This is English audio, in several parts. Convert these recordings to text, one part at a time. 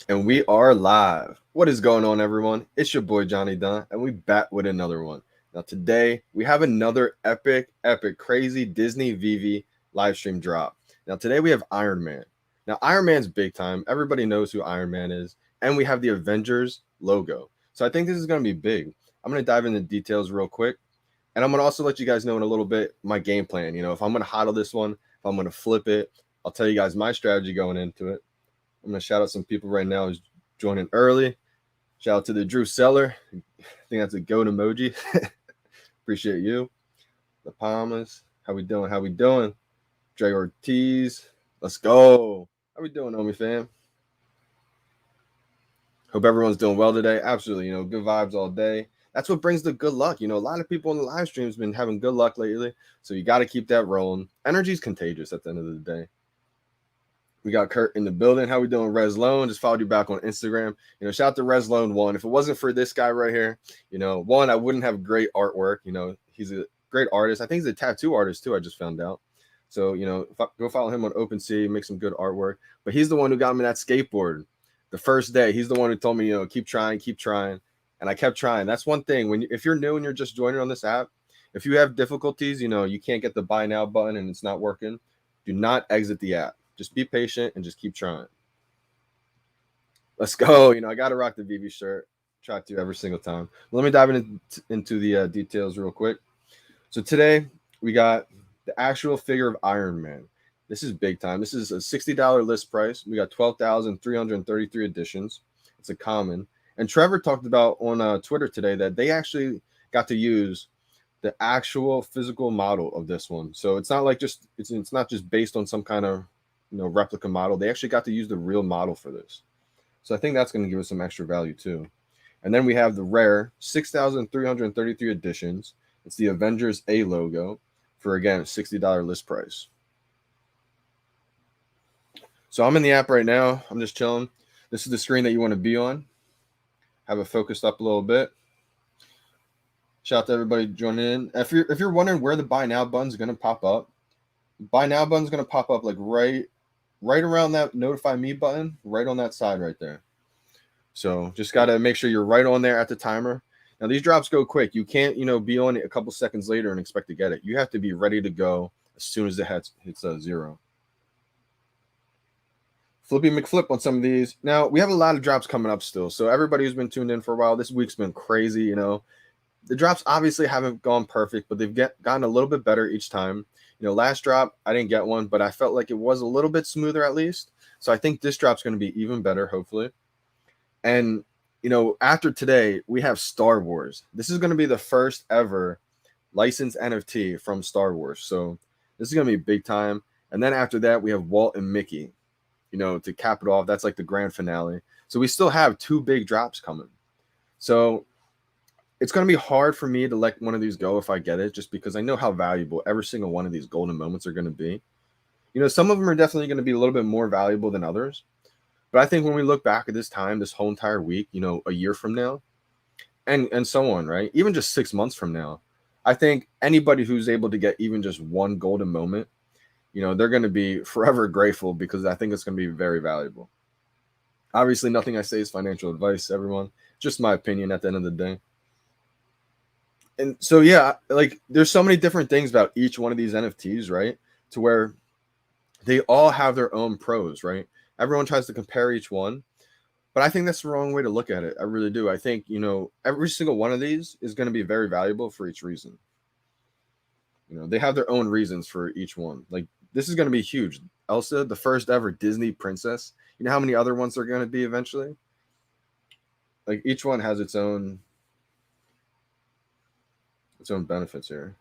And we are live. What is going on, everyone? It's your boy Johnny Dunn, and we back with another one. Now, today we have another epic, crazy Disney VeVe live stream drop. Now, today we have Iron Man. Now, Iron Man's big time. Everybody knows who Iron Man is, and we have the Avengers logo. So I think this is going to be big. I'm going to dive into details real quick, and I'm going to also let you guys know in a little bit my game plan. If I'm going to hodl this one, if I'm going to flip it, I'll tell you guys my strategy going into it. I'm going to shout out some people right now who's joining early. Shout out to the Drew Seller. I think that's a goat emoji. Appreciate you. The Palmas. How we doing? How we doing? Dre Ortiz. Let's go. How we doing, Omi fam? Hope everyone's doing well today. Absolutely. Good vibes all day. That's what brings the good luck. A lot of people in the live stream has been having good luck lately. So you got to keep that rolling. Energy's contagious at the end of the day. We got Kurt in the building. How we doing, Res Lone? Just followed you back on Instagram. Shout out to Res Lone 1. If it wasn't for this guy right here, one, I wouldn't have great artwork. He's a great artist. I think he's a tattoo artist too. I just found out. So, go follow him on OpenSea, make some good artwork. But he's the one who got me that skateboard the first day. He's the one who told me, keep trying. And I kept trying. That's one thing. If you're new and you're just joining on this app, if you have difficulties, you can't get the buy now button and it's not working, do not exit the app. Just be patient and just keep trying. Let's go. I got to rock the VeVe shirt. Try to every single time. Let me dive into the details real quick. So today we got the actual figure of Iron Man. This is big time. This is a $60 list price. We got 12,333 editions. It's a common. And Trevor talked about on Twitter today that they actually got to use the actual physical model of this one. So it's not like it's not just based on some kind of replica model. They actually got to use the real model for this. So I think that's going to give us some extra value too. And then we have the rare 6,333 editions. It's the Avengers A logo for, again, $60 list price. So I'm in the app right now. I'm just chilling. This is the screen that you want to be on. Have it focused up a little bit. Shout out to everybody joining in. If you're wondering where the buy now button is going to pop up, buy now button is going to pop up like right around that notify me button, right on that side right there. So just got to make sure you're right on there at the timer. Now these drops go quick. You can't, be on it a couple seconds later and expect to get it. You have to be ready to go as soon as it hits 0. Flippy McFlip on some of these. Now we have a lot of drops coming up still. So everybody who's been tuned in for a while, this week's been crazy. The drops obviously haven't gone perfect, but they've gotten a little bit better each time. Last drop, I didn't get one, but I felt like it was a little bit smoother at least. So I think this drop's going to be even better, hopefully. And, after today, we have Star Wars. This is going to be the first ever licensed NFT from Star Wars. So this is going to be big time. And then after that, we have Walt and Mickey, to cap it off. That's like the grand finale. So we still have 2 big drops coming. So it's going to be hard for me to let one of these go if I get it, just because I know how valuable every single one of these golden moments are going to be. Some of them are definitely going to be a little bit more valuable than others. But I think when we look back at this time, this whole entire week, a year from now, and so on, right? Even just 6 months from now, I think anybody who's able to get even just one golden moment, they're going to be forever grateful, because I think it's going to be very valuable. Obviously, nothing I say is financial advice, everyone. Just my opinion at the end of the day. And so, yeah, like there's so many different things about each one of these NFTs, right? To where they all have their own pros, right? Everyone tries to compare each one, but I think that's the wrong way to look at it. I really do. I think, every single one of these is going to be very valuable for each reason. They have their own reasons for each one. Like this is going to be huge. Elsa, the first ever Disney princess. You know how many other ones are going to be eventually? Like each one has its own benefits here.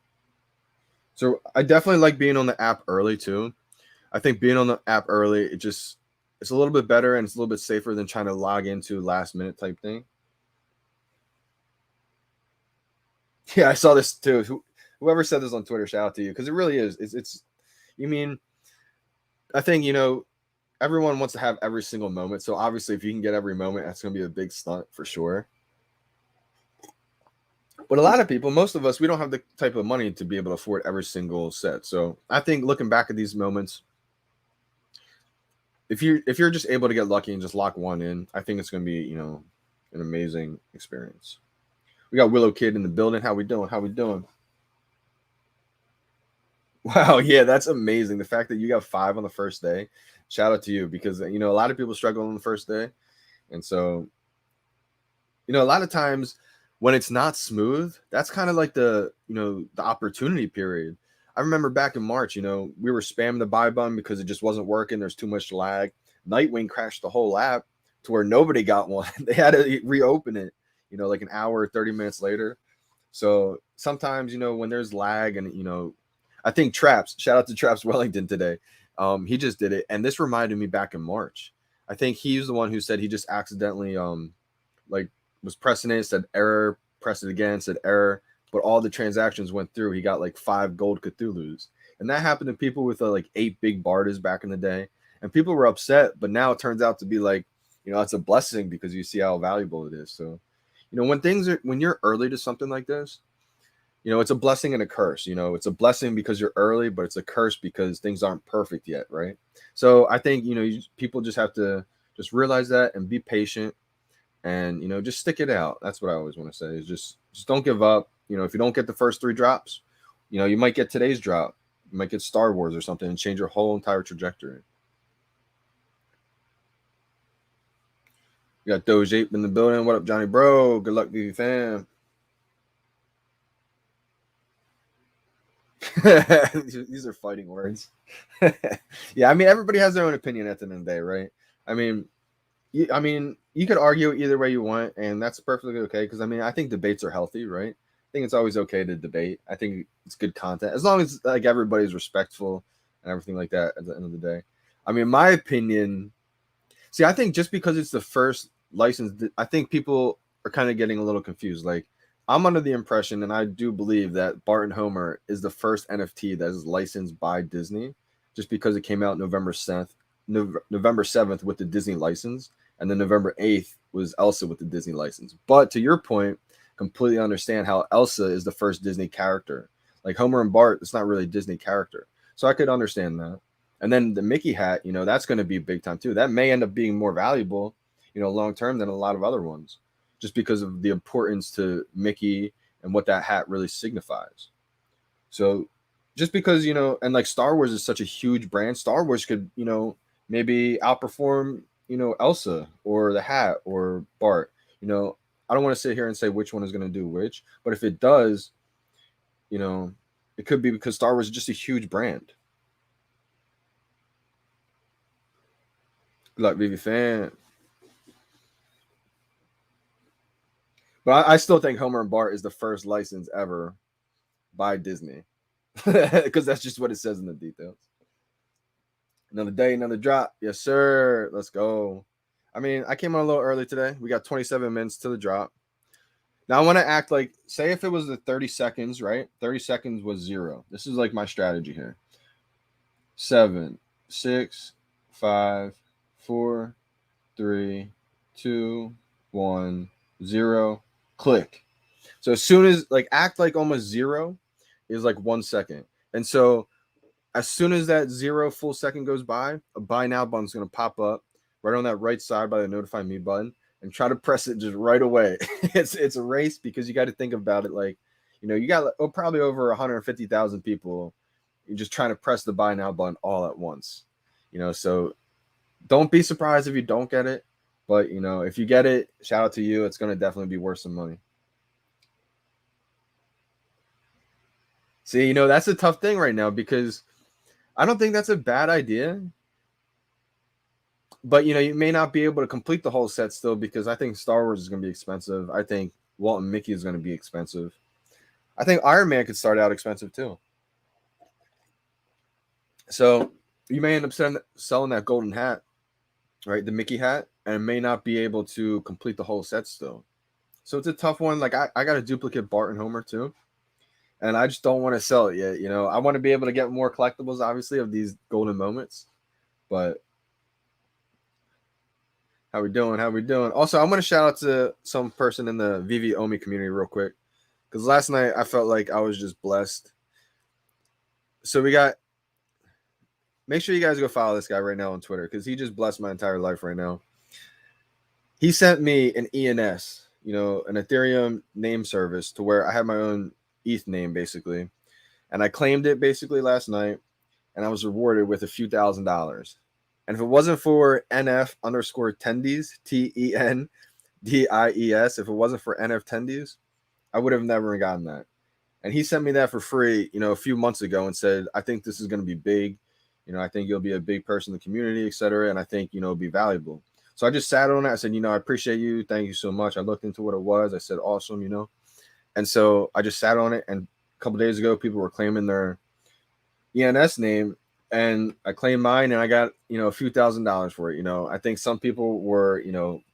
So I definitely like being on the app early too. I think being on the app early, it's a little bit better and it's a little bit safer than trying to log into last minute type thing. Yeah, I saw this too. Whoever said this on Twitter, shout out to you, because it really is. I think, everyone wants to have every single moment. So obviously if you can get every moment, that's going to be a big stunt for sure. But a lot of people, most of us, we don't have the type of money to be able to afford every single set. So I think looking back at these moments, if you're just able to get lucky and just lock one in, I think it's going to be, you know, an amazing experience. We got Willow Kid in the building. How we doing? How we doing? Wow, yeah, that's amazing. The fact that you got 5 on the first day. Shout out to you, because you know a lot of people struggle on the first day. And so, you know, a lot of times when it's not smooth, that's kind of like the, you know, the opportunity period. I remember back in March, you know, we were spamming the buy button because it just wasn't working. There's too much lag. Nightwing crashed the whole app to where nobody got one. They had to reopen it, you know, like an hour or 30 minutes later. So sometimes, you know, when there's lag and, you know, I think Traps, shout out to Traps Wellington today. He just did it. And this reminded me back in March. I think he's the one who said he just accidentally, like, was pressing it, said error, pressed it again, said error, but all the transactions went through. He got like 5 gold Cthulhu's. And that happened to people with like 8 big Bardas back in the day. And people were upset, but now it turns out to be like, you know, it's a blessing because you see how valuable it is. So, you know, when you're early to something like this, you know, it's a blessing and a curse. You know, it's a blessing because you're early, but it's a curse because things aren't perfect yet, right? So I think, you know, people just have to just realize that and be patient, and, you know, just stick it out. That's what I always want to say, is just don't give up. You know, if you don't get the first 3 drops, you know, you might get today's drop. You might get Star Wars or something and change your whole entire trajectory. You got Doge Ape in the building. What up, Johnny Bro? Good luck, VeVe fam. These are fighting words. Yeah, I mean, everybody has their own opinion at the end of the day, right? I mean, you could argue either way you want, and that's perfectly okay. Because I mean, I think debates are healthy, right? I think it's always okay to debate. I think it's good content as long as like everybody's respectful and everything like that. At the end of the day, I mean, my opinion. See, I think just because it's the first license, I think people are kind of getting a little confused. Like, I'm under the impression, and I do believe that Bart and Homer is the first NFT that is licensed by Disney, just because it came out November 7th with the Disney license, and then November 8th was Elsa with the Disney license. But to your point, completely understand how Elsa is the first Disney character. Like Homer and Bart, it's not really a Disney character. So I could understand that. And then the Mickey hat, you know, that's going to be big time too. That may end up being more valuable, you know, long term than a lot of other ones, just because of the importance to Mickey and what that hat really signifies. So just because, you know, and like Star Wars is such a huge brand, Star Wars could, you know, maybe outperform, you know, Elsa or the hat or Bart. You know, I don't want to sit here and say which one is going to do which, but if it does, you know, it could be because Star Wars is just a huge brand. Good luck, VeVe fan. But I still think Homer and Bart is the first license ever by Disney, because that's just what it says in the details. Another day, another drop. Yes, sir. Let's go. I mean, I came on a little early today. We got 27 minutes to the drop. Now I want to act like, say if it was the 30 seconds, right? 30 seconds was 0. This is like my strategy here. 7, 6, 5, 4, 3, 2, 1, 0. Click. So as soon as, like, act like almost 0 is like 1 second. And so as soon as that 0 full second goes by, a buy now button is going to pop up right on that right side by the notify me button, and try to press it just right away. It's a race, because you got to think about it like, you know, you got probably over 150,000 people. You're just trying to press the buy now button all at once, you know. So don't be surprised if you don't get it, but you know, if you get it, shout out to you. It's going to definitely be worth some money. See, you know, that's a tough thing right now, because I don't think that's a bad idea. But, you know, you may not be able to complete the whole set still, because I think Star Wars is going to be expensive. I think Walt and Mickey is going to be expensive. I think Iron Man could start out expensive too. So you may end up selling that golden hat, right? The Mickey hat, and may not be able to complete the whole set still. So it's a tough one. Like, I got a duplicate Bart and Homer too, and I just don't want to sell it yet. You know, I want to be able to get more collectibles, obviously, of these golden moments. But how we doing? How we doing? Also, I'm gonna shout out to some person in the VeVe Omi community real quick, because last night I felt like I was just blessed. So we got make sure you guys go follow this guy right now on Twitter because he just blessed my entire life right now. He sent me an ENS, an Ethereum name service to where I have my own ETH name basically. And I claimed it basically last night and I was rewarded with a few $1,000s. And if it wasn't for NF_tendies, TENDIES, if it wasn't for NF tendies, I would have never gotten that. And he sent me that for free, a few months ago and said, I think this is going to be big. I think you'll be a big person in the community, et cetera. And I think, it'll be valuable. So I just sat on it. I said, I appreciate you. Thank you so much. I looked into what it was. I said, awesome, And so I just sat on it. And a couple days ago, people were claiming their ENS name. And I claimed mine and I got, a few $1,000s for it. I think some people were,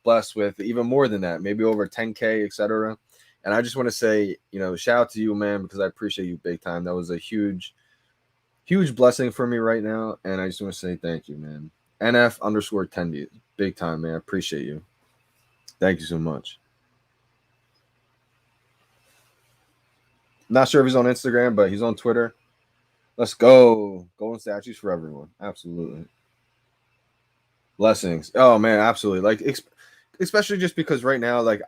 blessed with even more than that, maybe over 10K, et cetera. And I just want to say, shout out to you, man, because I appreciate you big time. That was a huge blessing for me right now. And I just want to say thank you, man. NF_tendies. Big time, man. I appreciate you. Thank you so much. Not sure if he's on Instagram, but he's on Twitter. Let's go. Golden statues for everyone. Absolutely. Blessings. Oh, man, absolutely. Like, especially just because right now, like,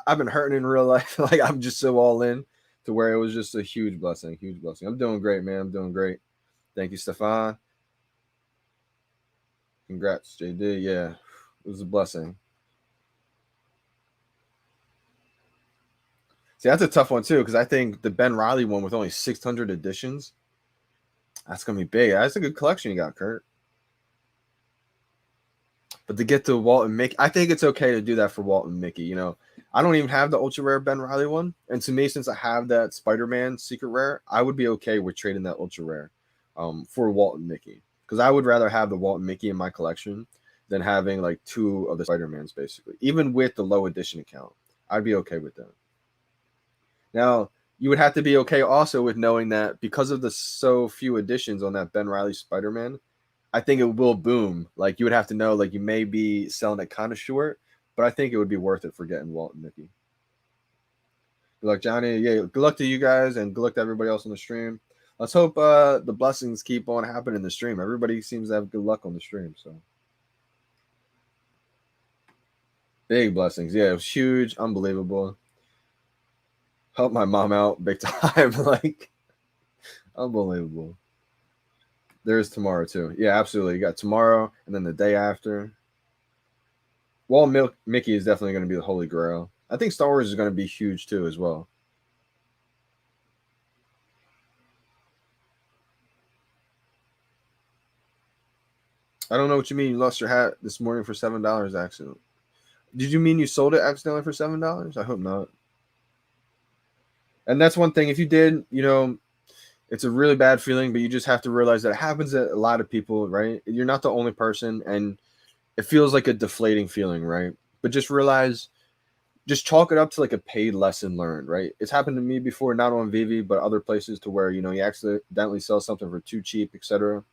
I've been hurting in real life. Like, I'm just so all in to where it was just a huge blessing. Huge blessing. I'm doing great, man. I'm doing great. Thank you, Stefan. Congrats, JD. Yeah, it was a blessing. See, that's a tough one, too, because I think the Ben Riley one with only 600 editions, that's going to be big. That's a good collection you got, Kurt. But to get to Walt and Mickey, I think it's okay to do that for Walt and Mickey. I don't even have the ultra rare Ben Riley one. And to me, since I have that Spider-Man secret rare, I would be okay with trading that ultra rare for Walt and Mickey. Because I would rather have the Walt and Mickey in my collection than having like two of the Spider-Mans, basically. Even with the low edition account, I'd be okay with that. Now, you would have to be okay also with knowing that because of the so few editions on that Ben Riley Spider-Man, I think it will boom. Like, you would have to know, like, you may be selling it kind of short, but I think it would be worth it for getting Walt and Mickey. Good luck, Johnny. Yeah, good luck to you guys, and good luck to everybody else on the stream. Let's hope the blessings keep on happening in the stream. Everybody seems to have good luck on the stream, so. Big blessings. Yeah, it was huge, unbelievable. Helped my mom out big time. Like, unbelievable. There's tomorrow too. Yeah, absolutely. You got tomorrow and then the day after. Walt Mickey is definitely going to be the Holy Grail. I think Star Wars is going to be huge too as well. I don't know what you mean. You lost your hat this morning for $7 accidentally. Did you mean you sold it accidentally for $7? I hope not. And that's one thing. If you did, it's a really bad feeling, but you just have to realize that it happens to a lot of people, right? You're not the only person, and it feels like a deflating feeling, right? But just realize, just chalk it up to like a paid lesson learned, right? It's happened to me before, not on VeVe, but other places to where, you accidentally sell something for too cheap, etc.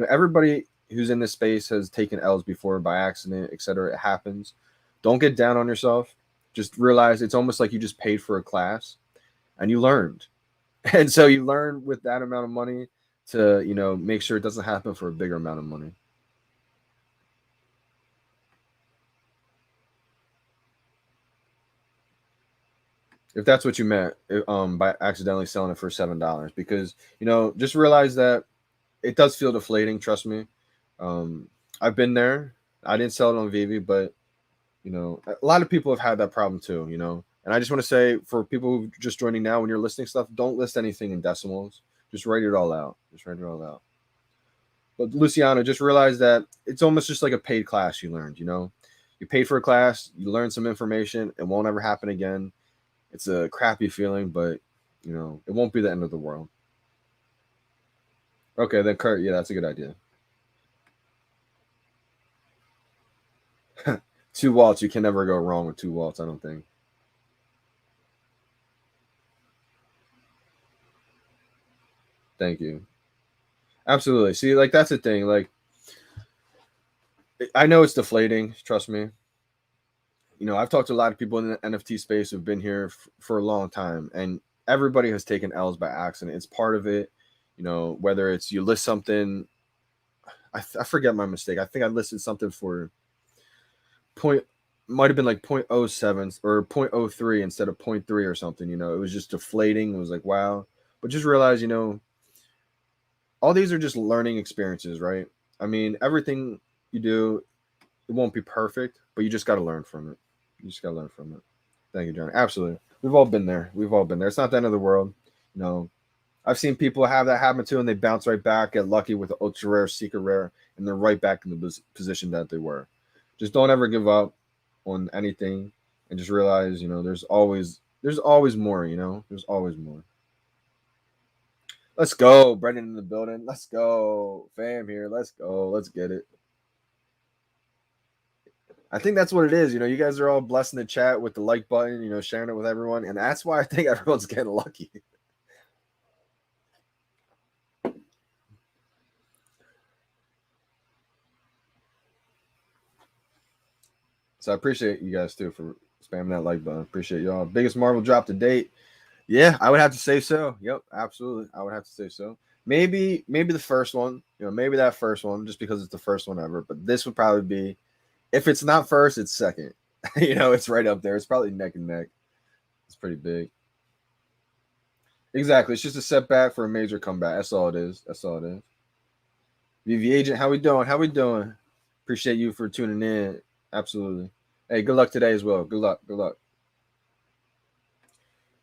Everybody who's in this space has taken L's before by accident, etc. It happens. Don't get down on yourself. Just realize it's almost like you just paid for a class and you learned. And so you learn with that amount of money to, make sure it doesn't happen for a bigger amount of money. If that's what you meant, by accidentally selling it for $7, because, just realize that it does feel deflating. Trust me. I've been there. I didn't sell it on VeVe, but, a lot of people have had that problem too, And I just want to say, for people who are just joining now, when you're listing stuff, don't list anything in decimals. Just write it all out. But Luciano, just realize that it's almost just like a paid class you learned, You paid for a class, you learned some information, it won't ever happen again. It's a crappy feeling, but, it won't be the end of the world. Okay, then Kurt, yeah, that's a good idea. 2 Walts, you can never go wrong with 2 Walts, I don't think. Thank you. Absolutely. See, like, that's the thing. Like, I know it's deflating. Trust me. I've talked to a lot of people in the NFT space who've been here for a long time, and everybody has taken L's by accident. It's part of it. Whether it's you list something, I forget my mistake. I think I listed something for point, might have been like 0.07 or 0.03 instead of point 0.3 or something. You know, it was just deflating. It was like, wow. But just realize, you know, all these are just learning experiences, right? I mean, everything you do, it won't be perfect, but you just got to learn from it. You just got to learn from it. Thank you, Johnny. Absolutely. We've all been there. We've all been there. It's not the end of the world. You know, I've seen people have that happen too, and they bounce right back, get lucky with the ultra rare, secret rare, and they're right back in the position that they were. Just don't ever give up on anything, and just realize, you know, there's always more. You know, there's always more. Let's go, Brendan in the building. Let's go, fam here. Let's go. Let's get it. I think that's what it is. You know, you guys are all blessing the chat with the like button, you know, sharing it with everyone. And that's why I think everyone's getting lucky. So I appreciate you guys too for spamming that like button. Appreciate y'all. Biggest Marvel drop to date. Yeah, I would have to say so. Yep, absolutely. I would have to say so. Maybe the first one, you know, maybe that first one, just because it's the first one ever. But this would probably be, if it's not first, it's second. You know, it's right up there. It's probably neck and neck. It's pretty big. Exactly. It's just a setback for a major comeback. That's all it is. That's all it is. VeVe Agent, how we doing? How we doing? Appreciate you for tuning in. Absolutely. Hey, good luck today as well. Good luck. Good luck.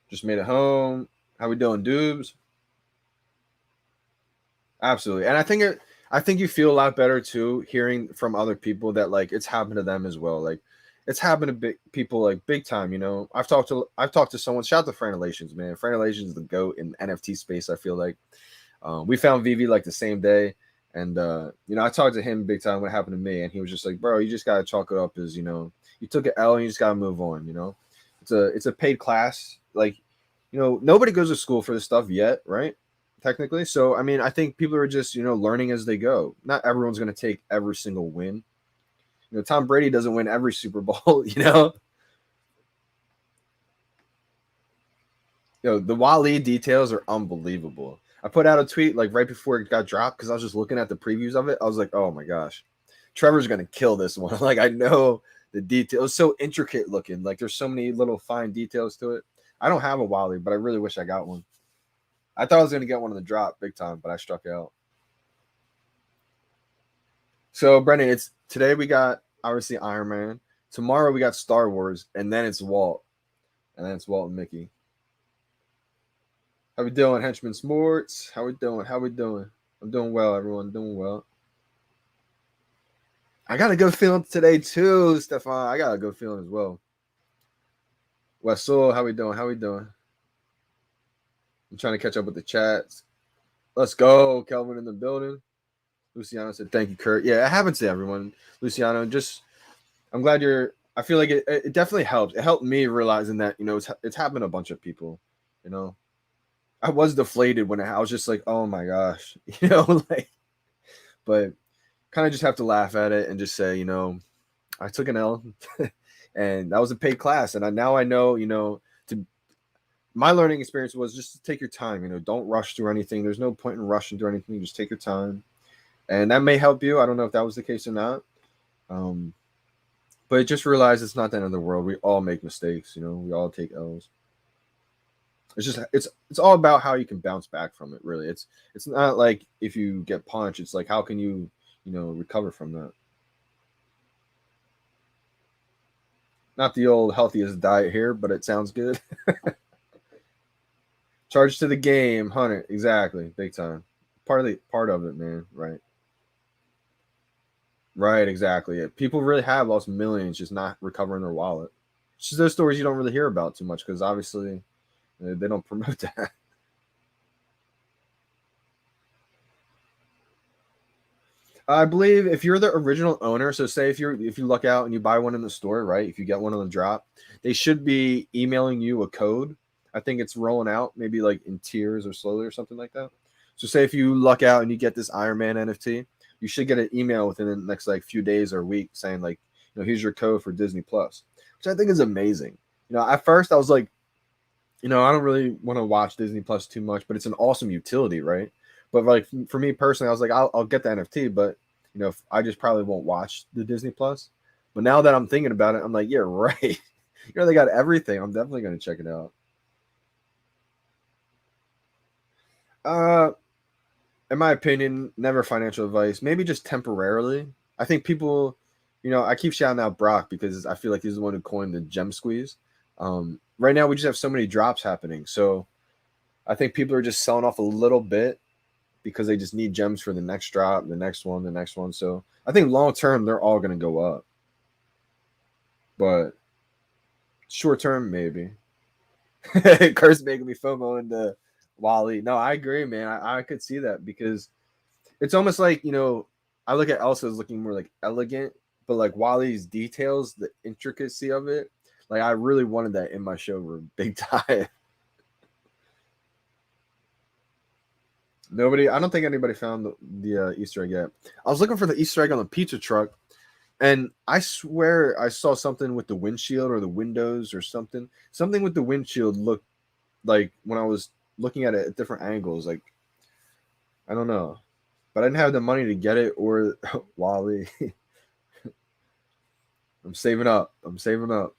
Just made it home. How we doing, dudes? Absolutely. And I think you feel a lot better too hearing from other people that like it's happened to them as well. Like it's happened to people like big time, you know. I've talked to someone, shout out to Fran Relations, man. Fran Relations is the GOAT in NFT space, I feel like. We found VeVe like the same day. And you know, I talked to him big time what happened to me, and he was just like, bro, you just gotta chalk it up as, you know, you took an L and you just gotta move on, you know. It's a paid class. Like, you know, nobody goes to school for this stuff yet, right? Technically. So I mean, I think people are just, you know, learning as they go. Not everyone's gonna take every single win. You know, Tom Brady doesn't win every Super Bowl, you know. You know, the Wally details are unbelievable. I put out a tweet like right before it got dropped because I was just looking at the previews of it. I was like, oh my gosh, Trevor's gonna kill this one. Like I know the detail. It's so intricate looking. Like there's so many little fine details to it. I don't have a Wally, but I really wish I got one. I thought I was gonna get one in the drop big time, but I struck out. So Brendan, it's today we got obviously Iron Man. Tomorrow we got Star Wars, and then it's Walt, and then it's Walt and Mickey. How we doing, Henchman Sports? How we doing? How we doing? I'm doing well, everyone. Doing well. I got a good feeling today too, Stefan. I got a good feeling as well. Wesel, how we doing? How we doing? I'm trying to catch up with the chats. Let's go, Kelvin in the building. Luciano said, "Thank you, Kurt." Yeah, it happens to everyone. Luciano, just I'm glad you're. I feel like it definitely helps. It helped me realizing that, you know, it's happened to a bunch of people. You know, I was deflated when I was just like, oh my gosh, you know, like, but kind of just have to laugh at it and just say, you know, I took an L, and that was a paid class, and now I know, you know, to my learning experience was just to take your time. You know, don't rush through anything. There's no point in rushing through anything. Just take your time, and that may help you. I don't know if that was the case or not. Um, but just realize it's not the end of the world. We all make mistakes. You know, we all take L's. It's all about how you can bounce back from it. Really, it's not like if you get punched. It's like how can you know recover from that. Not the old healthiest diet here, but it sounds good. Charge to the game, 100 exactly, big time. Part of it, man. Right, right, exactly. Yeah. People really have lost millions just not recovering their wallet. It's just those stories you don't really hear about too much because obviously they don't promote that. I believe if you're the original owner, so say if you luck out and you buy one in the store, right? If you get one on the drop, they should be emailing you a code. I think it's rolling out maybe like in tiers or slowly or something like that. So say if you luck out and you get this Iron Man NFT, you should get an email within the next like few days or week saying like, you know, here's your code for Disney Plus, which I think is amazing. You know, at first I was like, you know, I don't really want to watch Disney Plus too much, but it's an awesome utility, right? But like for me personally, I was like, I'll get the NFT, but I just probably won't watch the Disney Plus. But now that I'm thinking about it, I'm like, yeah, right. They got everything. I'm definitely gonna check it out. Uh, in my opinion, never financial advice. Maybe just temporarily. I think people, I keep shouting out Brock because I feel like he's the one who coined the gem squeeze. Right now, we just have so many drops happening. So I think people are just selling off a little bit because they just need gems for the next drop, the next one, the next one. So I think long term, they're all going to go up. But short term, maybe. Kurt's making me FOMO into Wally. No, I agree, man. I could see that because it's almost like, I look at Elsa as looking more like elegant, but like Wally's details, the intricacy of it, like I really wanted that in my showroom big time. I don't think anybody found the Easter egg yet. I was looking for the Easter egg on the pizza truck, and I swear I saw something with the windshield or the windows or something. Something with the windshield looked like when I was looking at it at different angles. Like, I don't know. But I didn't have the money to get it or Wally. I'm saving up. I'm saving up.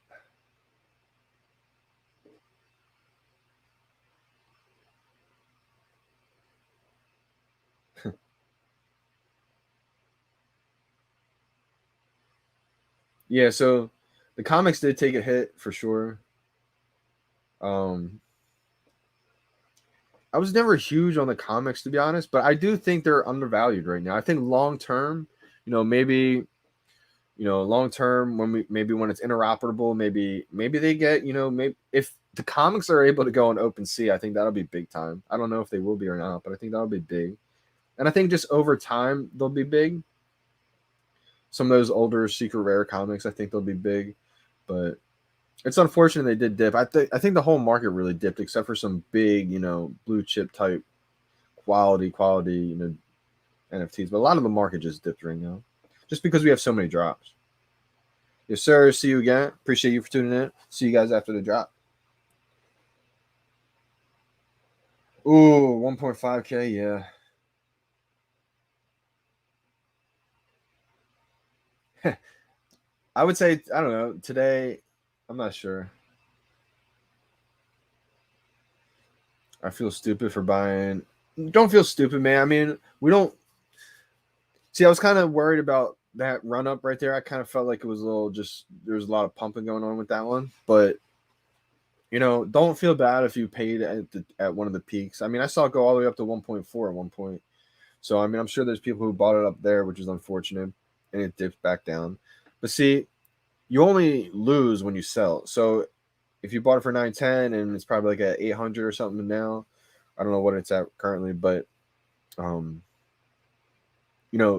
Yeah, so the comics did take a hit for sure. Um, I was never huge on the comics to be honest, but I do think they're undervalued right now. I think long term, maybe long term when it's interoperable, maybe they get, maybe if the comics are able to go on OpenSea, I think that'll be big time. I don't know if they will be or not, but I think that'll be big. And I think just over time they'll be big. Some of those older secret rare comics, I think they'll be big, but it's unfortunate they did dip. I think the whole market really dipped, except for some big, blue chip type quality, NFTs. But a lot of the market just dipped right now, just because we have so many drops. Yes, sir. See you again. Appreciate you for tuning in. See you guys after the drop. Ooh, 1.5K. Yeah. I would say, I don't know. Today, I'm not sure. I feel stupid for buying. Don't feel stupid, man. I mean, we don't. See, I was kind of worried about that run up right there. I kind of felt like it was a little just, there was a lot of pumping going on with that one. But, don't feel bad if you paid at one of the peaks. I mean, I saw it go all the way up to 1.4 at one point. So, I mean, I'm sure there's people who bought it up there, which is unfortunate, and it dips back down. But see, you only lose when you sell. So, if you bought it for 910 and it's probably like at 800 or something now, I don't know what it's at currently, but um,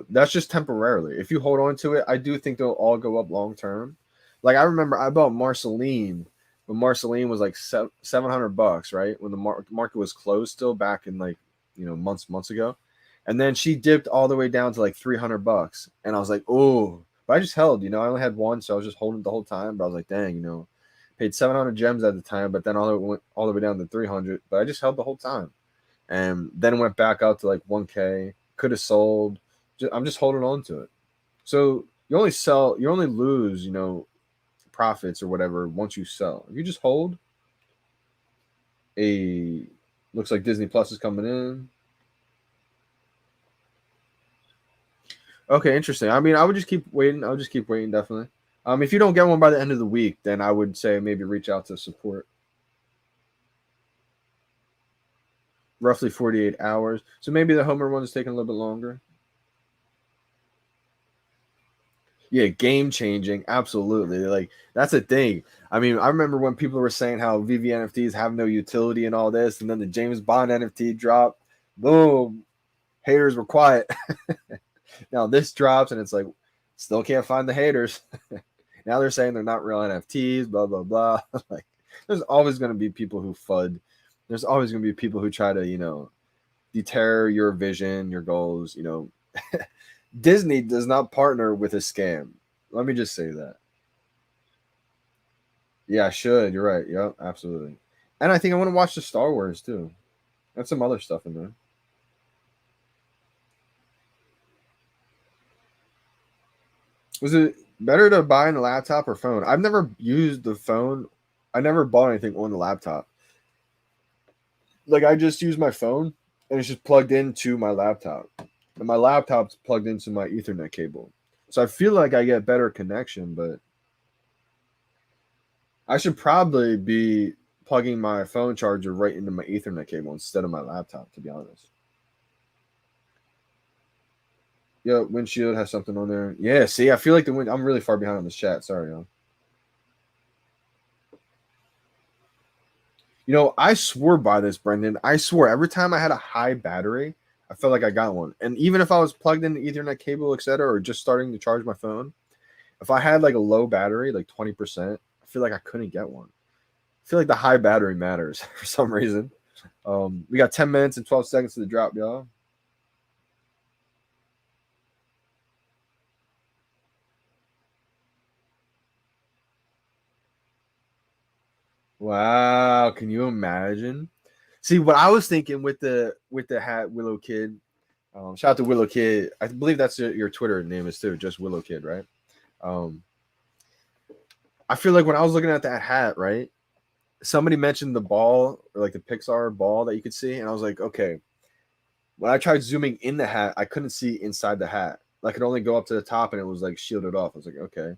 that's just temporarily. If you hold on to it, I do think they'll all go up long term. Like I remember I bought Marceline when Marceline was like $700, right? When the market was closed still back in like, months ago. And then she dipped all the way down to like $300. And I was like, oh, but I just held, I only had one. So I was just holding the whole time. But I was like, dang, paid 700 gems at the time, but then went all the way down to 300. But I just held the whole time. And then went back out to like 1K. Could have sold. I'm just holding on to it. So you only lose, profits or whatever once you sell. If you just hold, looks like Disney Plus is coming in. Okay, interesting. I mean, I would just keep waiting. I would just keep waiting, definitely. If you don't get one by the end of the week, then I would say maybe reach out to support. Roughly 48 hours. So maybe the Homer one is taking a little bit longer. Yeah, game changing. Absolutely. Like, that's a thing. I mean, I remember when people were saying how VeVe NFTs have no utility and all this, and then the James Bond NFT dropped. Boom. Haters were quiet. Now this drops, and it's like, still can't find the haters. Now they're saying they're not real NFTs, blah, blah, blah. Like, there's always going to be people who FUD. There's always going to be people who try to, deter your vision, your goals, Disney does not partner with a scam. Let me just say that. Yeah, I should. You're right. Yep, absolutely. And I think I want to watch the Star Wars too. That's some other stuff in there. Was it better to buy a laptop or phone? I've never used the phone. I never bought anything on the laptop. Like I just use my phone and it's just plugged into my laptop. And my laptop's plugged into my Ethernet cable. So I feel like I get better connection, but I should probably be plugging my phone charger right into my Ethernet cable instead of my laptop, to be honest. Yeah, windshield has something on there. Yeah, see, I feel like the wind. I'm really far behind on this chat. Sorry, y'all. You know, I swore by this, Brendan. I swore every time I had a high battery, I felt like I got one. And even if I was plugged in the Ethernet cable, etc., or just starting to charge my phone, if I had like a low battery, like 20%, I feel like I couldn't get one. I feel like the high battery matters for some reason. We got 10 minutes and 12 seconds to the drop, y'all. Wow, can you imagine? See what I was thinking with the hat Willow Kid. Shout out to Willow Kid. I believe that's your Twitter name is too, just Willow Kid, right? Um, I feel like when I was looking at that hat, right? Somebody mentioned the ball, or like the Pixar ball that you could see, and I was like, okay. When I tried zooming in the hat, I couldn't see inside the hat. I could only go up to the top, and it was like shielded off. I was like, okay.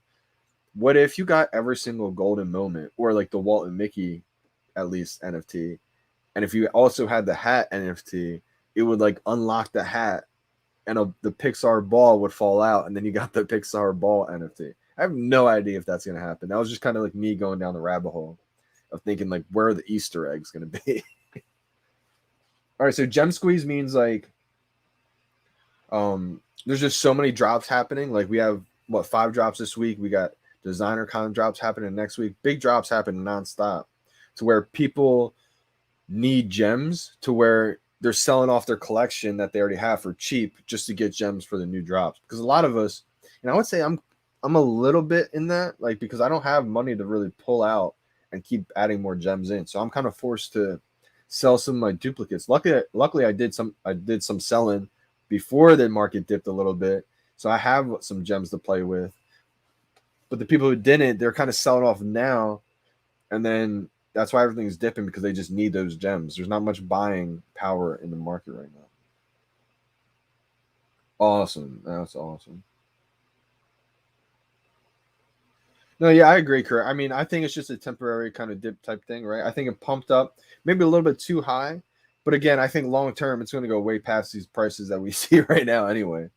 What if you got every single golden moment, or like the Walt and Mickey, at least NFT, and if you also had the hat NFT, it would like unlock the hat, and the Pixar ball would fall out, and then you got the Pixar ball NFT. I have no idea if that's gonna happen. That was just kind of like me going down the rabbit hole of thinking like, where are the Easter eggs gonna be? All right, so gem squeeze means like there's just so many drops happening. Like we have what 5 drops this week. We got designer con drops happening next week. Big drops happen nonstop, to where people need gems, to where they're selling off their collection that they already have for cheap just to get gems for the new drops. Because a lot of us, and I would say I'm a little bit in that, like because I don't have money to really pull out and keep adding more gems in. So I'm kind of forced to sell some of my duplicates. Luckily I did some selling before the market dipped a little bit. So I have some gems to play with. But the people who didn't, they're kind of selling off now. And then that's why everything's dipping, because they just need those gems. There's not much buying power in the market right now. Awesome. That's awesome. No, yeah, I agree, Kurt. I mean, I think it's just a temporary kind of dip type thing, right? I think it pumped up maybe a little bit too high. But again, I think long term it's going to go way past these prices that we see right now anyway.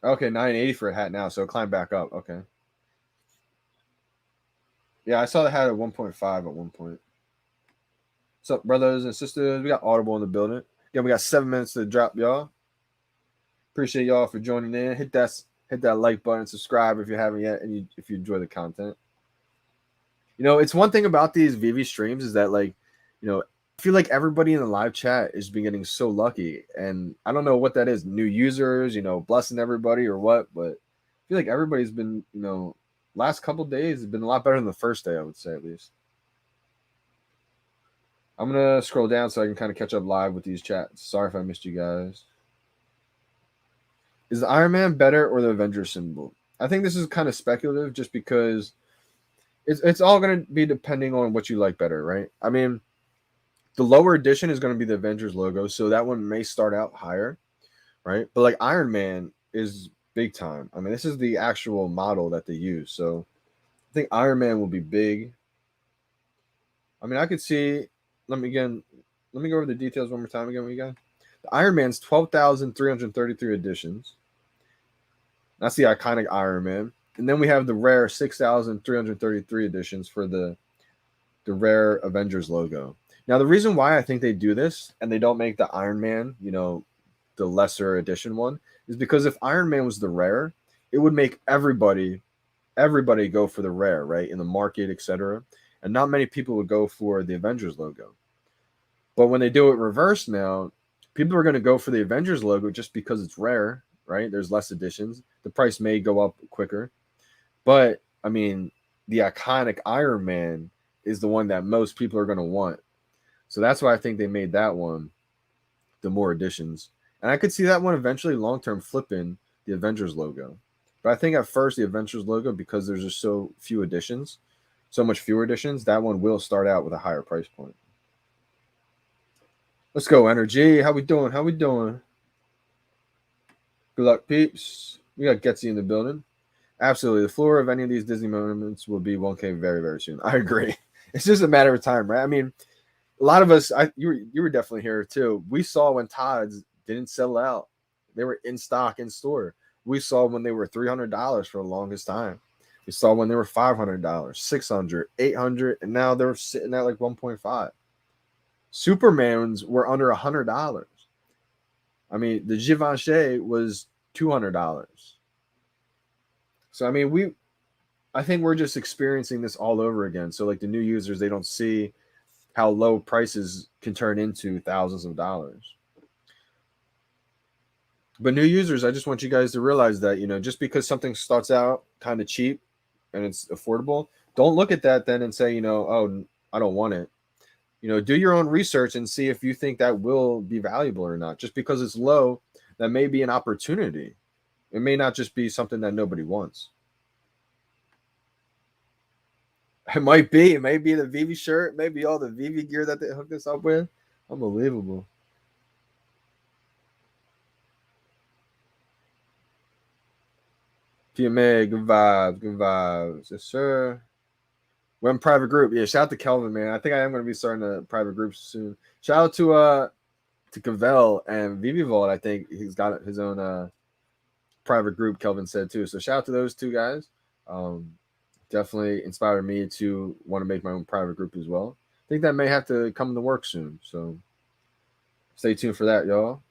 Okay, 980 for a hat now, so climb back up. Okay. Yeah, I saw the hat at 1.5 at one point. What's up, brothers and sisters? We got Audible in the building. Yeah, we got 7 minutes to drop, y'all. Appreciate y'all for joining in. Hit that like button, subscribe if you haven't yet, and if you enjoy the content. You know, it's one thing about these VeVe streams is that like, I feel like everybody in the live chat has been getting so lucky, and I don't know what that is. New users, blessing everybody or what, but I feel like everybody's been, last couple days has been a lot better than the first day, I would say at least. I'm gonna scroll down so I can kind of catch up live with these chats. Sorry if I missed you guys. Is the Iron Man better or the Avengers symbol? I think this is kind of speculative, just because it's all going to be depending on what you like better, right? I mean, the lower edition is going to be the Avengers logo, so that one may start out higher, right? But like Iron Man is big time. I mean, this is the actual model that they use, so I think Iron Man will be big. I mean, I could see. Let me go over the details one more time again. What you got? The Iron Man's 12,333 editions. That's the iconic Iron Man. And then we have the rare 6,333 editions for the rare Avengers logo. Now, the reason why I think they do this and they don't make the Iron Man, the lesser edition one, is because if Iron Man was the rare, it would make everybody go for the rare, right? In the market, etc. And not many people would go for the Avengers logo. But when they do it reverse now, people are going to go for the Avengers logo just because it's rare, right? There's less editions. The price may go up quicker. But, I mean, the iconic Iron Man is the one that most people are going to want. So that's why I think they made that one the more editions. And I could see that one eventually long-term flipping the Avengers logo. But I think at first the Avengers logo, because there's just so few editions, so much fewer editions, that one will start out with a higher price point. Let's go, Energy. How we doing? How we doing? Good luck, peeps. We got Getsy in the building. Absolutely. The floor of any of these Disney monuments will be 1K very, very soon. I agree. It's just a matter of time, right? I mean, a lot of us, you were definitely here too. We saw when Todd's didn't sell out. They were in stock in store. We saw when they were $300 for the longest time. We saw when they were $500, $600, $800, and now they're sitting at like 1.5. Supermans were under $100. I mean, the Givenchy was $200. So I mean, I think we're just experiencing this all over again. So like the new users, they don't see how low prices can turn into thousands of dollars. But new users, I just want you guys to realize that, just because something starts out kind of cheap and it's affordable, don't look at that then and say, oh, I don't want it. Do your own research and see if you think that will be valuable or not. Just because it's low, that may be an opportunity. It may not just be something that nobody wants. It might be. It may be the VeVe shirt. Maybe all the VeVe gear that they hooked us up with. Unbelievable. PMA, good vibes, good vibes. Yes, sir. We're in private group. Yeah, shout out to Kelvin, man. I think I am going to be starting a private group soon. Shout out to Cavell and VeVe Vault. I think he's got his own private group, Kelvin said too. So shout out to those two guys. Definitely inspired me to want to make my own private group as well. I think that may have to come to work soon. So stay tuned for that, y'all.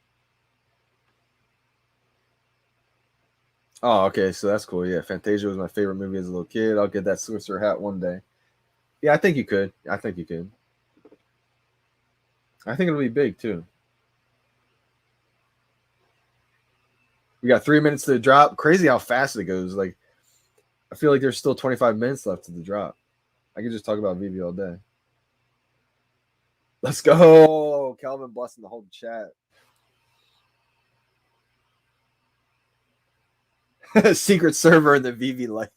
Oh, okay. So that's cool. Yeah, Fantasia was my favorite movie as a little kid. I'll get that Sorcerer hat one day. Yeah, I think you could. I think you could. I think it'll be big too. We got 3 minutes to the drop. Crazy how fast it goes. Like, I feel like there's still 25 minutes left to the drop. I could just talk about VeVe all day. Let's go. Calvin blessing the whole chat. Secret server in the VeVe life.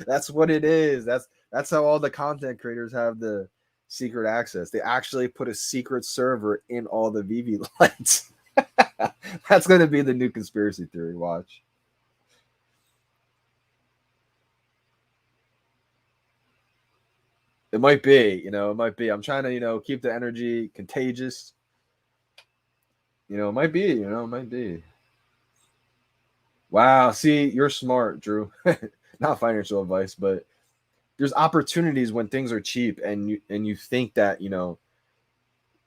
That's what it is. That's how all the content creators have the secret access. They actually put a secret server in all the VeVe lights. That's going to be the new conspiracy theory. Watch. It might be, it might be. I'm trying to, keep the energy contagious. It might be, it might be. Wow. See, you're smart, Drew. Not financial advice, but there's opportunities when things are cheap and you think that,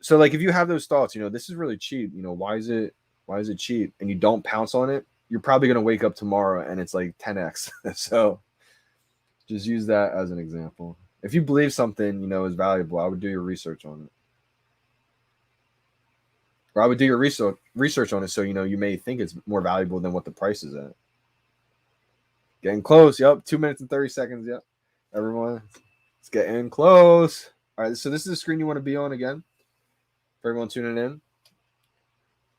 so like if you have those thoughts, this is really cheap, why is it cheap, and you don't pounce on it, you're probably going to wake up tomorrow and it's like 10x. So just use that as an example. If you believe something, is valuable, I would do your research on it. Or I would do your research on it so, you may think it's more valuable than what the price is at. Getting close. Yep. 2 minutes and 30 seconds. Yep. Everyone, it's getting close. All right. So this is the screen you want to be on again for everyone tuning in.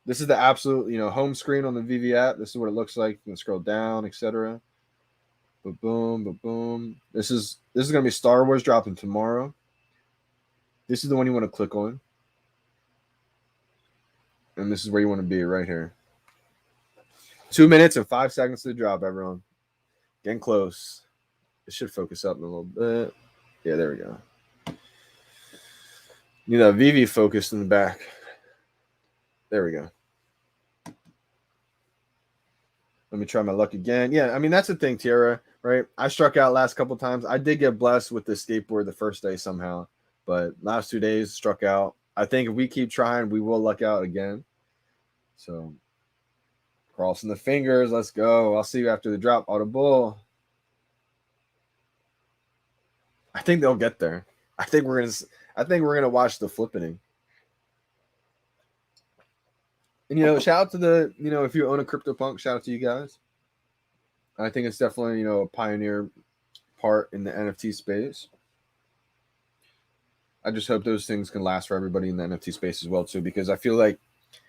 This is the absolute, home screen on the VeVe app. This is what it looks like. You can scroll down, etc. Boom, boom, boom. This is going to be Star Wars dropping tomorrow. This is the one you want to click on. And this is where you want to be, right here. 2 minutes and 5 seconds to drop, everyone. Getting close. It should focus up a little bit. Yeah, there we go. You know, VeVe focused in the back. There we go. Let me try my luck again. Yeah, I mean, that's the thing, Tiara, right? I struck out last couple times. I did get blessed with the skateboard the first day somehow, but last 2 days struck out. I think if we keep trying, we will luck out again. So, crossing the fingers. Let's go. I'll see you after the drop. Audible. I think they'll get there. I think we're gonna watch the flippening. And, shout out to the, if you own a CryptoPunk, shout out to you guys. I think it's definitely, a pioneer part in the NFT space. I just hope those things can last for everybody in the NFT space as well, too, because I feel like,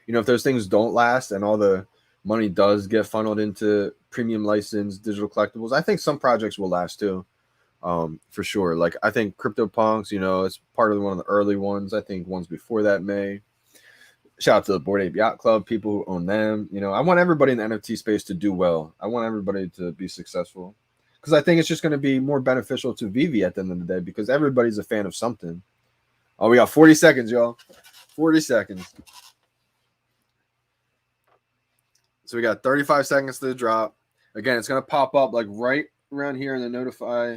if those things don't last and all the money does get funneled into premium licensed digital collectibles, I think some projects will last too. For sure. Like I think CryptoPunks, it's part of one of the early ones. I think ones before that may. Shout out to the Bored Ape Yacht Club, people who own them. I want everybody in the NFT space to do well. I want everybody to be successful because I think it's just going to be more beneficial to VeVe at the end of the day because everybody's a fan of something. Oh, we got 40 seconds, y'all. 40 seconds. So we got 35 seconds to the drop. Again, it's going to pop up like right around here in the notify.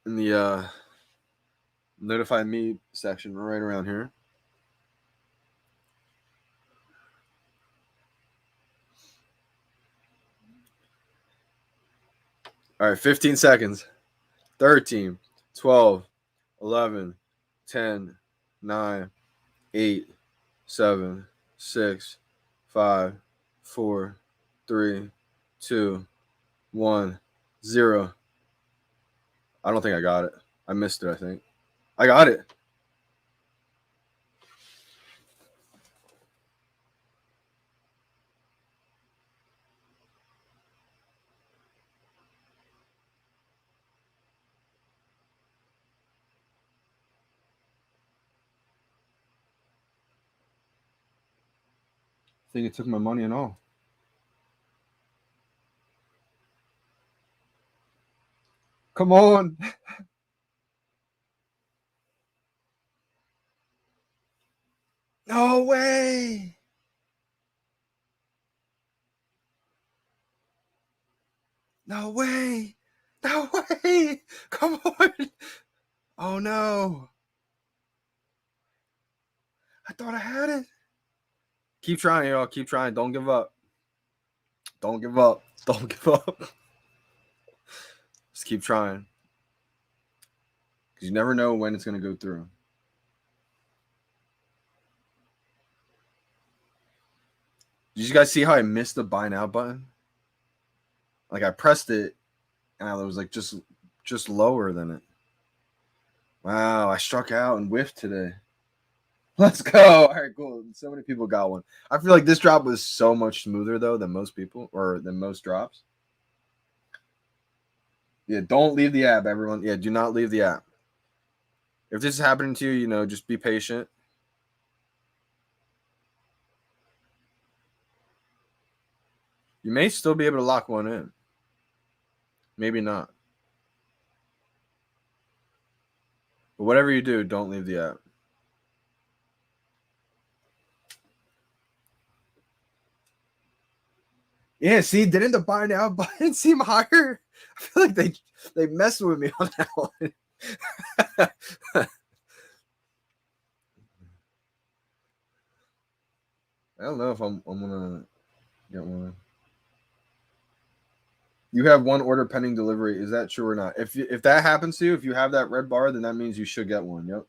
In the notify me section right around here. All right, 15 seconds. 13, 12, 11, 10, 9, 8, 7, 6, 5, 4, 3, 2, 1, 0. I don't think I got it. I missed it, I think. I got it. I think it took my money and all. Come on. No way. No way. No way. Come on. Oh, no. I thought I had it. Keep trying, y'all. Keep trying. Don't give up. Don't give up. Don't give up. Just keep trying. Because you never know when it's going to go through. Did you guys see how I missed the buy now button? Like I pressed it and it was like just lower than it. Wow, I struck out and whiffed today. Let's go. All right, cool. So many people got one. I feel like this drop was so much smoother though than most people or than most drops. Yeah, don't leave the app, everyone. Yeah, do not leave the app. If this is happening to you, just be patient. You may still be able to lock one in. Maybe not. But whatever you do, don't leave the app. Yeah, see, didn't the buy now button seem higher? I feel like they messed with me on that one. I don't know if I'm gonna get one. You have one order pending delivery. Is that true or not? If that happens to you, if you have that red bar, then that means you should get one. Yep.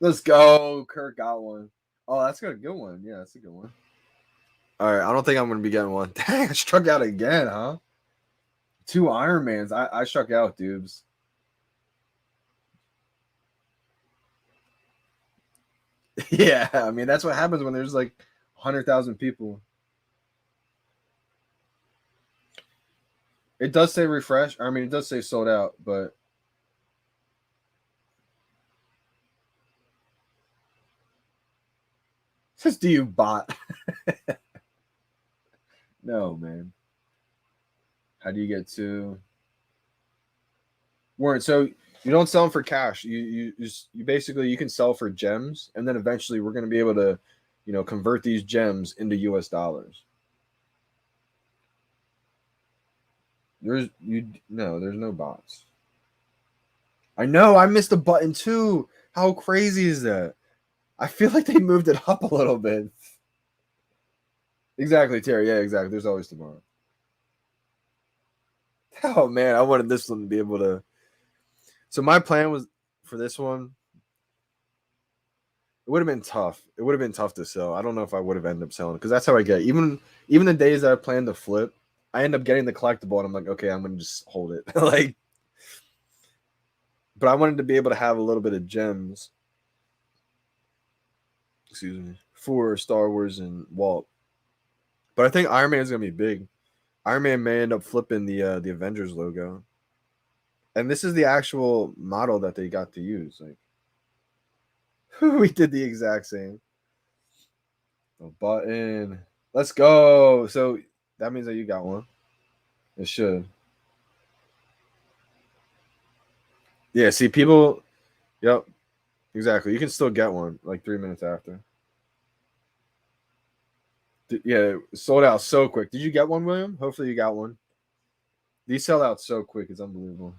Let's go. Kirk got one. Oh, that's a good one. Yeah, that's a good one. All right, I don't think I'm gonna be getting one. Dang, I struck out again, huh? 2 Iron Mans. I struck out, dudes. Yeah, I mean that's what happens when there's like 100,000 people. It does say refresh. I mean, it does say sold out, but it says do you bot? No, man. How do you get to Warren? So you don't sell them for cash. You basically you can sell for gems, and then eventually we're going to be able to, convert these gems into US dollars. There's no bots. I know I missed a button too. How crazy is that? I feel like they moved it up a little bit. Exactly, Terry. Yeah, exactly. There's always tomorrow. Oh man, I wanted this one to be able to. So my plan was for this one. It would have been tough. It would have been tough to sell. I don't know if I would have ended up selling because that's how I get. Even the days that I plan to flip, I end up getting the collectible, and I'm like, okay, I'm gonna just hold it. Like, but I wanted to be able to have a little bit of gems. excuse me, for Star Wars and Walt. But I think Iron Man is gonna be big. Iron Man may end up flipping the Avengers logo, and this is the actual model that they got to use. Like we did the exact same. A button. Let's go. So that means that you got one. It should. Yeah. See, people. Yep. Exactly. You can still get one like 3 minutes after. Yeah, sold out so quick. Did you get one, William? Hopefully you got one. These sell out so quick. It's unbelievable.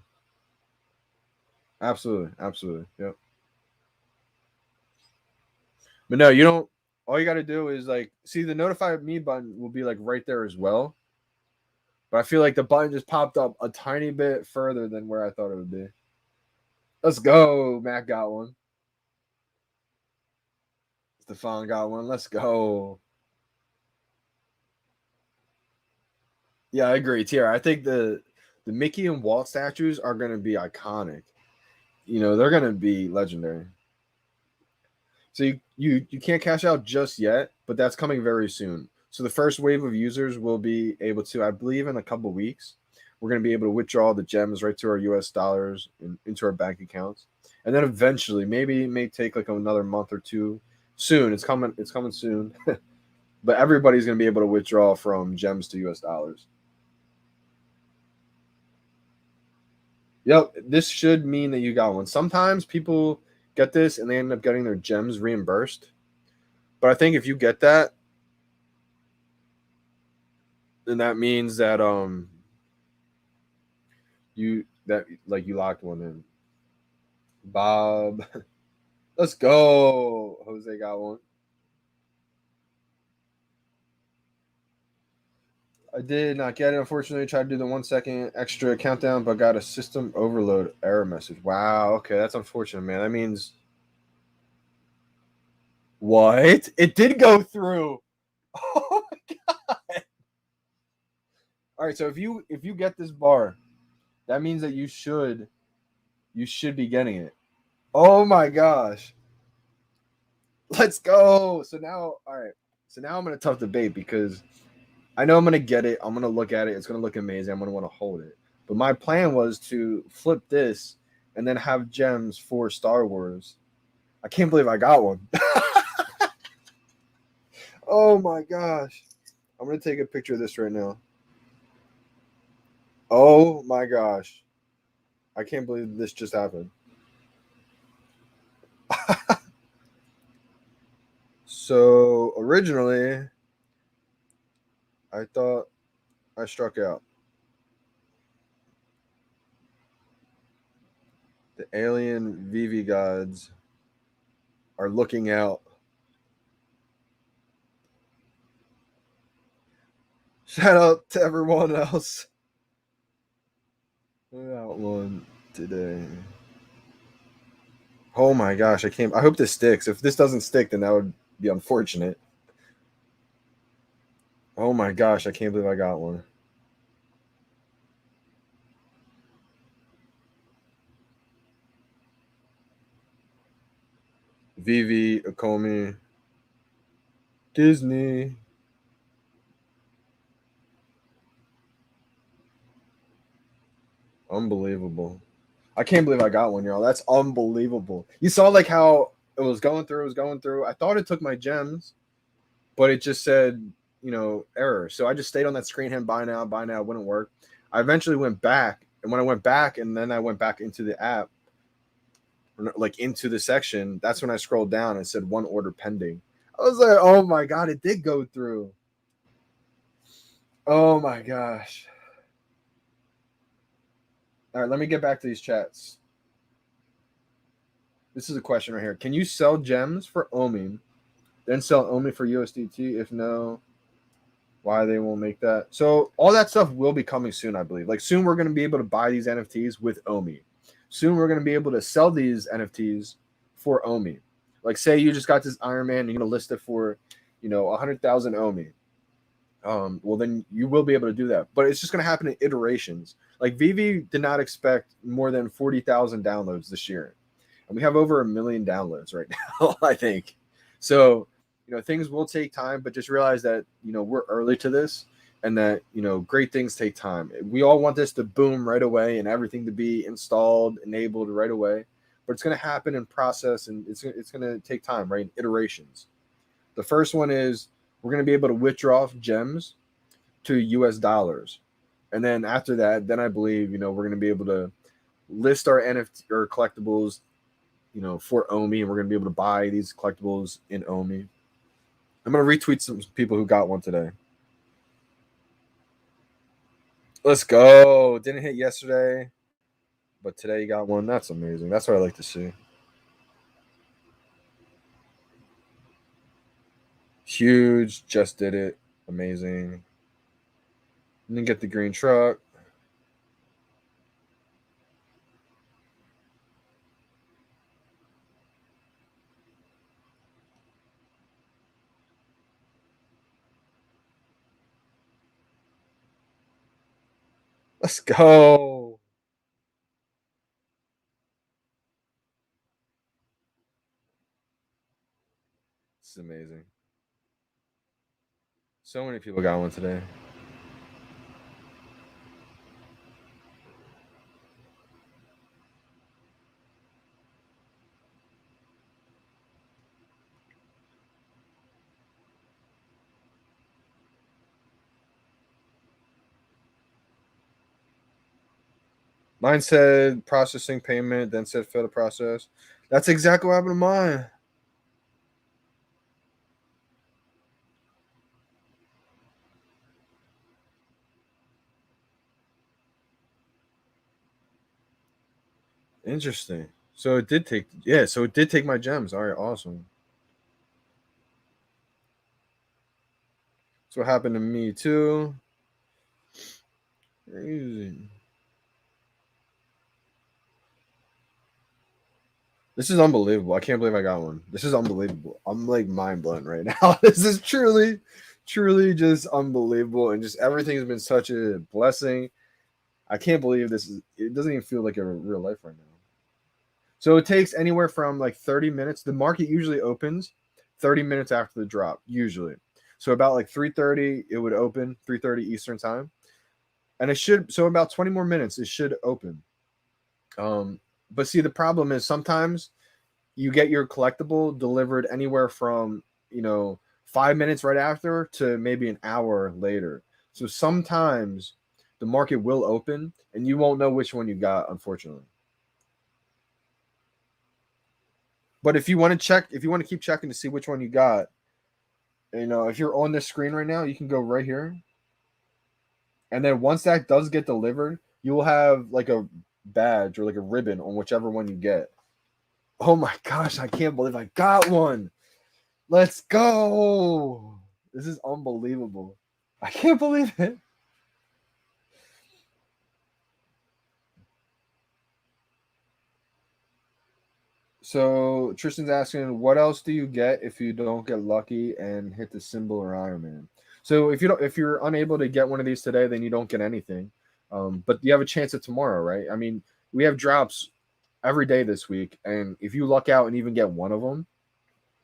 Absolutely. Absolutely. Yep. But no, you don't. All you got to do is like see the notify me button will be like right there as well. But I feel like the button just popped up a tiny bit further than where I thought it would be. Let's go. Matt got one. Stefan got one. Let's go. Yeah, I agree. Tier. I think the Mickey and Walt statues are going to be iconic. You know, they're going to be legendary. So you can't cash out just yet, but that's coming very soon. So the first wave of users will be able to, I believe, in a couple weeks, we're going to be able to withdraw the gems right to our US dollars into our bank accounts. And then eventually, maybe it may take like another month or two. Soon, it's coming soon. But everybody's going to be able to withdraw from gems to US dollars. Yep, this should mean that you got one. Sometimes people get this and they end up getting their gems reimbursed. But I think if you get that, then that means that you locked one in. Bob, let's go. Jose got one. I did not get it. Unfortunately, I tried to do the 1 second extra countdown, but got a system overload error message. Wow. Okay, that's unfortunate, man. That means what? It did go through. Oh my god. All right, so if you get this bar, that means that you should be getting it. Oh my gosh. Let's go. So now, all right. So now I'm in a tough debate because I know I'm gonna get it. I'm gonna look at it. It's gonna look amazing. I'm gonna want to hold it. But my plan was to flip this and then have gems for Star Wars. I can't believe I got one. Oh my gosh. I'm gonna take a picture of this right now. Oh my gosh. I can't believe this just happened. So originally, I thought I struck out. The alien VeVe gods are looking out. Shout out to everyone else who got one today. Oh my gosh, I hope this sticks. If this doesn't stick, then that would be unfortunate. Oh my gosh, I can't believe I got one. VeVe, Akomi, Disney. Unbelievable. I can't believe I got one, y'all. That's unbelievable. You saw like how it was going through. I thought it took my gems, but it just said, error. So I just stayed on that screen, hit buy now, it wouldn't work. I eventually went back, and when I went back and then I went back into the app, like into the section, that's when I scrolled down and said 1 order pending. I was like, oh my god, it did go through. Oh my gosh. All right, let me get back to these chats. This is a question right here. Can you sell gems for OMI, then sell OMI for USDT? If no, why they won't make that? So all that stuff will be coming soon, I believe. Like soon we're going to be able to buy these NFTs with OMI. Soon we're going to be able to sell these NFTs for OMI. Like say you just got this Iron Man, you're going to list it for, 100,000 OMI. Well, then you will be able to do that. But it's just going to happen in iterations. Like VeVe did not expect more than 40,000 downloads this year. And we have over 1 million downloads right now, I think. So things will take time, but just realize that, we're early to this, and that, great things take time. We all want this to boom right away and everything to be installed, enabled right away, but it's going to happen in process, and it's going to take time, right? In iterations. The first one is we're going to be able to withdraw gems to US dollars. And then after that, then I believe, we're going to be able to list our NFT or collectibles, for OMI, and we're going to be able to buy these collectibles in OMI. I'm going to retweet some people who got one today. Let's go. Didn't hit yesterday, but today you got one. That's amazing. That's what I like to see. Huge. Just did it. Amazing. Didn't get the green truck. Let's go. This is amazing. So many people got one today. Mine said processing payment, then said fail to process. That's exactly what happened to mine. Interesting. So it did take, yeah, so it did take my gems. All right, awesome. That's what happened to me too. Crazy. This is unbelievable. I can't believe I got one. This is unbelievable. I'm like mind blown right now. This is truly, truly just unbelievable. And just everything has been such a blessing. I can't believe this is, it doesn't even feel like a real life right now. So it takes anywhere from like 30 minutes. The market usually opens 30 minutes after the drop, usually. So about like 3:30, it would open, 3:30 Eastern time. And it should, so about 20 more minutes, it should open. But see, the problem is sometimes you get your collectible delivered anywhere from, 5 minutes right after to maybe an hour later. So sometimes the market will open and you won't know which one you got, unfortunately. But if you want to check, if you want to keep checking to see which one you got, if you're on this screen right now, you can go right here. And then once that does get delivered, you will have like a badge or like a ribbon on whichever one you get. Oh my gosh, I can't believe I got one. Let's go. This is unbelievable. I can't believe it. So Tristan's asking, what else do you get if you don't get lucky and hit the symbol or Iron Man? So if you're unable to get one of these today, then you don't get anything. But you have a chance at tomorrow, right? I mean, we have drops every day this week, and if you luck out and even get one of them,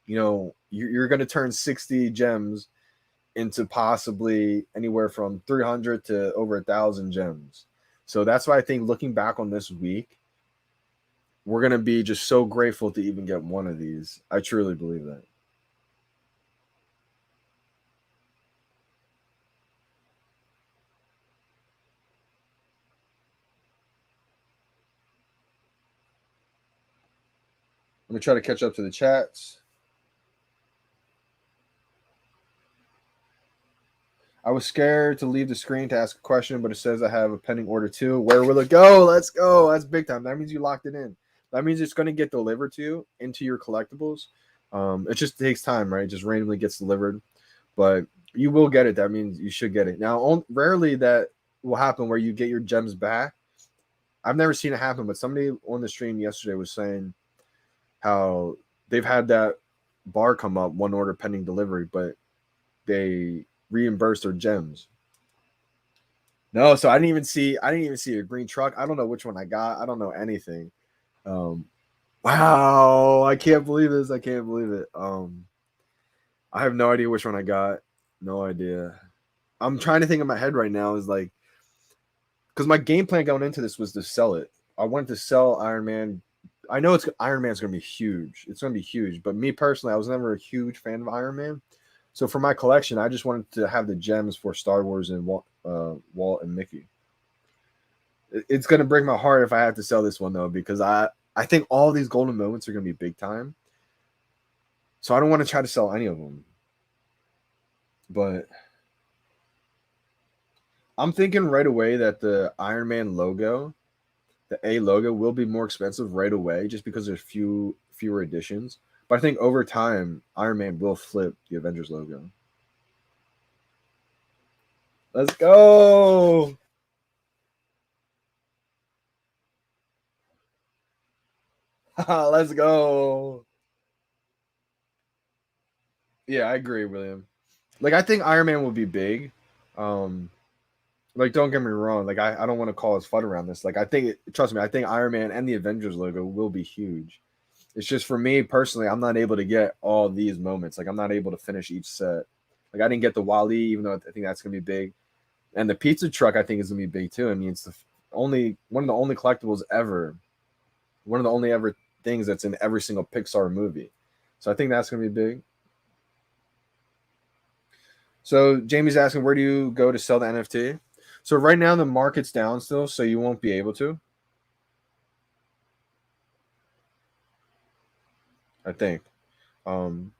you're going to turn 60 gems into possibly anywhere from 300 to over 1,000 gems. So that's why I think looking back on this week, we're going to be just so grateful to even get one of these. I truly believe that. Let me try to catch up to the chats. I was scared to leave the screen to ask a question, but it says I have a pending order too. Where will it go? Let's go. That's big time. That means you locked it in. That means it's going to get delivered to you into your collectibles. It just takes time, right? It just randomly gets delivered, but you will get it. That means you should get it. Now, rarely that will happen where you get your gems back. I've never seen it happen, but somebody on the stream yesterday was saying how they've had that bar come up, one order pending delivery, but they reimbursed their gems. No, so I didn't even see a green truck. I don't know which one I got. I don't know anything. Um, wow, I can't believe this. I can't believe it. I have no idea which one I got. No idea. I'm trying to think in my head right now is like, because my game plan going into this was to sell it. I wanted to sell Iron Man. I know it's Iron Man's going to be huge. It's going to be huge. But me personally, I was never a huge fan of Iron Man. So for my collection, I just wanted to have the gems for Star Wars and Walt and Mickey. It's going to break my heart if I have to sell this one though, because I think all these golden moments are going to be big time. So I don't want to try to sell any of them. But I'm thinking right away that the Iron Man logo, the A logo, will be more expensive right away just because there's fewer editions. But I think over time, Iron Man will flip the Avengers logo. Let's go. Let's go. Yeah, I agree, William. Like I think Iron Man will be big. Um like don't get me wrong, like I don't want to call his FUD around this. Like I think trust me, I think Iron Man and the Avengers logo will be huge. It's just for me personally, I'm not able to get all these moments. Like I'm not able to finish each set. Like I didn't get the Wally, even though I think that's gonna be big. And the pizza truck I think is gonna be big too. I mean, it's the only one of the only collectibles ever, one of the only ever things that's in every single Pixar movie. So I think that's gonna be big. So Jamie's asking, where do you go to sell the NFT? So right now the market's down still, so you won't be able to. I think. Um,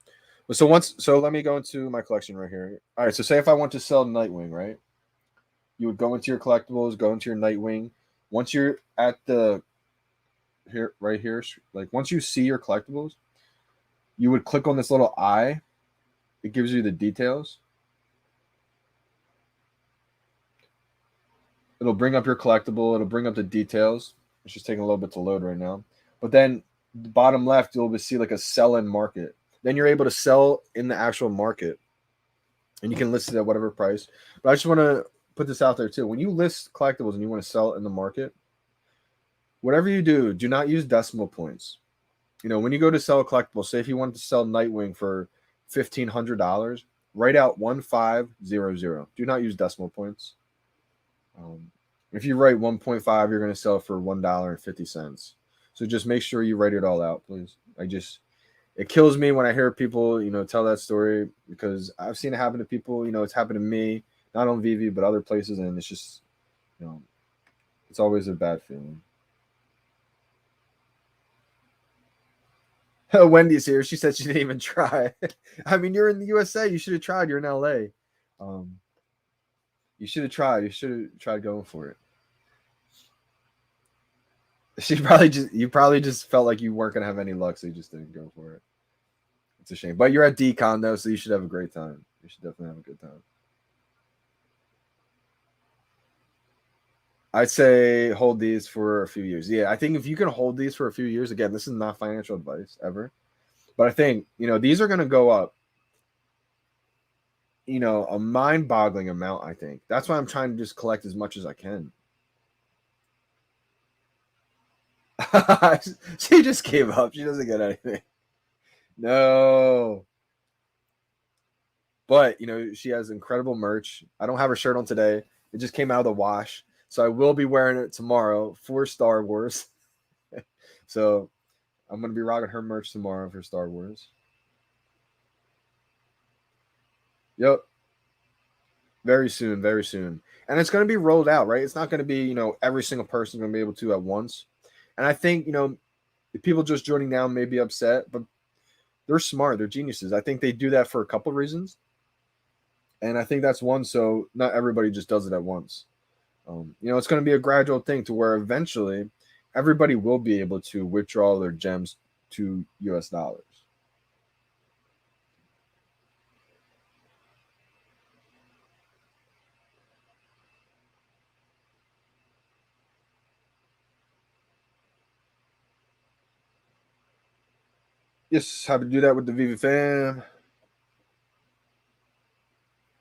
so let me go into my collection right here. All right, so say if I want to sell Nightwing, right? You would go into your collectibles, go into your Nightwing. Once you're at the here right here, like once you see your collectibles, you would click on this little eye. It gives you the details. It'll bring up your collectible. It'll bring up the details. It's just taking a little bit to load right now. But then the bottom left, you'll see like a sell in market. Then you're able to sell in the actual market, and you can list it at whatever price. But I just want to put this out there too. When you list collectibles and you want to sell it in the market, whatever you do not use decimal points. You know, when you go to sell a collectible, say if you wanted to sell Nightwing for $1,500, write out 1500. Do not use decimal points. If you write 1.5, you're going to sell for $1.50. So just make sure you write it all out, please. It kills me when I hear people, tell that story because I've seen it happen to people. It's happened to me, not on VeVe, but other places, and it's just, it's always a bad feeling. Wendy's here. She said she didn't even try. I mean, you're in the USA. You should have tried. You're in LA. You should have tried. You should have tried going for it. You probably just felt like you weren't gonna have any luck, so you just didn't go for it. It's a shame. But you're at Decon though, so you should have a great time. You should definitely have a good time. I'd say hold these for a few years. Yeah, I think if you can hold these for a few years, again, this is not financial advice ever. But I think, these are gonna go up, a mind-boggling amount, I think. That's why I'm trying to just collect as much as I can. She just gave up. She doesn't get anything. No. But she has incredible merch. I don't have her shirt on today. It just came out of the wash. So I will be wearing it tomorrow for Star Wars. So I'm gonna be rocking her merch tomorrow for Star Wars. Yep. Very soon, very soon. And it's gonna be rolled out, right? It's not gonna be, every single person gonna be able to at once. And I think, the people just joining now may be upset, but they're smart, they're geniuses. I think they do that for a couple reasons. And I think that's one, so not everybody just does it at once. It's going to be a gradual thing to where eventually everybody will be able to withdraw their gems to US dollars. Yes, happy to do that with the VeVe fam.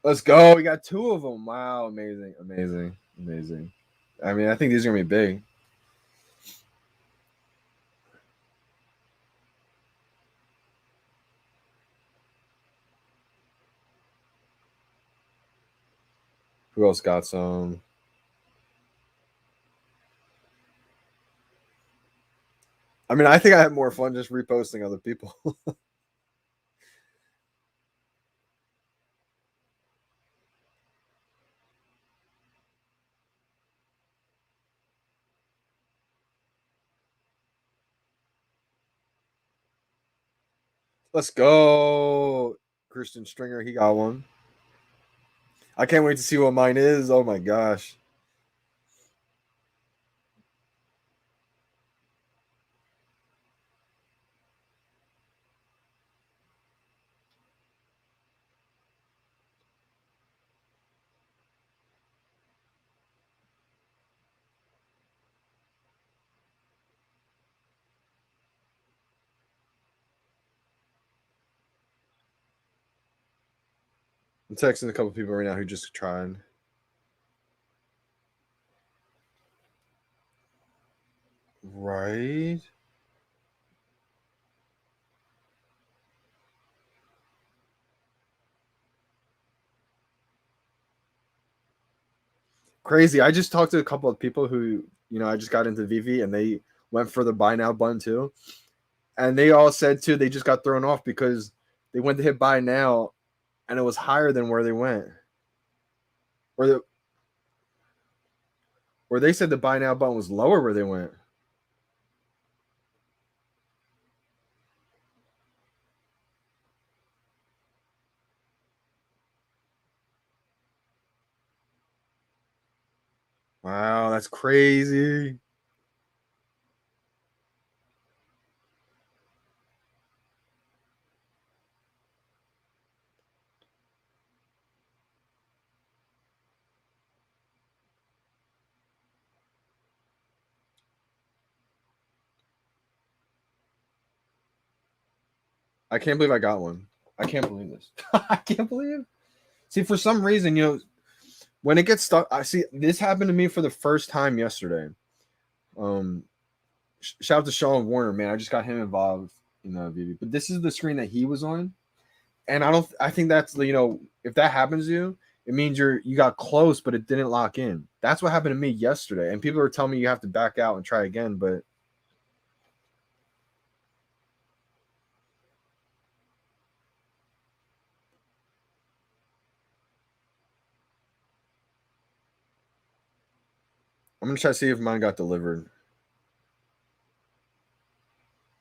Let's go. We got two of them. Wow, amazing, amazing, amazing. I mean, I think these are going to be big. Who else got some? I mean, I think I had more fun just reposting other people. Let's go. Christian Stringer, he got one. I can't wait to see what mine is. Oh my gosh. I'm texting a couple people right now who just tried. Right. Crazy. I just talked to a couple of people who, I just got into VeVe and they went for the buy now button too. And they all said too, they just got thrown off because they went to hit buy now and it was higher than where they went. Or they said the buy now button was lower where they went. Wow, that's crazy. I can't believe I got one. I can't believe this. I can't believe. See, for some reason, when it gets stuck, I see this happened to me for the first time yesterday. Um, Shout out to Sean Warner, man. I just got him involved in the video, but this is the screen that he was on, and I think that's if that happens to you, it means you got close, but it didn't lock in. That's what happened to me yesterday, and people are telling me you have to back out and try again, but. I'm gonna try to see if mine got delivered.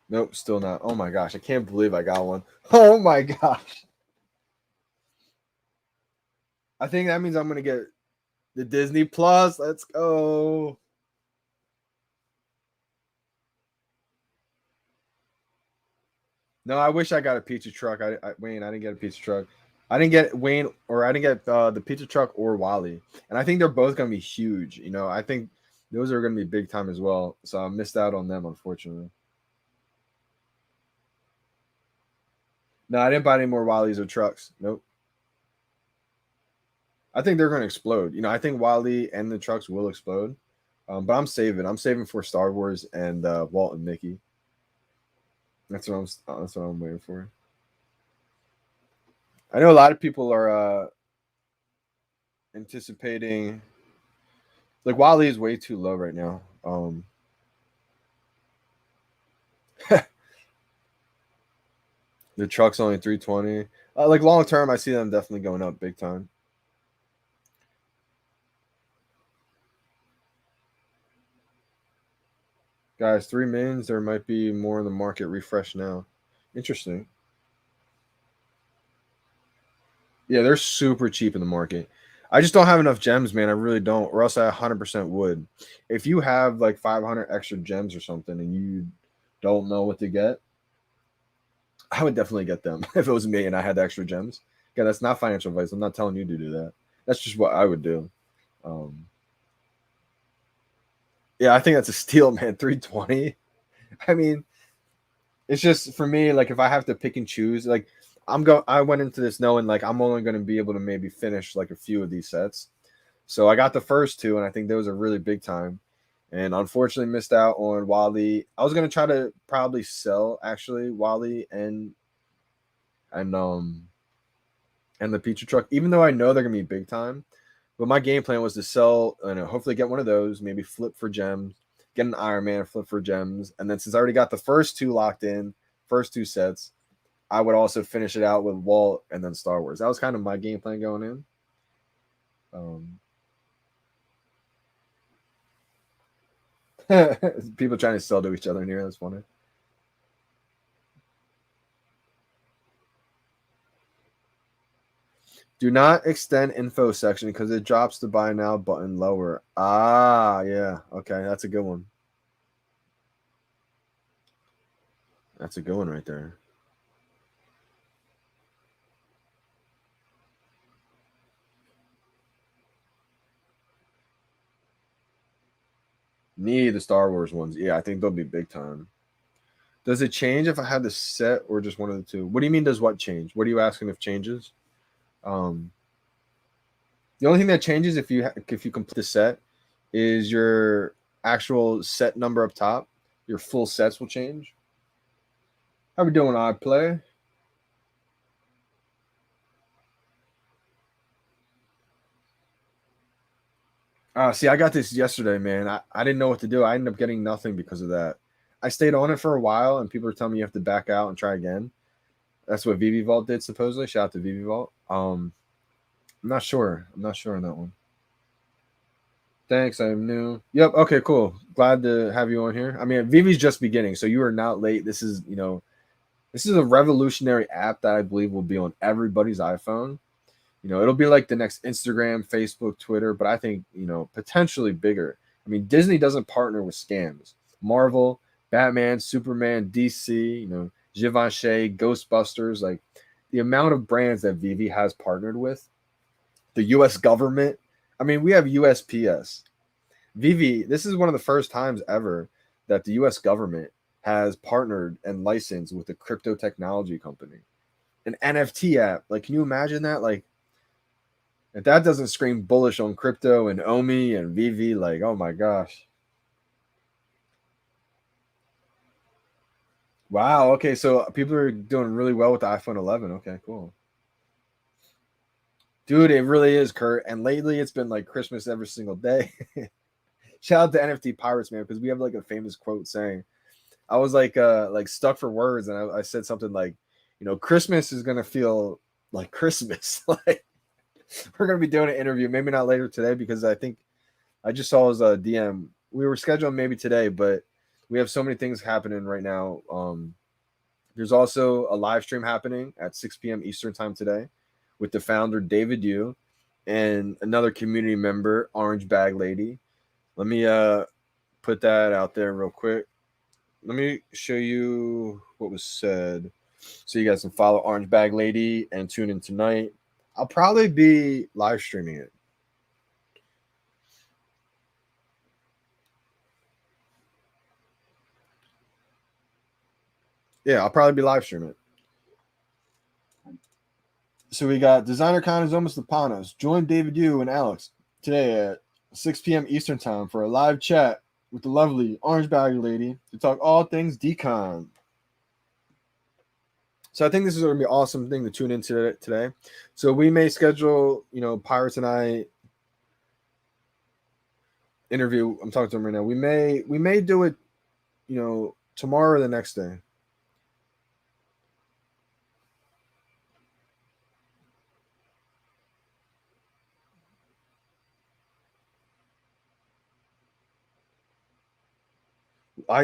Nope, still not. Oh my gosh, I can't believe I got one. Oh my gosh. I think that means I'm gonna get the Disney Plus. Let's go. No, I wish I got a pizza truck. Wayne, I didn't get a pizza truck. I didn't get Wayne, or I didn't get the pizza truck or Wally, and I think they're both gonna be huge. I think those are gonna be big time as well. So I missed out on them, unfortunately. No, I didn't buy any more Wallies or trucks. Nope. I think they're gonna explode. I think Wally and the trucks will explode. But I'm saving. I'm saving for Star Wars and Walt and Mickey. That's what I'm waiting for. I know a lot of people are anticipating, like, Wally is way too low right now. The truck's only 320. Like, long term, I see them definitely going up big time. Guys, 3 mins. There might be more in the market. Refresh now. Interesting. Yeah, they're super cheap in the market. I just don't have enough gems, man. I really don't, or else I 100% would. If you have like 500 extra gems or something and you don't know what to get, I would definitely get them if it was me and I had the extra gems. Again, that's not financial advice. I'm not telling you to do that. That's just what I would do. Um, yeah, I think that's a steal, man. 320. I mean, it's just for me, like, if I have to pick and choose, like, I went into this knowing like I'm only going to be able to maybe finish like a few of these sets. So I got the first two, and I think those are really big time. And unfortunately, missed out on Wally. I was gonna try to probably sell actually Wally and and the pizza truck, even though I know they're gonna be big time. But my game plan was to sell, hopefully get one of those, maybe flip for gems, get an Iron Man, flip for gems, and then since I already got the first two locked in, first two sets, I would also finish it out with Walt and then Star Wars. That was kind of my game plan going in. People trying to sell to each other in here. That's funny. Do not extend info section because it drops the buy now button lower. Ah, yeah. Okay, that's a good one. That's a good one right there. Need the Star Wars ones. Yeah, I think they'll be big time. Does it change if I had the set or just one of the two? What do you mean does what change? What are you asking if changes? The only thing that changes if you complete the set is your actual set number up top. Your full sets will change. How we doing, I play? See, I got this yesterday, man. I didn't know what to do. I ended up getting nothing because of that. I stayed on it for a while, and people are telling me you have to back out and try again. That's what VeVe Vault did, supposedly. Shout out to VeVe Vault. I'm not sure. I'm not sure on that one. Thanks, I'm new. Yep. Okay, cool. Glad to have you on here. I mean, VeVe's just beginning, so you are not late. This is, this is a revolutionary app that I believe will be on everybody's iPhone. It'll be like the next Instagram, Facebook, Twitter, but I think, potentially bigger. I mean, Disney doesn't partner with scams. Marvel, Batman, Superman, DC, Givenchy, Ghostbusters, like the amount of brands that VeVe has partnered with, the US government. I mean, we have USPS. VeVe, this is one of the first times ever that the US government has partnered and licensed with a crypto technology company. An NFT app. Like, can you imagine that? Like, if that doesn't scream bullish on crypto and Omi and VeVe, like, oh my gosh. Wow. Okay. So people are doing really well with the iPhone 11. Okay, cool. Dude, it really is, Kurt. And lately it's been like Christmas every single day. Shout out to NFT Pirates, man, because we have like a famous quote saying, I was like stuck for words, and I said something like, Christmas is gonna feel like Christmas. Like we're gonna be doing an interview, maybe not later today because I think I just saw his DM. We were scheduled maybe today, but we have so many things happening right now. There's also a live stream happening at 6 p.m. Eastern time today with the founder David Yu and another community member, Orange Bag Lady. Let me put that out there real quick. Let me show you what was said so you guys can follow Orange Bag Lady and tune in tonight. I'll probably be live streaming it. Yeah, I'll probably be live streaming it. So we got DesignerCon is almost upon us. Join David Yu and Alex today at 6 p.m. Eastern time for a live chat with the lovely Orange Bag Lady to talk all things decon. So I think this is going to be an awesome thing to tune into today. So we may schedule, Pirates and I interview. I'm talking to him right now. We may do it, tomorrow or the next day.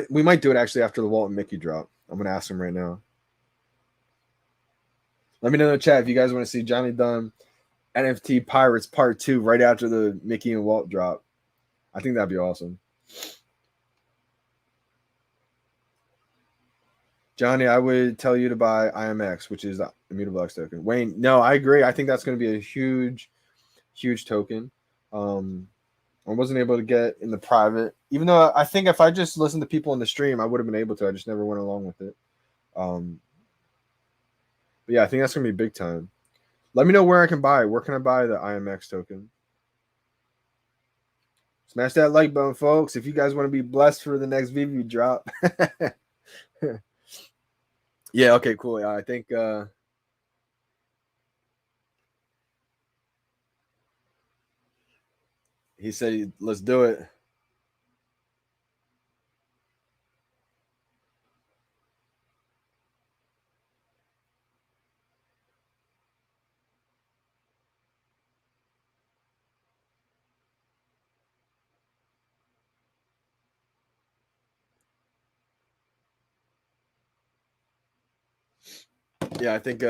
We might do it actually after the Walt and Mickey drop. I'm gonna ask him right now. Let me know in the chat if you guys want to see Johnny Dunn NFT Pirates Part 2 right after the Mickey and Walt drop. I think that'd be awesome. Johnny, I would tell you to buy IMX, which is the Immutable X token. Wayne, no, I agree. I think that's going to be a huge, huge token. I wasn't able to get in the private, even though I think if I just listened to people in the stream, I would have been able to. I just never went along with it. But yeah, I think that's going to be big time. Let me know where I can buy. Where can I buy the IMX token? Smash that like button, folks, if you guys want to be blessed for the next VeVe drop. Yeah, okay, cool. Yeah, I think He said, let's do it. Yeah, I think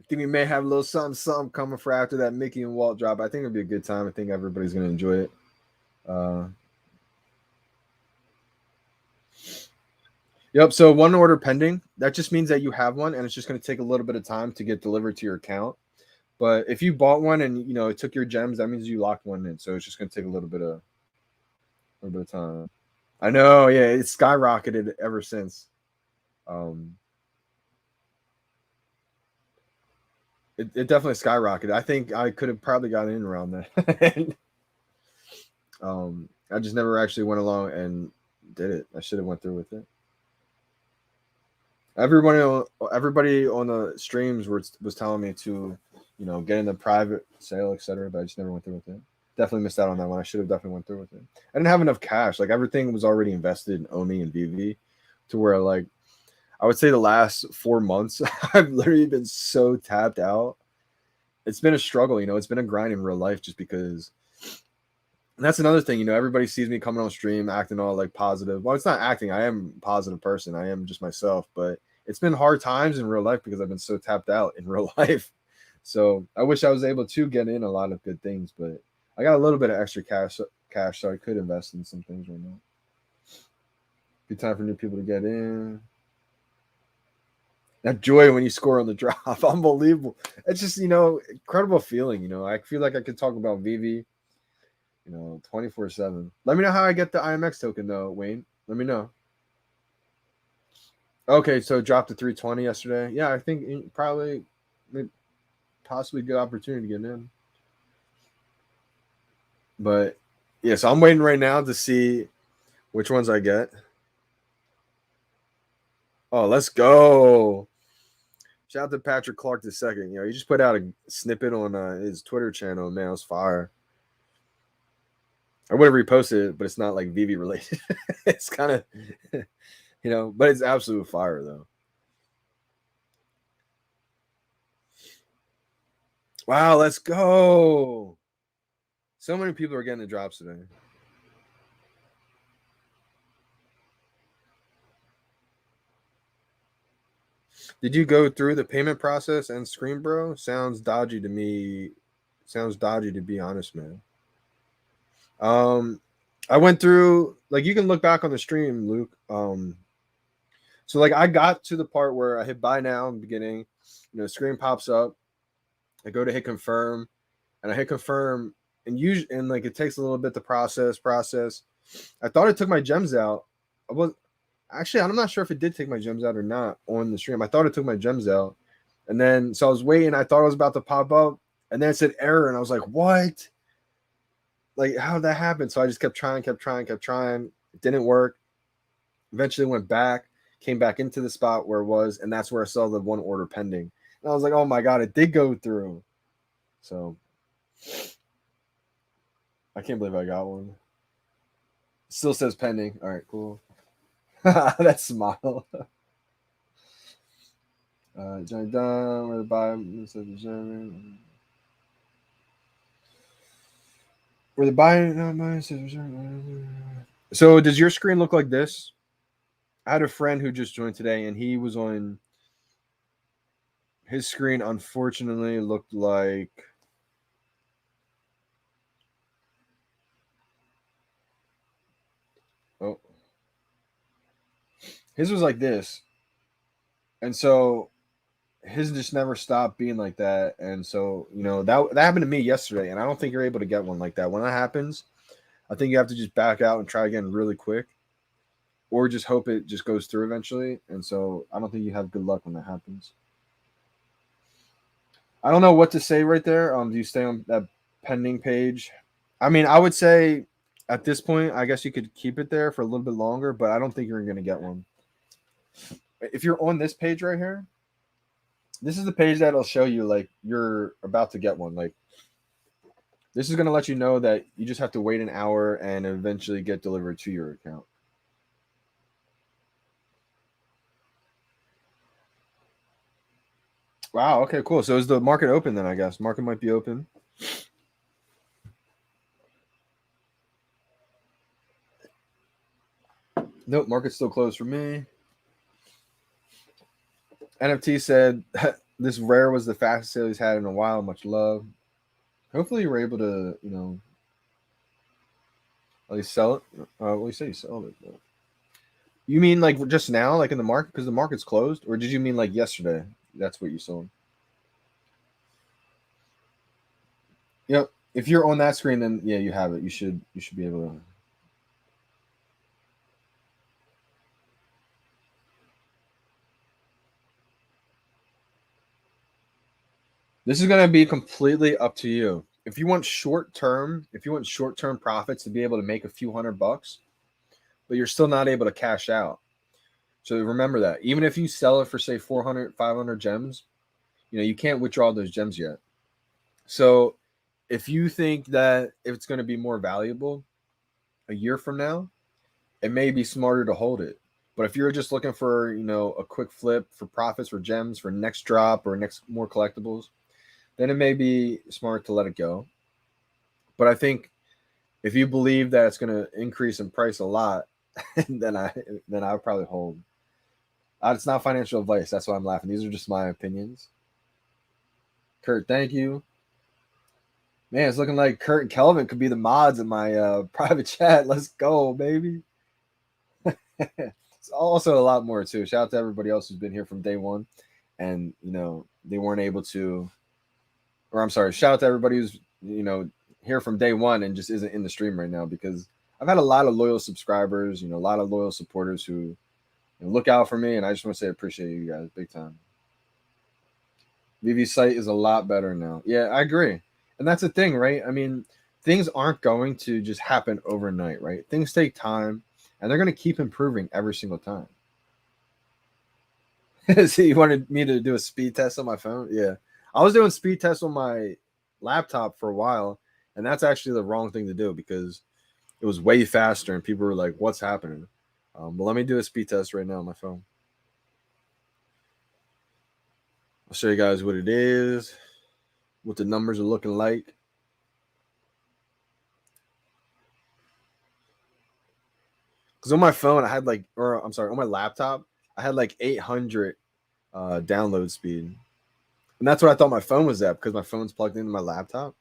we may have a little something coming for after that Mickey and Walt drop. I think it'll be a good time. I think everybody's gonna enjoy it. Yep. So one order pending. That just means that you have one, and it's just gonna take a little bit of time to get delivered to your account. But if you bought one and it took your gems, that means you locked one in. So it's just gonna take a little bit of time. I know. Yeah, it's skyrocketed ever since. Um, it definitely skyrocketed. I think I could have probably gotten in around that. I just never actually went along and did it. I should have went through with it. Everybody on the streams was telling me to, get in the private sale, etc. But I just never went through with it. Definitely missed out on that one. I should have definitely went through with it. I didn't have enough cash. Like everything was already invested in Omi and VeVe, to where like I would say the last 4 months I've literally been so tapped out. It's been a struggle. It's been a grind in real life just because. And that's another thing, everybody sees me coming on stream acting all like positive. Well, it's not acting. I am a positive person. I am just myself, but it's been hard times in real life because I've been so tapped out in real life. So I wish I was able to get in a lot of good things, but I got a little bit of extra cash, so I could invest in some things right now. Good time for new people to get in. That joy when you score on the drop, unbelievable. It's just incredible feeling. I feel like I could talk about VeVe 24/7. Let me know how I get the IMX token though, Wayne. Let me know. Okay, so it dropped to 320 yesterday. Yeah, I think probably possibly good opportunity to get in. But yeah, so I'm waiting right now to see which ones I get. Oh, let's go. Shout out to Patrick Clark II. He just put out a snippet on his Twitter channel. Man, it was fire. I would have reposted it, but it's not like VeVe related. It's kind of, but it's absolute fire though. Wow, let's go. So many people are getting the drops today. Did you go through the payment process and screen, bro? Sounds dodgy to me. Sounds dodgy to be honest, man. I went through, like, you can look back on the stream, Luke. So like I got to the part where I hit buy now in the beginning, screen pops up. I go to hit confirm, and I hit confirm, and like it takes a little bit to process. I thought it took my gems out. Actually, I'm not sure if it did take my gems out or not on the stream. I thought it took my gems out. And then, so I was waiting. I thought it was about to pop up. And then it said error. And I was like, what? Like, how did that happen? So I just kept trying. It didn't work. Eventually went back, came back into the spot where it was. And that's where I saw the one order pending. And I was like, oh my God, it did go through. So I can't believe I got one. It still says pending. All right, cool. That smile. Johnny Dunn, where the buy where the buy So does your screen look like this? I had a friend who just joined today, and he was on his screen. Unfortunately, looked like his was like this, and so his just never stopped being like that. And so that happened to me yesterday, and I don't think you're able to get one like that. When that happens, I think you have to just back out and try again really quick, or just hope it just goes through eventually. And so I don't think you have good luck when that happens. I don't know what to say right there. Do you stay on that pending page? I mean, I would say at this point, I guess you could keep it there for a little bit longer, but I don't think you're going to get one. If you're on this page right here, this is the page that'll show you like you're about to get one. Like This is going to let you know that you just have to wait an hour and eventually get delivered to your account. Wow. Okay, cool. So is the market open then, I guess? Market might be open. Nope, market's still closed for me. NFT said this rare was the fastest sale he's had in a while. Much love. Hopefully you were able to, at least sell it. Well, you say you sold it. But... You mean like just now, like in the market, because the market's closed, or did you mean like yesterday? That's what you sold. Yep. If you're on that screen, then yeah, you have it. You should be able to. This is going to be completely up to you. If you want short term profits to be able to make a few $100, but you're still not able to cash out. So remember that. Even if you sell it for say 400, 500 gems, you can't withdraw those gems yet. So if you think that if it's going to be more valuable a year from now, it may be smarter to hold it. But if you're just looking for, a quick flip for profits, for gems, for next drop or next more collectibles, then it may be smart to let it go. But I think if you believe that it's going to increase in price a lot, then I would probably hold. It's not financial advice. That's why I'm laughing. These are just my opinions. Kurt, thank you. Man, it's looking like Kurt and Kelvin could be the mods in my private chat. Let's go, baby. It's also a lot more too. Shout out to everybody else who's been here from day one, and they weren't able to. Or I'm sorry. Shout out to everybody who's here from day one and just isn't in the stream right now, because I've had a lot of loyal subscribers, a lot of loyal supporters who look out for me, and I just want to say I appreciate you guys big time. VeVe's site is a lot better now. Yeah, I agree. And that's the thing, right? I mean, things aren't going to just happen overnight, right? Things take time, and they're going to keep improving every single time. So you wanted me to do a speed test on my phone? Yeah. I was doing speed tests on my laptop for a while, and that's actually the wrong thing to do because it was way faster, and people were like, what's happening? But let me do a speed test right now on my phone. I'll show you guys what it is, what the numbers are looking like. Because on my phone, I had on my laptop, I had like 800 download speed. And that's what I thought my phone was at, because my phone's plugged into my laptop.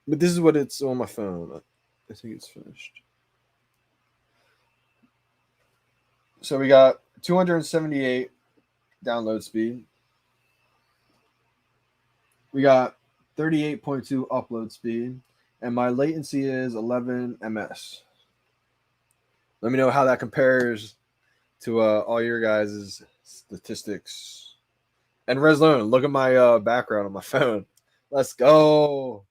But this is what it's on my phone. I think it's finished. So we got 278 download speed. We got 38.2 upload speed. And my latency is 11 ms. Let me know how that compares to all your guys' statistics. And Reslone, look at my background on my phone. Let's go.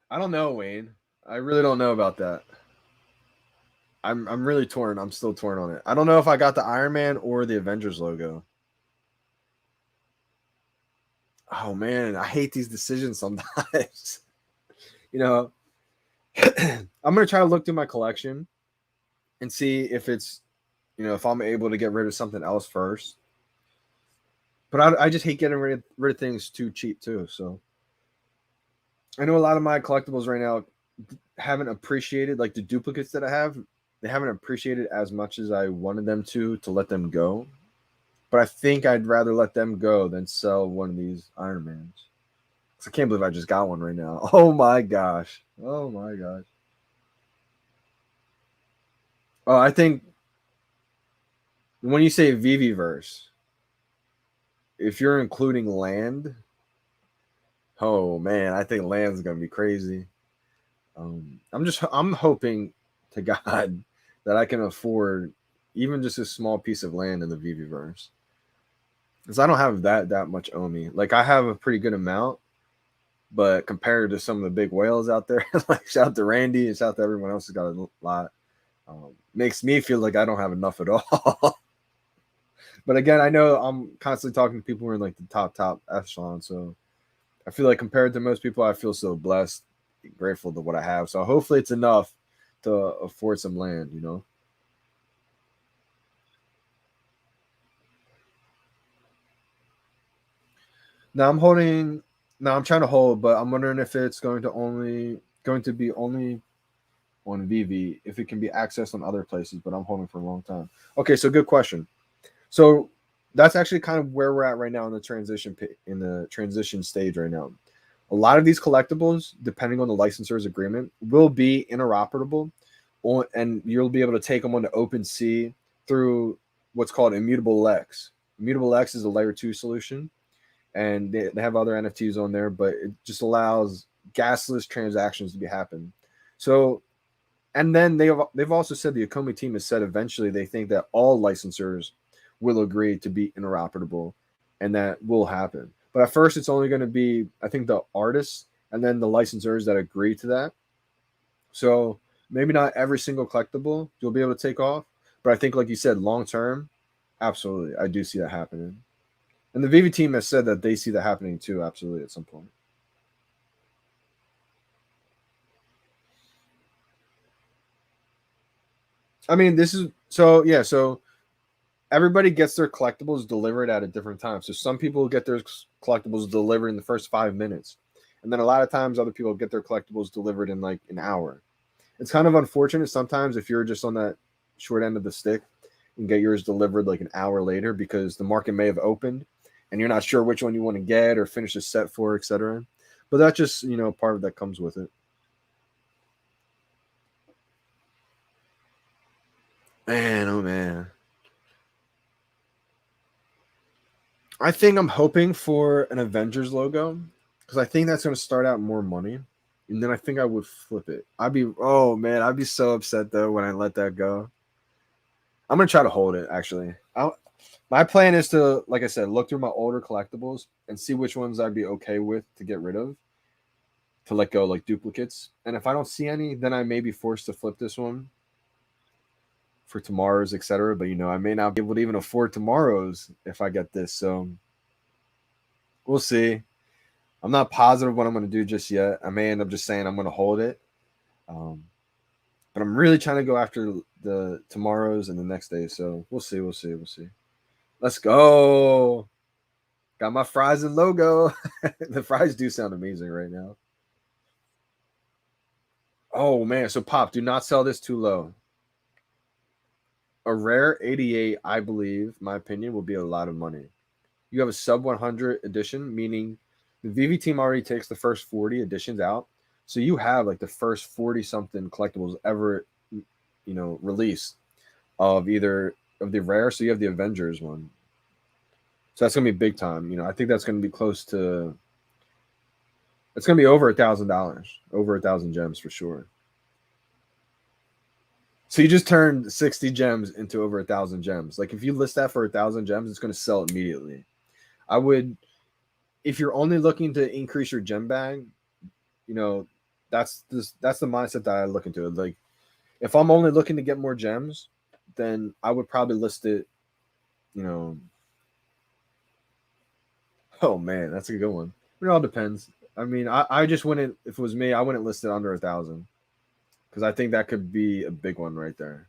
I don't know, Wayne. I really don't know about that. I'm really torn. I'm still torn on it. I don't know if I got the Iron Man or the Avengers logo. Oh man, I hate these decisions sometimes. I'm gonna try to look through my collection and see if it's, if I'm able to get rid of something else first. But I just hate getting rid of things too cheap too. So I know a lot of my collectibles right now haven't appreciated, like the duplicates that I have. They haven't appreciated as much as I wanted them to let them go. But I think I'd rather let them go than sell one of these Iron Mans. I can't believe I just got one right now. Oh my gosh. Oh my gosh. Oh, I think when you say VeVeverse, if you're including land, oh man, I think land's gonna be crazy. I'm hoping to God that I can afford even just a small piece of land in the VeVeverse, because I don't have that much on me. Like I have a pretty good amount, but compared to some of the big whales out there, like shout out to Randy and shout out to everyone else who's got a lot, makes me feel like I don't have enough at all. But again, I know I'm constantly talking to people who are in like the top echelon. So I feel like compared to most people, I feel so blessed, grateful to what I have. So hopefully it's enough to afford some land, you know. Now I'm holding. Now I'm trying to hold, but I'm wondering if it's going to be only on VeVe, if it can be accessed on other places. But I'm holding for a long time. Okay, so good question. So that's actually kind of where we're at right now in the transition stage right now. A lot of these collectibles, depending on the licensor's agreement, will be interoperable, and you'll be able to take them on the OpenSea through what's called Immutable X. Immutable X is a layer 2 solution, and they have other NFTs on there, but it just allows gasless transactions to be happen. So, and then they've also said, the Akomi team has said eventually they think that all licensors will agree to be interoperable, and that will happen. But at first, it's only going to be, I think, the artists and then the licensors that agree to that. So maybe not every single collectible you'll be able to take off, but I think, like you said, long term, absolutely, I do see that happening. And the VeVe team has said that they see that happening too, absolutely, at some point. I mean, this is so yeah. So everybody gets their collectibles delivered at a different time. So some people get their collectibles delivered in the first 5 minutes, and then a lot of times other people get their collectibles delivered in like an hour. It's kind of unfortunate sometimes if you're just on that short end of the stick and get yours delivered like an hour later, because the market may have opened and you're not sure which one you want to get or finish a set for, etc. But that's just, part of that comes with it. Man, oh man. I think I'm hoping for an Avengers logo, because I think that's going to start out more money. And then I think I would flip it. Oh man, I'd be so upset though when I let that go. I'm going to try to hold it actually. My plan is to, like I said, look through my older collectibles and see which ones I'd be okay with to get rid of, to let go, like duplicates. And if I don't see any, then I may be forced to flip this one for tomorrow's, etc. But I may not be able to even afford tomorrow's if I get this. So we'll see. I'm not positive what I'm going to do just yet. I may end up just saying I'm going to hold it. Um, but I'm really trying to go after the tomorrows and the next day. So we'll see. We'll see. We'll see. Let's go. Got my fries and logo. The fries do sound amazing right now. Oh man, so Pop, do not sell this too low. A rare 88, I believe, my opinion, will be a lot of money. You have a sub 100 edition, meaning the VeVe team already takes the first 40 editions out. So you have like the first 40 something collectibles ever, released of either of the rare. So you have the Avengers one. So that's gonna be big time. I think that's gonna be close to, it's gonna be over $1,000, over 1,000 gems for sure. So you just turned 60 gems into over 1,000 gems. Like if you list that for 1,000 gems, it's gonna sell immediately. I would, if you're only looking to increase your gem bag, you know, that's the mindset that I look into it. Like if I'm only looking to get more gems, then I would probably list it, you know, oh man, that's a good one. It all depends. I mean, I just wouldn't, if it was me, I wouldn't list it under 1,000, because I think that could be a big one right there.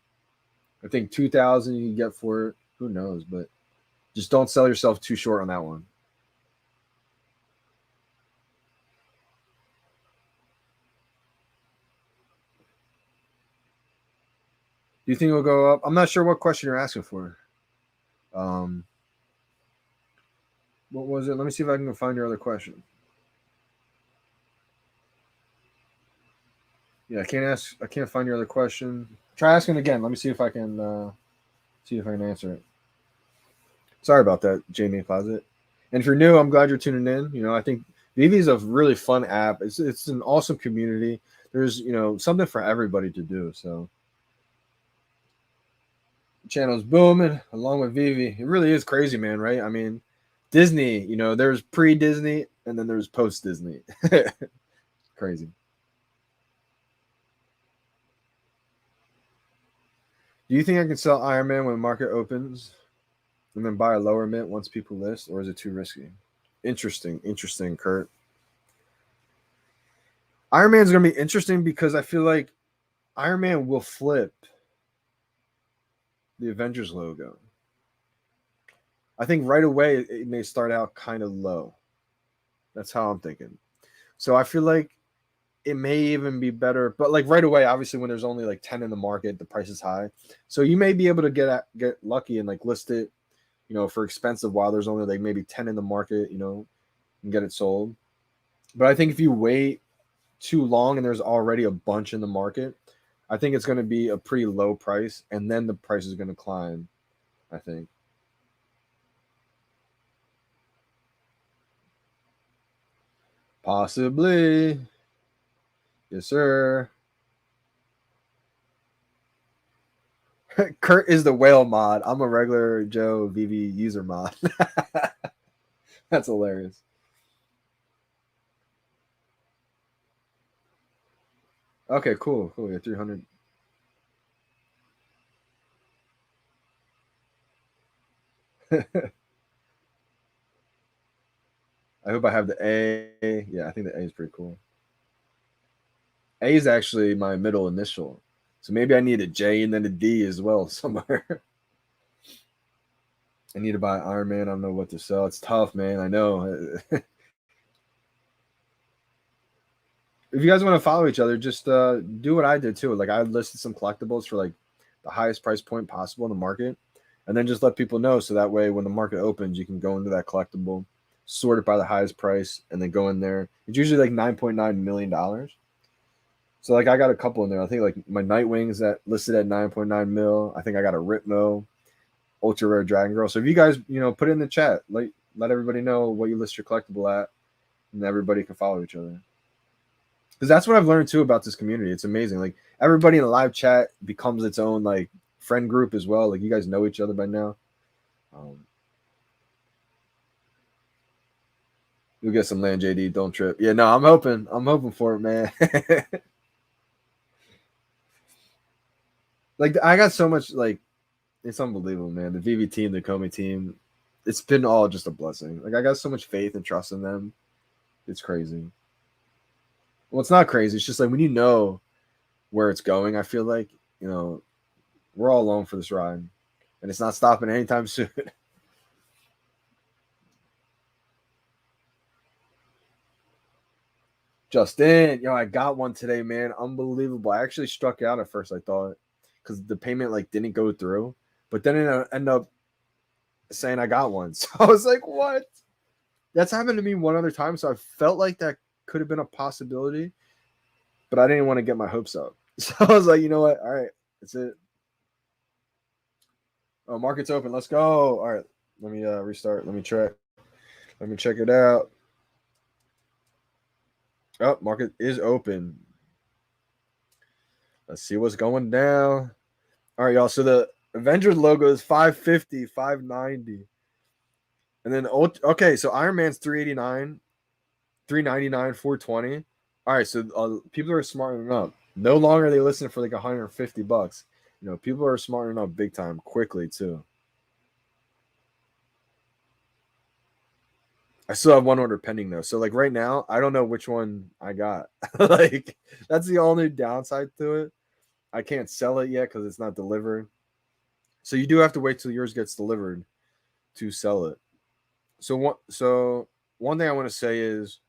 I think 2,000 you can get for it. Who knows? But just don't sell yourself too short on that one. Do you think it'll go up? I'm not sure what question you're asking for. Um, what was it? Let me see if I can find your other question. Yeah, I can't ask. I can't find your other question. Try asking again. Let me see if I can answer it. Sorry about that, Jamie Closet. And if you're new, I'm glad you're tuning in. I think VeVe is a really fun app. It's an awesome community. There's something for everybody to do. So the channel's booming along with VeVe. It really is crazy, man. Right? I mean, Disney. There's pre-Disney and then there's post-Disney. Crazy. Do you think I can sell Iron Man when the market opens? and then buy a lower mint once people list, or is it too risky? Interesting, Kurt. Iron Man's gonna be interesting because I feel like Iron Man will flip the Avengers logo. I think right away it may start out kind of low. That's how I'm thinking. So I feel like it may even be better, but like right away, obviously when there's only like 10 in the market, the price is high. So you may be able to get lucky and like list it, for expensive while there's only like maybe 10 in the market, and get it sold. But I think if you wait too long and there's already a bunch in the market, I think it's going to be a pretty low price, and then the price is going to climb, I think. Possibly. Yes, sir. Kurt is the whale mod. I'm a regular Joe VeVe user mod. That's hilarious. Okay, cool. Yeah, 300. I hope I have the A. Yeah, I think the A is pretty cool. A is actually my middle initial. So maybe I need a J and then a D as well somewhere. I need to buy Iron Man. I don't know what to sell. It's tough, man. I know. If you guys want to follow each other, just do what I did too. Like I listed some collectibles for like the highest price point possible in the market, and then just let people know so that way when the market opens, you can go into that collectible, sort it by the highest price, and then go in there. It's usually like $9.9 million. So like I got a couple in there. I think like my Nightwings that listed at 9.9 mil. I think I got a Ripmo, ultra rare Dragon Girl. So if you guys put it in the chat, like let everybody know what you list your collectible at, and everybody can follow each other. Because that's what I've learned too about this community. It's amazing. Like everybody in the live chat becomes its own like friend group as well. Like you guys know each other by now. You'll get some land, JD. Don't trip. Yeah, no, I'm hoping for it, man. Like I got so much like it's unbelievable, man. The VeVe team, the Comey team, it's been all just a blessing. Like I got so much faith and trust in them. It's crazy. Well, it's not crazy. It's just like when you know where it's going, I feel like, we're all alone for this ride. And it's not stopping anytime soon. Justin, I got one today, man. Unbelievable. I actually struck out at first, I thought, because the payment like didn't go through. But then it ended up saying I got one. So I was like, what? That's happened to me one other time. So I felt like that could have been a possibility, but I didn't want to get my hopes up. So I was like, you know what? All right, that's it. Oh, market's open. Let's go. All right, let me restart. Let me check it out. Oh, market is open. Let's see what's going down. All right, y'all. So the Avengers logo is 550, 590. And then okay, so Iron Man's 389, 399, 420. All right, so people are smartening up. No longer are they listening for like $150. People are smartening up big time, quickly too. I still have one order pending though. So like right now, I don't know which one I got. Like that's the only downside to it. I can't sell it yet because it's not delivered. So you do have to wait till yours gets delivered to sell it. So one thing I want to say is,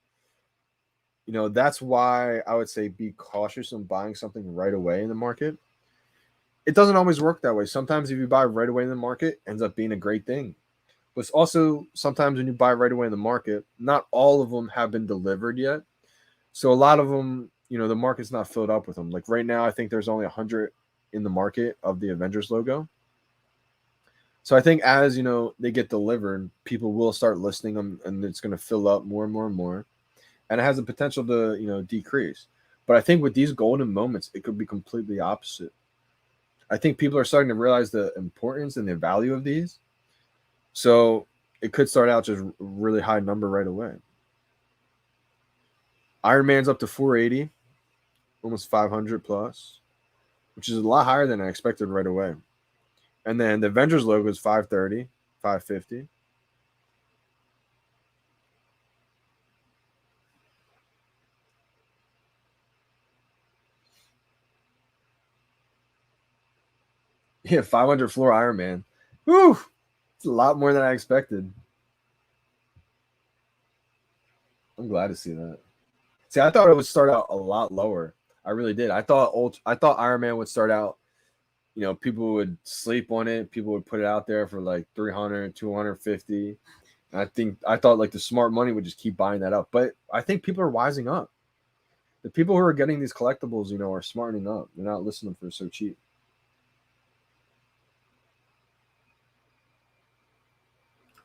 that's why I would say be cautious on buying something right away in the market. It doesn't always work that way. Sometimes if you buy right away in the market, it ends up being a great thing. But it's also sometimes when you buy right away in the market, not all of them have been delivered yet. So a lot of them, the market's not filled up with them. Like right now, I think there's only 100 in the market of the Avengers logo. So I think as they get delivered, people will start listing them, and it's going to fill up more and more and more, and it has the potential to decrease. But I think with these golden moments, it could be completely opposite. I think people are starting to realize the importance and the value of these, so it could start out just a really high number right away. Iron Man's up to 480, almost 500 plus, which is a lot higher than I expected right away. And then the Avengers logo is 530, 550. Yeah, 500 floor Iron Man. Whew! It's a lot more than I expected. I'm glad to see that. See, I thought it would start out a lot lower. I really did. I thought Iron Man would start out, people would sleep on it. People would put it out there for like 300, 250. I thought like the smart money would just keep buying that up. But I think people are wising up. The people who are getting these collectibles, are smartening up. They're not listening for so cheap.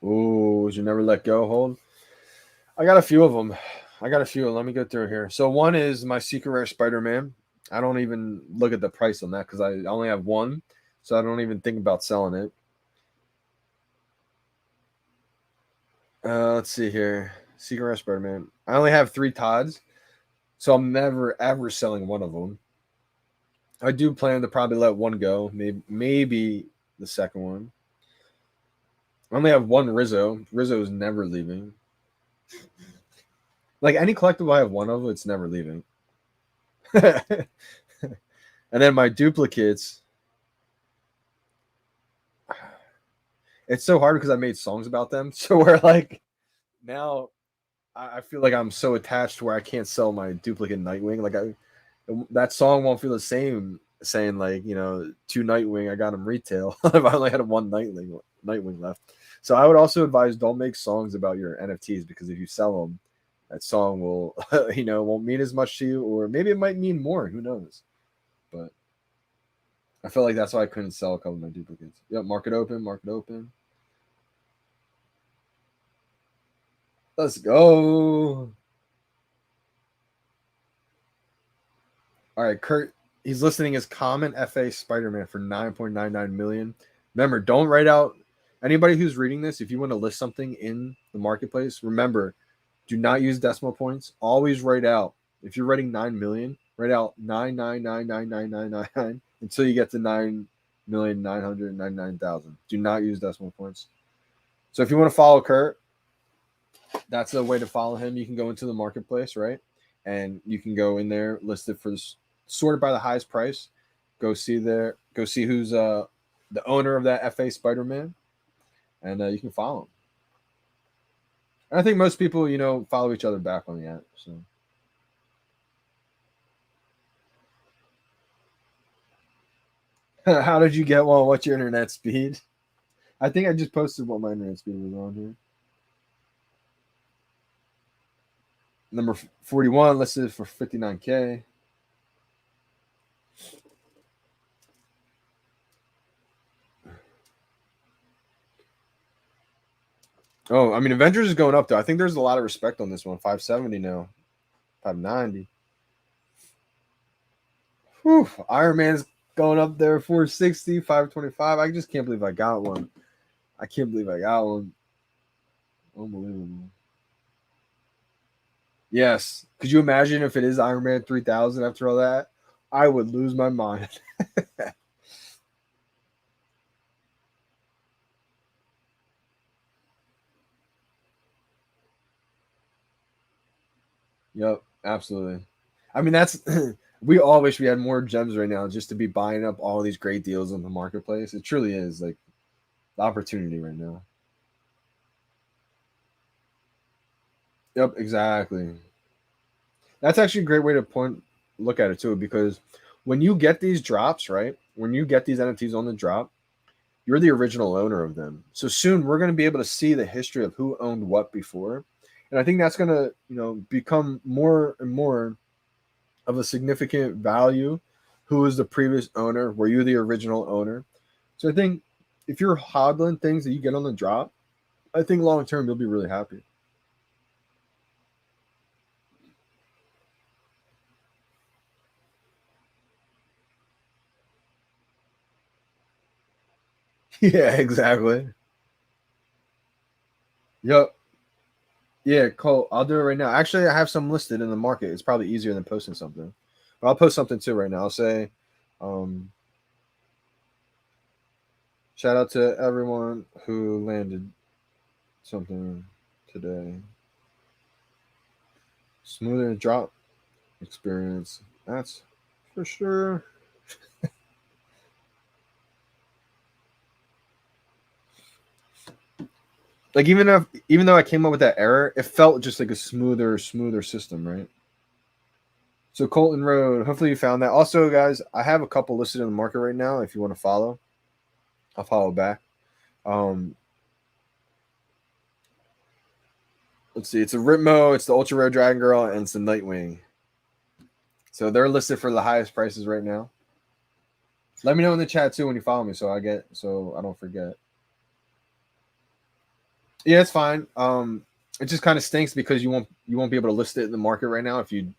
Ooh, you never let go hold? I got a few of them. Let me go through here. So one is my secret rare Spider-Man. I don't even look at the price on that because I only have one. So I don't even think about selling it. Let's see here. Secret rare Spider-Man. I only have 3 Todds. So I'm never, ever selling one of them. I do plan to probably let one go. Maybe the second one. I only have one Rizzo. Rizzo is never leaving. Like any collectible I have one of, it's never leaving. And then my duplicates. It's so hard because I made songs about them. So we're like, now I feel like I'm so attached to where I can't sell my duplicate Nightwing. Like that song won't feel the same saying like, 2 Nightwing, I got them retail. If I only had one Nightwing left. So I would also advise don't make songs about your NFTs because if you sell them, that song will, won't mean as much to you, or maybe it might mean more. Who knows? But I felt like that's why I couldn't sell a couple of my duplicates. Yep, market open. Let's go. All right, Kurt, he's listing his common FA Spider-Man for 9.99 million. Remember, don't write out anybody who's reading this. If you want to list something in the marketplace, remember, do not use decimal points. Always write out. If you're writing 9 million, write out 9999999 until you get to 9,999,000. Do not use decimal points. So if you want to follow Kurt, that's a way to follow him. You can go into the marketplace, right? And you can go in there, list it for this, sorted by the highest price. Go see who's the owner of that FA Spider-Man, and you can follow him. And I think most people, follow each other back on the app. So. How did you get one? What's your internet speed? I think I just posted what my internet speed was on here. Number 41 listed for 59K. Oh, I mean, Avengers is going up though. I think there's a lot of respect on this one. 570 now, 590. Whew, Iron Man's going up there, 460, 525. I just can't believe I got one. Unbelievable. Yes. Could you imagine if it is Iron Man 3000 after all that? I would lose my mind. Yep, absolutely. I mean, that's we all wish we had more gems right now just to be buying up all these great deals in the marketplace. It truly is like the opportunity right now. Yep, exactly. That's actually a great way to look at it too, because when you get these drops, right? When you get these NFTs on the drop, you're the original owner of them. So soon we're going to be able to see the history of who owned what before. And I think that's going to, become more and more of a significant value. Who is the previous owner? Were you the original owner? So I think if you're hodling things that you get on the drop, I think long term you'll be really happy. Yeah, exactly. Yep. Yeah, Cole, I'll do it right now. Actually, I have some listed in the market. It's probably easier than posting something. But I'll post something too right now. I'll say, um, Shout out to everyone who landed something today. Smoother drop experience. That's for sure. Like even though I came up with that error, it felt just like a smoother system, right? So Colton Road, hopefully you found that. Also, guys, I have a couple listed in the market right now. If you want to follow, I'll follow back. Um, let's see. It's a Ripmo, it's the Ultra Rare Dragon Girl, and it's the Nightwing. So they're listed for the highest prices right now. Let me know in the chat too when you follow me, so I don't forget. Yeah, it's fine. It just kind of stinks because you won't be able to list it in the market right now if you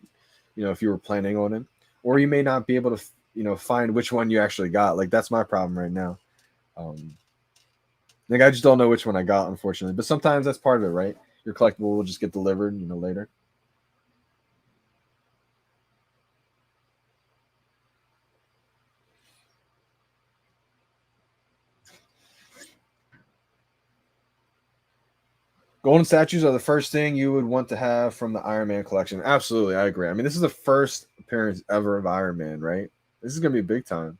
were planning on it, or you may not be able to find which one you actually got. Like that's my problem right now. Like I just don't know which one I got, unfortunately. But sometimes that's part of it, right? Your collectible will just get delivered, later. Golden statues are the first thing you would want to have from the Iron Man collection. Absolutely, I agree. I mean, this is the first appearance ever of Iron Man, right? This is gonna be big time.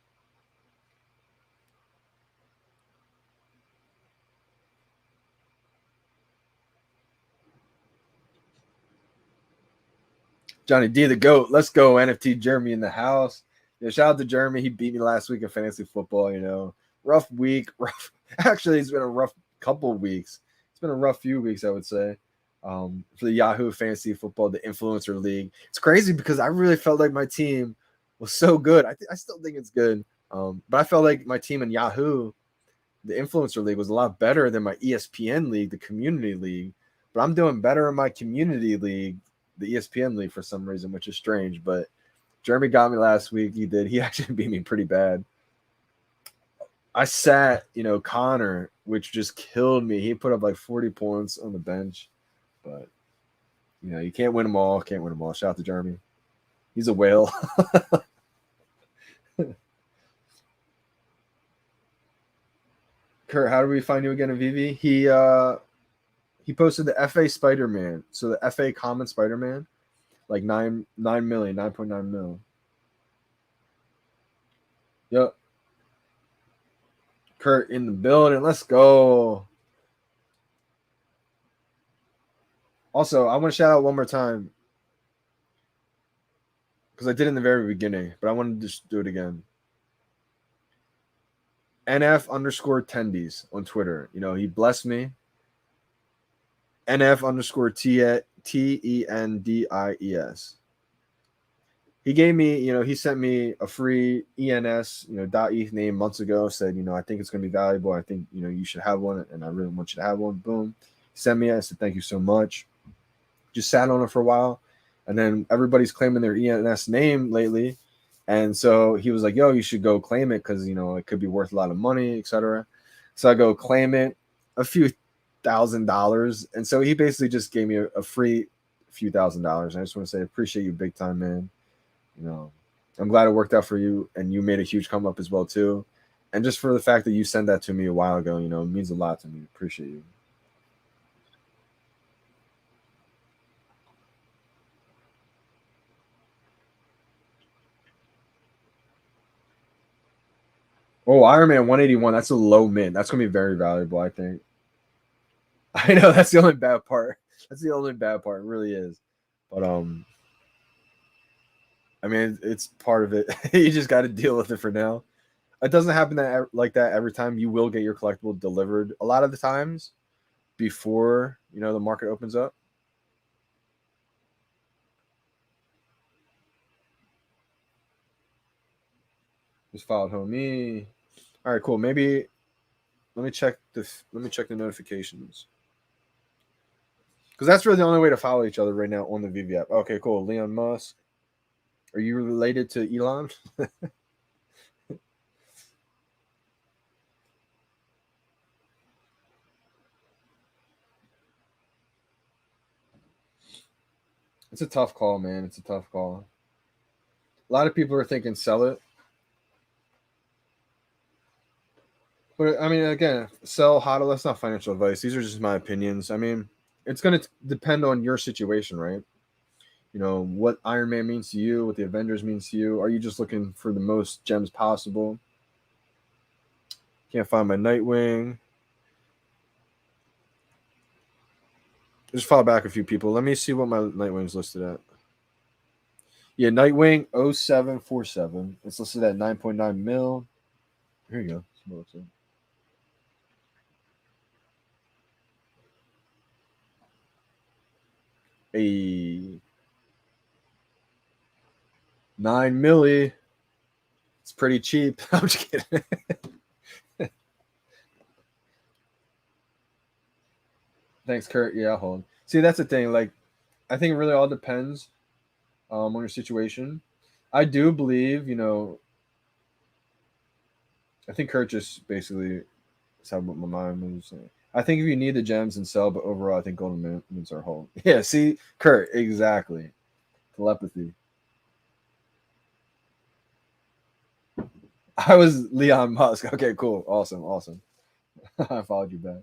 Johnny D the GOAT. Let's go. NFT Jeremy in the house. Shout out to Jeremy. He beat me last week in fantasy football. Rough week. Rough. Actually, it's been a rough couple of weeks. It's been a rough few weeks, I would say. For the Yahoo Fantasy Football, the Influencer League. It's crazy because I really felt like my team was so good. I still think it's good. But I felt like my team in Yahoo, the Influencer League, was a lot better than my ESPN League, the Community League. But I'm doing better in my Community League, the ESPN League, for some reason, which is strange. But Jeremy got me last week. He did. He actually beat me pretty bad. I sat, Connor, which just killed me. He put up like 40 points on the bench. But, you can't win them all. Can't win them all. Shout out to Jeremy. He's a whale. Kurt, how do we find you again in VeVe? He posted the FA Spider-Man. So the FA Common Spider-Man, like 9.9 million. Yep. Kurt in the building. Let's go. Also, I want to shout out one more time because I did in the very beginning, but I wanted to just do it again. NF_tendies on Twitter. He blessed me. NF_TENDIES. He gave me, he sent me a free ENS, .eth name months ago. Said, I think it's going to be valuable. I think, you should have one, and I really want you to have one. Boom. He sent me it. I said, thank you so much. Just sat on it for a while, and then everybody's claiming their ENS name lately. And so he was like, yo, you should go claim it because, it could be worth a lot of money, etc. So I go claim it, a few $1,000. And so he basically just gave me a free few $1,000. I just want to say, appreciate you big time, man. I'm glad it worked out for you, and you made a huge come up as well, too. And just for the fact that you sent that to me a while ago, it means a lot to me. Appreciate you. Oh, Iron Man 181. That's a low mint. That's going to be very valuable, I think. I know that's the only bad part. That's the only bad part. It really is. But I mean, it's part of it. You just got to deal with it for now. It doesn't happen like that every time. You will get your collectible delivered a lot of the times before the market opens up. Just followed homie. All right, cool. Maybe let me check this. Let me check the notifications because that's really the only way to follow each other right now on the VeVe app. Okay, cool. Leon Musk. Are you related to Elon? It's a tough call, man. It's a tough call. A lot of people are thinking sell it. But I mean, again, sell HODL. That's not financial advice. These are just my opinions. I mean, it's going to depend on your situation, right? You know, what Iron Man means to you, what the Avengers means to you. Are you just looking for the most gems possible? Can't find my Nightwing. Just follow back a few people. Let me see what my Nightwing's listed at. Yeah, Nightwing 0747. It's listed at 9.9 mil. Here you go. A 9 milli. It's pretty cheap. I'm just kidding. Thanks, Kurt. Yeah, I'll hold. See, that's the thing. Like, I think it really all depends on your situation. I do believe, you know, I think Kurt just basically said what my mind was saying. I think if you need the gems and sell, but overall, I think golden mints are whole. Yeah, see, Kurt, exactly. Telepathy. I was Leon Musk. Okay, cool. Awesome. I followed you back.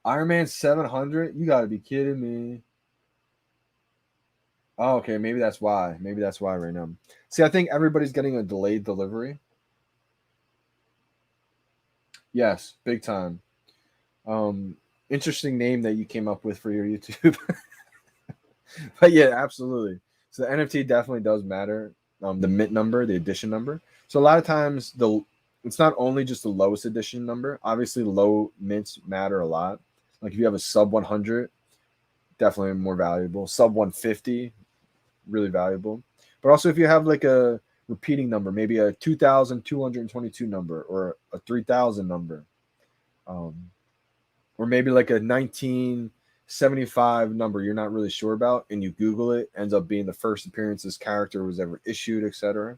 Iron Man 700? You got to be kidding me. Oh, okay. Maybe that's why. Maybe that's why right now. See, I think everybody's getting a delayed delivery. Yes, big time. Interesting name that you came up with for your YouTube. But yeah, absolutely. So the NFT definitely does matter. The mint number, the edition number. So a lot of times it's not only just the lowest edition number. Obviously, low mints matter a lot. Like if you have a sub 100, definitely more valuable. Sub 150, really valuable. But also if you have like a repeating number, maybe a 2,222 number or a 3,000 number, um, or maybe like a 1975 number you're not really sure about, and you Google it, ends up being the first appearance this character was ever issued, etc.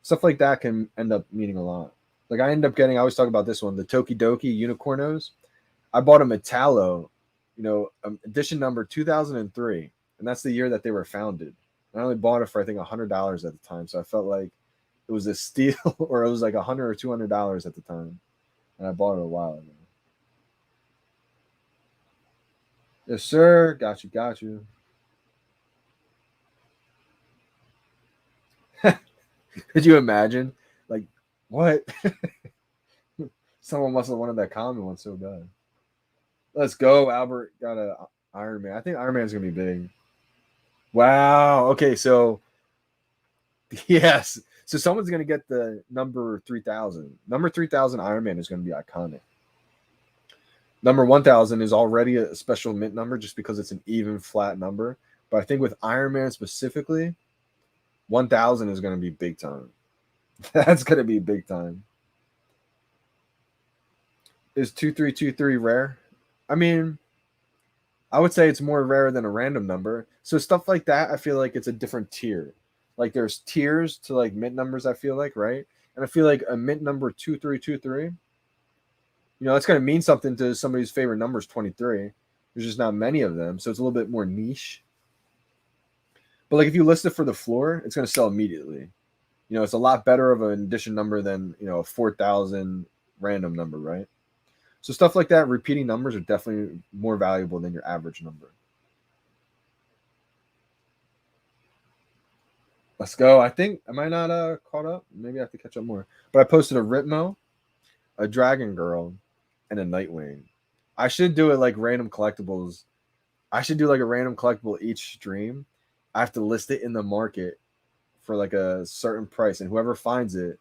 Stuff like that can end up meaning a lot. Like I end up getting, I always talk about this one, the Tokidoki Unicornos. I bought a Metallo, edition number 2003, and that's the year that they were founded. And I only bought it for I think $100 at the time, so I felt like it was a steal, or it was like $100 or $200 at the time, and I bought it a while ago. Yes, sir. Got you. Could you imagine? Like, what? Someone must have wanted that common one so bad. Let's go. Albert got a Iron Man. I think Iron Man's gonna be big. Wow. Okay, so yes. So someone's gonna get the number 3,000. Number 3,000 Iron Man is gonna be iconic. Number 1,000 is already a special mint number just because it's an even flat number. But I think with Iron Man specifically, 1,000 is gonna be big time. That's gonna be big time. Is 2323 rare? I mean, I would say it's more rare than a random number. So stuff like that, I feel like it's a different tier. Like there's tiers to like mint numbers, I feel like, right? And I feel like a mint number 2323, it's gonna mean something to somebody's favorite number is 23. There's just not many of them. So it's a little bit more niche. But like if you list it for the floor, it's gonna sell immediately. It's a lot better of an addition number than a 4,000 random number, right? So stuff like that, repeating numbers are definitely more valuable than your average number. Let's go. I think, am I not caught up? Maybe I have to catch up more. But I posted a Ritmo, a Dragon Girl, and a Nightwing. I should do it like random collectibles. I should do like a random collectible each stream. I have to list it in the market for like a certain price, and whoever finds it,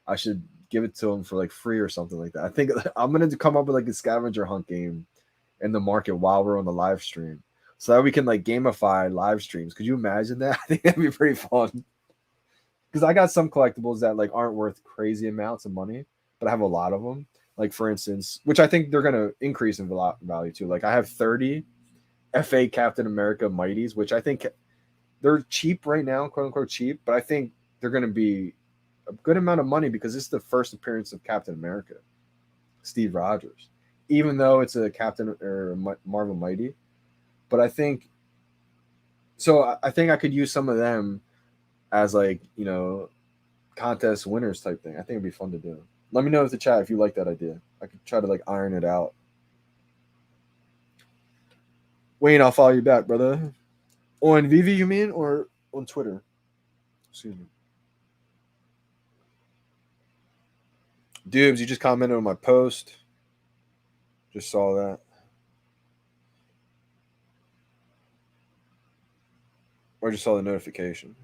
I should give it to them for like free or something like that. I think I'm gonna come up with like a scavenger hunt game in the market while we're on the live stream, so that we can like gamify live streams. Could you imagine that? I think that'd be pretty fun. Because I got some collectibles that like aren't worth crazy amounts of money, but I have a lot of them. Like for instance, which I think they're gonna increase in value too. Like I have 30 FA Captain America Mighties, which I think they're cheap right now, quote unquote cheap, but I think they're gonna be a good amount of money because this is the first appearance of Captain America, Steve Rogers, even though it's a Captain or Marvel Mighty. But I think so. I think I could use some of them as like contest winners type thing. I think it'd be fun to do. Let me know in the chat if you like that idea. I could try to like iron it out. Wayne, I'll follow you back, brother. On VeVe, you mean, or on Twitter? Excuse me. Dubes, you just commented on my post. Just saw that. Or just saw the notification.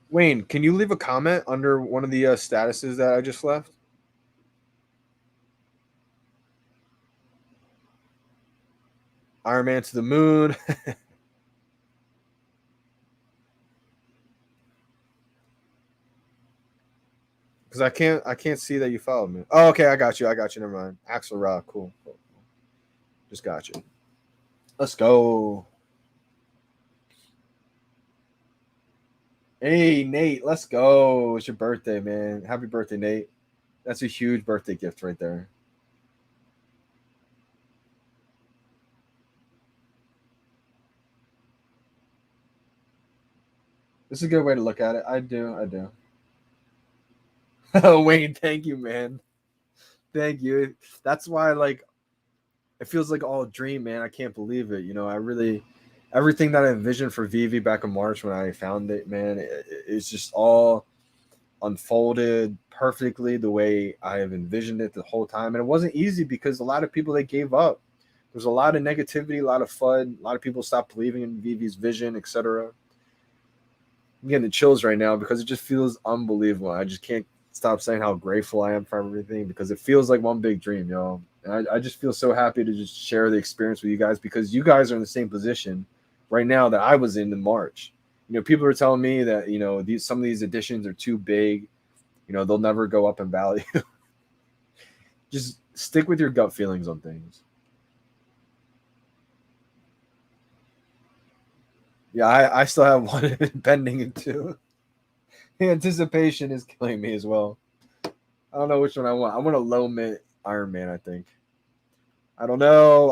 Wayne, can you leave a comment under one of the statuses that I just left? Iron Man to the moon. Because I can't see that you followed me. Oh, okay, I got you. Never mind. Axel Rock, cool. Just got you. Let's go. Hey, Nate, let's go. It's your birthday, man. Happy birthday, Nate. That's a huge birthday gift right there. This is a good way to look at it. I do. Oh, Wayne, thank you, man. Thank you. That's why, like, it feels like all a dream, man. I can't believe it. You know, I really, everything that I envisioned for VeVe back in March when I found it, man, it's just all unfolded perfectly the way I have envisioned it the whole time. And it wasn't easy because a lot of people, they gave up. There's a lot of negativity, a lot of FUD, a lot of people stopped believing in VeVe's vision, etc. I'm getting the chills right now because it just feels unbelievable. I just can't stop saying how grateful I am for everything because it feels like one big dream, y'all. And I just feel so happy to just share the experience with you guys because you guys are in the same position right now that I was in March. You know, people are telling me that, you know, some of these editions are too big. You know, they'll never go up in value. Just stick with your gut feelings on things. Yeah, I still have one pending in two. Anticipation is killing me as well. I don't know which one I want. I want a low mid Iron Man, I think. I don't know.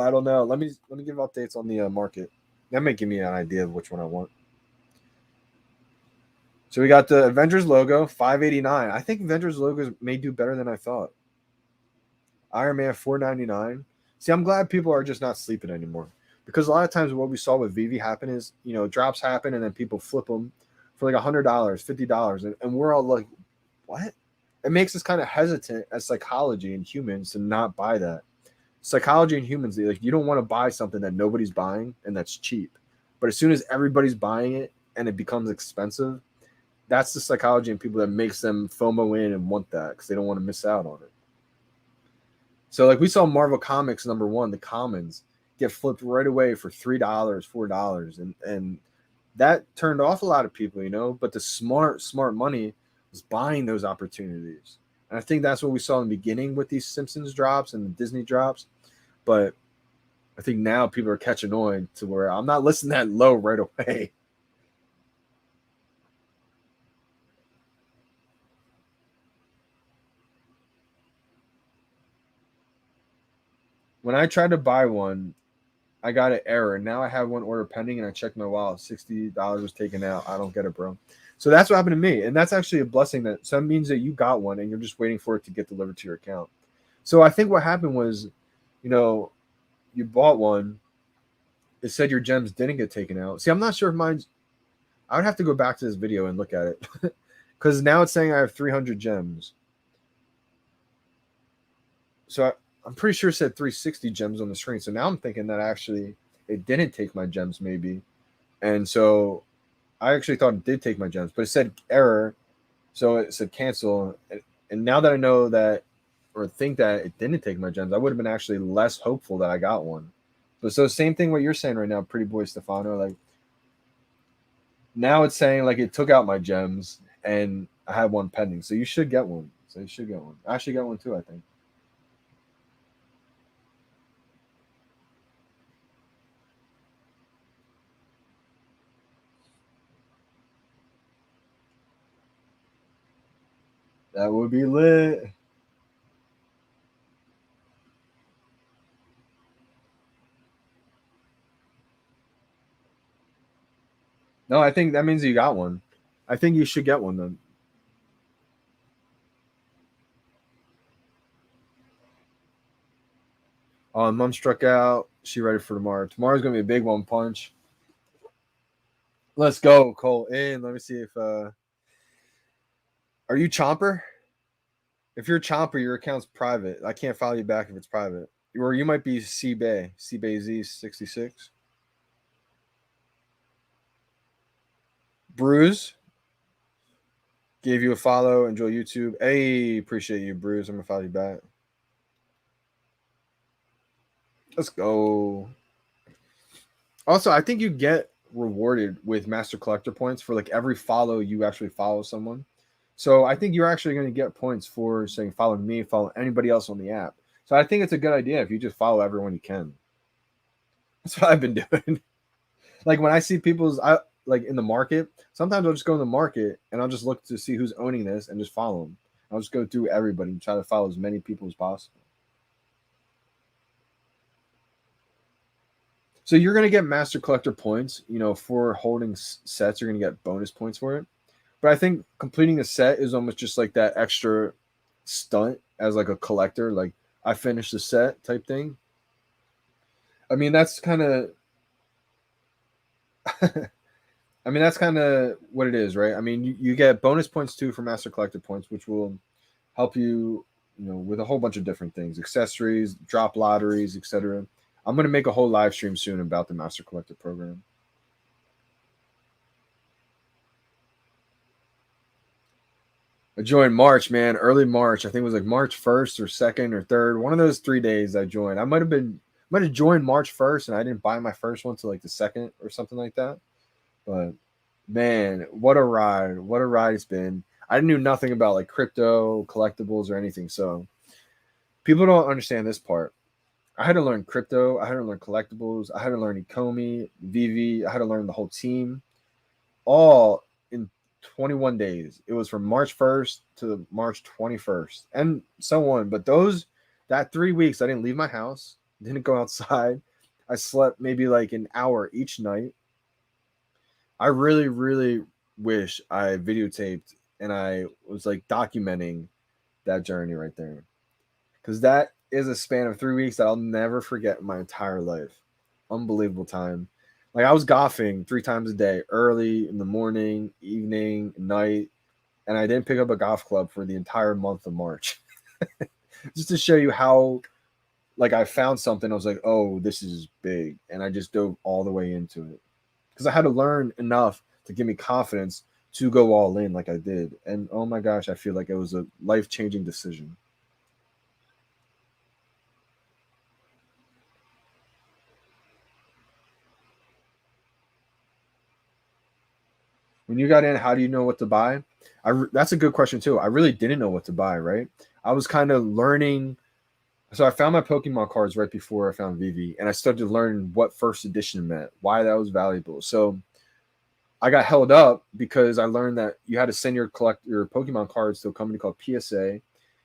Let me give updates on the market. That may give me an idea of which one I want. So we got the Avengers logo, 589. I think Avengers logos may do better than I thought. Iron Man, 499. See, I'm glad people are just not sleeping anymore. Because a lot of times what we saw with VeVe happen is, you know, drops happen and then people flip them for like $100, $50. And we're all like, what? It makes us kind of hesitant as psychology and humans to not buy that. Psychology and humans, like, you don't want to buy something that nobody's buying and that's cheap. But as soon as everybody's buying it and it becomes expensive, that's the psychology in people that makes them FOMO in and want that because they don't want to miss out on it. So like we saw Marvel Comics #1, the Commons, get flipped right away for $3, $4, and that turned off a lot of people, you know. But the smart money was buying those opportunities, and I think that's what we saw in the beginning with these Simpsons drops and the Disney drops. But I think now people are catching on to where I'm not listing that low right away. When I tried to buy one, I got an error. Now I have one order pending, and I checked my wallet. $60 was taken out. I don't get it, bro. So that's what happened to me, and that's actually a blessing. That means that you got one, and you're just waiting for it to get delivered to your account. So I think what happened was, you know, you bought one. It said your gems didn't get taken out. See, I'm not sure if mine's. I would have to go back to this video and look at it, because now it's saying I have 300 gems. So I'm pretty sure it said 360 gems on the screen. So now I'm thinking that actually it didn't take my gems, maybe. And so I actually thought it did take my gems, but it said error. So it said cancel. And now that I know that, or think that it didn't take my gems, I would have been actually less hopeful that I got one. But so same thing what you're saying right now, pretty boy Stefano. Like now it's saying like it took out my gems and I have one pending. So you should get one. I actually got one too, I think. That would be lit. No, I think that means you got one. I think you should get one then. Mom struck out. She ready for tomorrow. Tomorrow's gonna be a big one punch. Let's go, Cole. In. Let me see if are you Chomper? If you're Chomper, your account's private. I can't follow you back if it's private. Or you might be C-Bay Z66. Bruise gave you a follow. Enjoy YouTube. Hey, appreciate you, Bruise. I'm gonna follow you back. Let's go. Also, I think you get rewarded with Master Collector points for like every follow you actually follow someone. So I think you're actually going to get points for saying follow me, follow anybody else on the app. So I think it's a good idea if you just follow everyone you can. That's what I've been doing. Like when I see people's, like in the market, sometimes I'll just go in the market and I'll just look to see who's owning this and just follow them. I'll just go through everybody and try to follow as many people as possible. So you're going to get Master Collector points, for holding sets. You're going to get bonus points for it. But I think completing a set is almost just like that extra stunt as like a collector. Like I finished the set type thing. I mean, that's kind of that's kind of what it is, right? I mean, you get bonus points too for Master Collector points, which will help you, with a whole bunch of different things, accessories, drop lotteries, etc. I'm going to make a whole live stream soon about the Master Collector program. I joined March, man, early March. I think it was like March 1st or 2nd or 3rd. One of those 3 days I joined. I might have joined March 1st and I didn't buy my first one till like the 2nd or something like that. But man, what a ride. What a ride it's been. I knew nothing about like crypto, collectibles, or anything. So people don't understand this part. I had to learn crypto. I had to learn collectibles. I had to learn Ecomi, VeVe. I had to learn the whole team, all in 21 days. It was from March 1st to March 21st, and so on. But that 3 weeks, I didn't leave my house, didn't go outside. I slept maybe like an hour each night. I really, really wish I videotaped and I was like documenting that journey right there, because that is a span of 3 weeks that I'll never forget in my entire life. Unbelievable time. Like I was golfing 3 times a day, early in the morning, evening, night, and I didn't pick up a golf club for the entire month of March. Just to show you how, like, I found something. I was like, oh, this is big, and I just dove all the way into it because I had to learn enough to give me confidence to go all in like I did. And oh my gosh, I feel like it was a life-changing decision. When you got in, how do you know what to buy? That's a good question too. I really didn't know what to buy, right? I was kind of learning. So I found my Pokemon cards right before I found VeVe, and I started to learn what first edition meant, why that was valuable. So I got held up because I learned that you had to send your Pokemon cards to a company called PSA,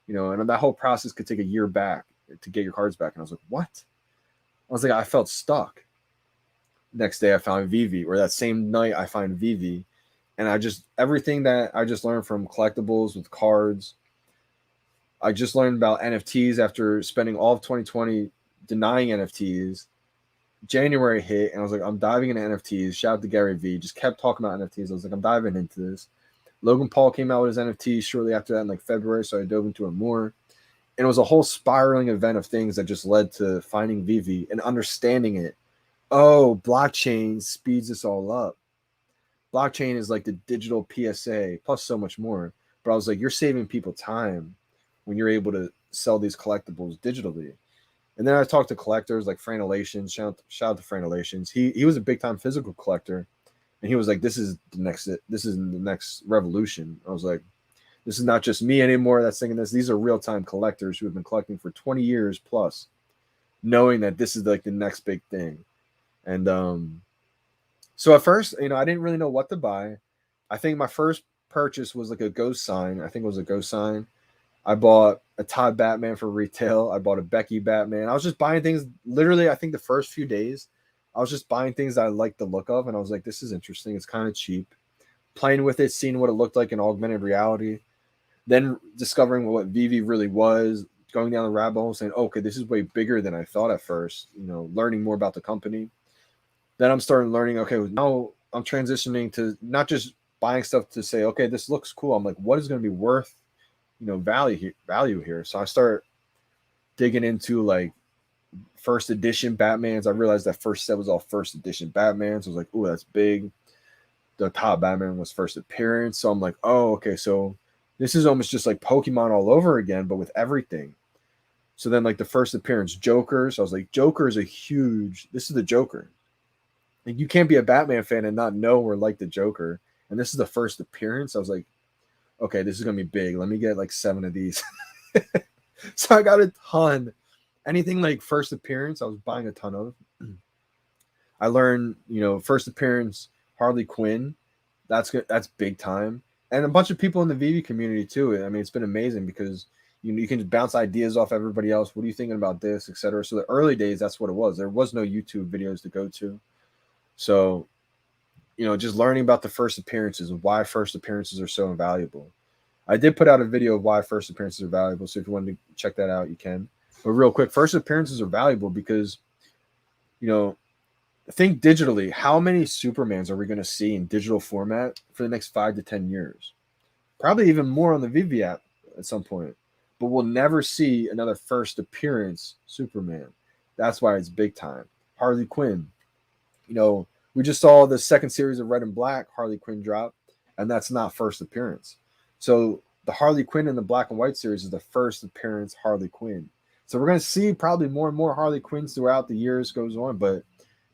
and that whole process could take a year back to get your cards back. And I was like, what? I was like, I felt stuck. Next day I found VeVe, or that same night I find VeVe. And everything that I just learned from collectibles with cards, I just learned about NFTs after spending all of 2020 denying NFTs. January hit, and I was like, I'm diving into NFTs. Shout out to Gary Vee. Just kept talking about NFTs. I was like, I'm diving into this. Logan Paul came out with his NFTs shortly after that in like February, so I dove into it more. And it was a whole spiraling event of things that just led to finding VeVe and understanding it. Oh, blockchain speeds this all up. Blockchain is like the digital PSA plus so much more. But I was like, you're saving people time when you're able to sell these collectibles digitally. And then I talked to collectors like Franelations. Shout out to Franelations. He was a big time physical collector, and he was like, this is the next revolution. I was like, this is not just me anymore that's thinking this. These are real time collectors who have been collecting for 20 years plus, knowing that this is like the next big thing. And so at first, I didn't really know what to buy. I think my first purchase was like a ghost sign. I think it was a ghost sign. I bought a Todd Batman for retail. I bought a Becky Batman. I was just buying things. Literally, I think the first few days, I was just buying things that I liked the look of, and I was like, this is interesting. It's kind of cheap. Playing with it, seeing what it looked like in augmented reality, then discovering what VeVe really was, going down the rabbit hole, saying, okay, this is way bigger than I thought at first. Learning more about the company. Then I'm starting learning. Okay, now I'm transitioning to not just buying stuff to say, okay, this looks cool. I'm like, what is going to be worth, value here? So I start digging into like first edition Batmans. I realized that first set was all first edition Batmans. I was like, oh, that's big. The top Batman was first appearance. So I'm like, oh, okay, so this is almost just like Pokemon all over again, but with everything. So then like the first appearance Joker. So I was like, Joker is this is the Joker. Like, you can't be a Batman fan and not know or like the Joker. And this is the first appearance. I was like, okay, this is gonna be big. Let me get like 7 of these. So I got a ton. Anything like first appearance, I was buying a ton of. I learned, first appearance Harley Quinn. That's good. That's big time. And a bunch of people in the VeVe community too. I mean, it's been amazing because you can just bounce ideas off everybody else. What are you thinking about this, etc. So the early days, that's what it was. There was no YouTube videos to go to. So, just learning about the first appearances and why first appearances are so invaluable. I did put out a video of why first appearances are valuable. So if you want to check that out, you can. But real quick, first appearances are valuable because, think digitally. How many Supermans are we going to see in digital format for the next 5 to 10 years? Probably even more on the VeVe app at some point. But we'll never see another first appearance Superman. That's why it's big time. Harley Quinn. We just saw the second series of Red and Black Harley Quinn drop, and that's not first appearance. So the Harley Quinn in the Black and White series is the first appearance Harley Quinn. So we're going to see probably more and more Harley Quinns throughout the years goes on, but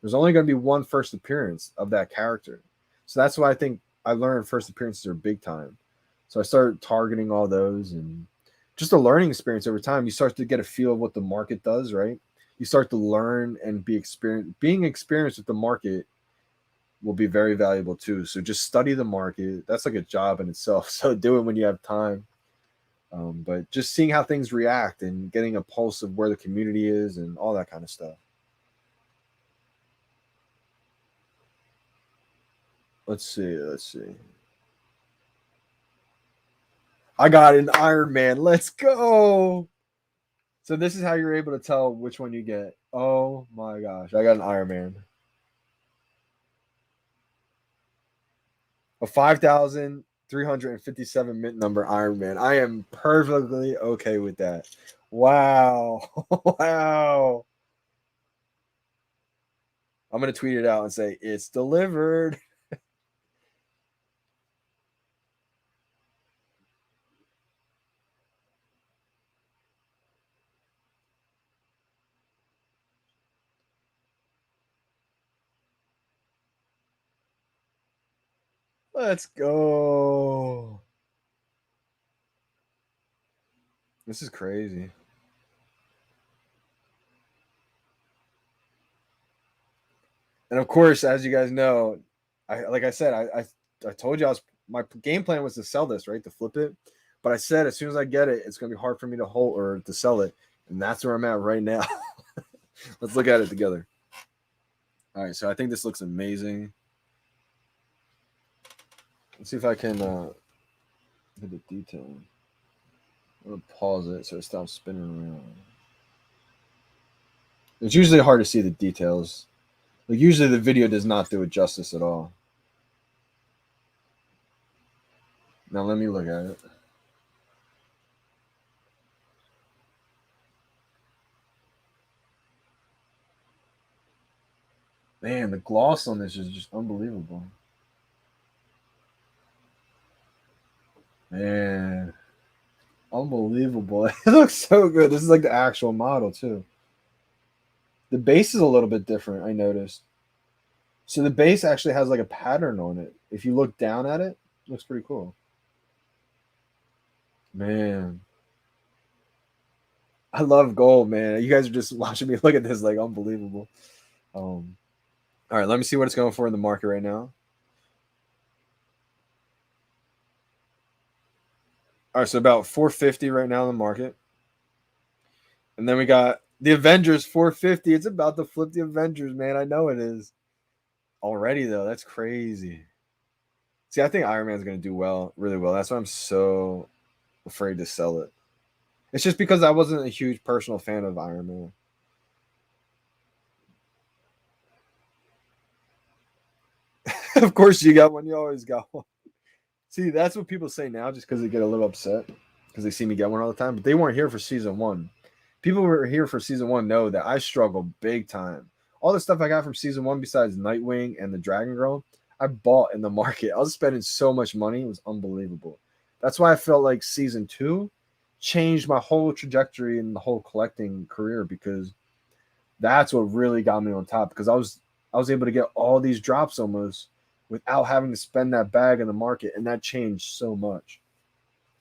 there's only going to be one first appearance of that character. So that's why I think I learned first appearances are big time. So I started targeting all those, and just a learning experience over time. You start to get a feel of what the market does, right? You start to learn and being experienced with the market will be very valuable too. So just study the market. That's like a job in itself. So do it when you have time. But just seeing how things react and getting a pulse of where the community is and all that kind of stuff. Let's see. I got an Iron Man. Let's go. So this is how you're able to tell which one you get. Oh my gosh. I got an Iron Man. A 5,357 mint number Iron Man. I am perfectly okay with that. Wow. Wow. I'm going to tweet it out and say, it's delivered. Let's go. This is crazy. And of course, as you guys know, I told you my game plan was to sell this, right? To flip it. But I said as soon as I get it, it's gonna be hard for me to hold or to sell it. And that's where I'm at right now. Let's look at it together. All right, so I think this looks amazing. Let's see if I can get the detail. I'm gonna pause it so it stops spinning around. It's usually hard to see the details. Like usually the video does not do it justice at all. Now let me look at it. Man, the gloss on this is just unbelievable. Man, unbelievable. It looks so good. This is like the actual model too. The base is a little bit different, I noticed. So the base actually has like a pattern on it. If you look down at it, it looks pretty cool. Man. I love gold, man. You guys are just watching me look at this like unbelievable. All right, let me see what it's going for in the market right now. All right, so about 450 right now in the market. And then we got The Avengers 450. It's about to flip the Avengers, man. I know it is. Already though, that's crazy. See, I think Iron Man's gonna do well, really well. That's why I'm so afraid to sell it. It's just because I wasn't a huge personal fan of Iron Man. Of course, you got one. You always got one. See, that's what people say now, just because they get a little upset because they see me get one all the time. But they weren't here for season one. People who were here for season one know that I struggled big time. All the stuff I got from season one, besides Nightwing and the Dragon Girl, I bought in the market. I was spending so much money; it was unbelievable. That's why I felt like season two changed my whole trajectory in the whole collecting career, because that's what really got me on top. Because I was able to get all these drops almost without having to spend that bag in the market, and that changed so much.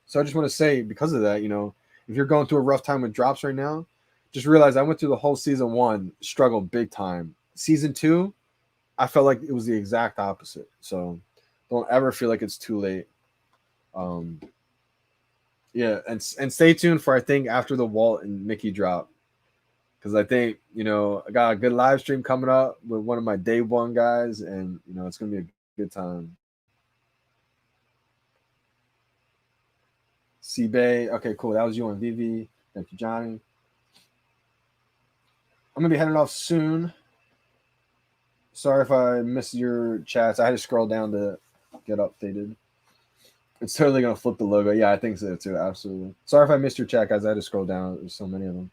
So I just want to say, because of that, if you're going through a rough time with drops right now, just realize I went through the whole season one, struggled big time. Season two, I felt like it was the exact opposite. So don't ever feel like it's too late. Um, yeah, and stay tuned for, I think, after the Walt and Mickey drop, because I think I got a good live stream coming up with one of my day one guys, and it's gonna be a good time. C-Bay, okay, cool. That was you on VeVe. Thank you, Johnny. I'm gonna be heading off soon. Sorry if I missed your chats. I had to scroll down to get updated. It's totally gonna flip the logo. Yeah, I think so too. Absolutely. Sorry if I missed your chat, guys. I had to scroll down. There's so many of them.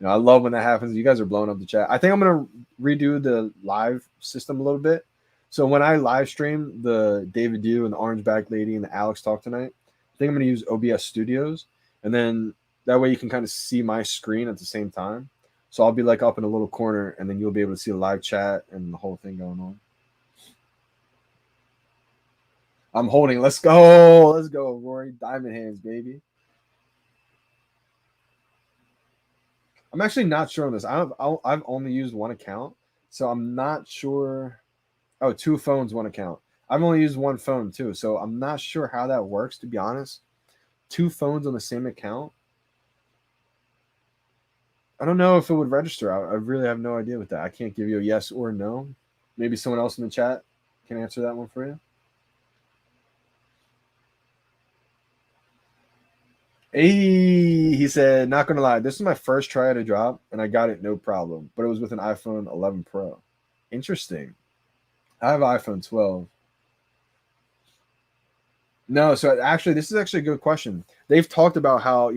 I love when that happens. You guys are blowing up the chat. I think I'm gonna redo the live system a little bit. So when I live stream the David Yu and the Orange Back Lady and the Alex talk tonight, I think I'm gonna use OBS Studios, and then that way you can kind of see my screen at the same time. So I'll be like up in a little corner, and then you'll be able to see the live chat and the whole thing going on. I'm holding. Let's go. Let's go, Rory. Diamond hands, baby. I'm actually not sure on this. I've only used one account, so I'm not sure. Oh, two phones, one account. I've only used one phone too, so I'm not sure how that works, to be honest. Two phones on the same account. I don't know if it would register. I really have no idea with that. I can't give you a yes or no. Maybe someone else in the chat can answer that one for you. Hey, he said, not gonna lie, this is my first try at a drop, and I got it no problem. But it was with an iPhone 11 Pro. Interesting. I have an iPhone 12. No, so actually, this is actually a good question. They've talked about how,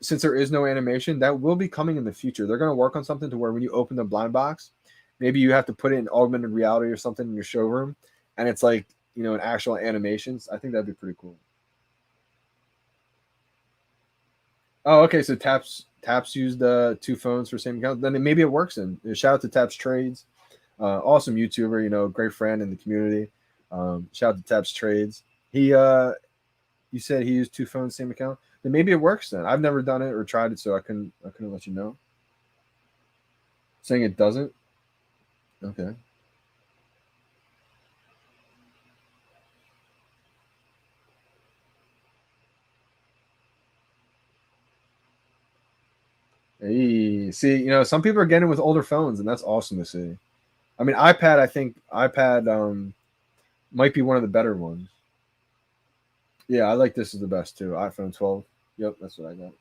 since there is no animation, that will be coming in the future. They're going to work on something to where when you open the blind box, maybe you have to put it in augmented reality or something in your showroom, and it's like, an actual animations. I think that'd be pretty cool. Oh, okay. So Taps used two phones for same account. Then maybe it works. In shout out to Taps Trades, awesome YouTuber. Great friend in the community. Shout out to Taps Trades. He you said he used two phones, same account. Then maybe it works. Then I've never done it or tried it, so I couldn't let you know. Saying it doesn't. Okay. Hey, see, some people are getting it with older phones, and that's awesome to see. I mean, iPad. I think iPad might be one of the better ones. Yeah, I like this is the best too. iPhone 12. Yep, that's what I got.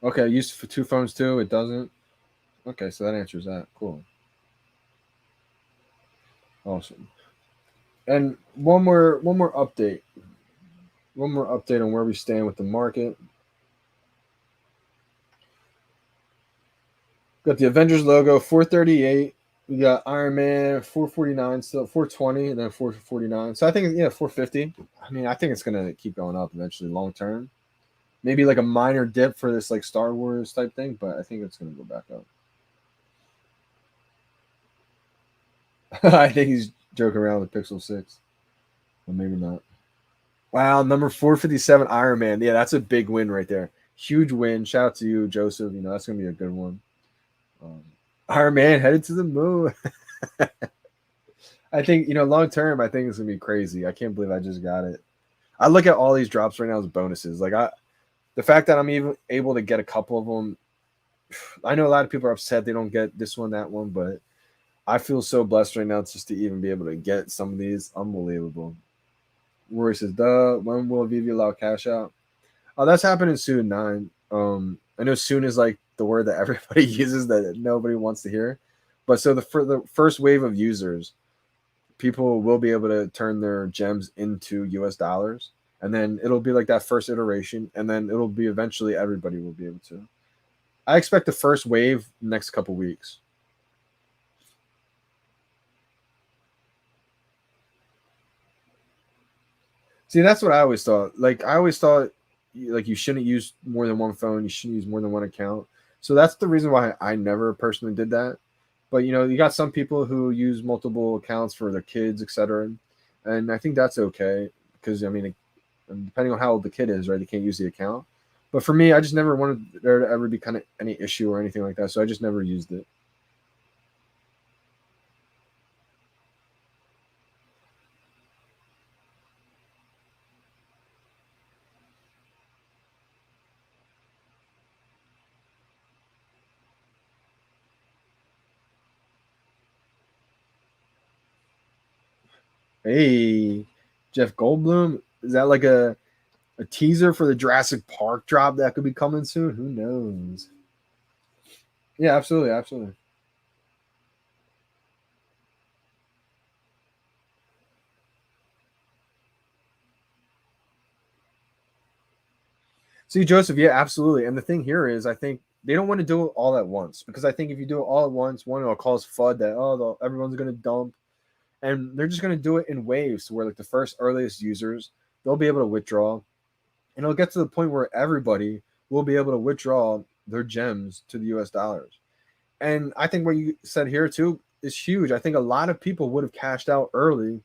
Okay, used for two phones too. It doesn't. Okay, so that answers that. Cool. Awesome. And one more update. One more update on where we stand with the market. Got the Avengers logo 438. We got Iron Man 449, still 420, and then 449. So I think 450. I mean, I think it's gonna keep going up eventually, long term. Maybe like a minor dip for this like Star Wars type thing, but I think it's gonna go back up. I think he's joking around with Pixel 6. Well, maybe not. Wow, number 457 Iron Man. Yeah, that's a big win right there. Huge win. Shout out to you, Joseph. That's gonna be a good one. Iron Man headed to the moon. I think long term. I think it's gonna be crazy. I can't believe I just got it. I look at all these drops right now as bonuses. Like the fact that I'm even able to get a couple of them, I know a lot of people are upset they don't get this one, that one, but I feel so blessed right now just to even be able to get some of these. Unbelievable. Rory says, "Duh, when will VeVe allow cash out?" Oh, that's happening soon, 9. I know soon is like the word that everybody uses that nobody wants to hear. But so for the first wave of users, people will be able to turn their gems into US dollars. And then it'll be like that first iteration. And then it'll be eventually everybody will be able to. I expect the first wave next couple weeks. See, that's what I always thought. Like I always thought like you shouldn't use more than one phone, you shouldn't use more than one account. So that's the reason why I never personally did that. But you got some people who use multiple accounts for their kids, etc. And I think that's okay because I mean, depending on how old the kid is, right, they can't use the account. But for me, I just never wanted there to ever be kind of any issue or anything like that, so I just never used it. Hey, Jeff Goldblum, is that like a teaser for the Jurassic Park drop that could be coming soon? Who knows? Yeah, absolutely, absolutely. See, Joseph, yeah, absolutely. And the thing here is, I think they don't want to do it all at once because I think if you do it all at once, one, it'll cause FUD that everyone's going to dump, and they're just going to do it in waves where like the first earliest users they'll be able to withdraw, and it'll get to the point where everybody will be able to withdraw their gems to the US dollars. And I think what you said here too is huge. I think a lot of people would have cashed out early,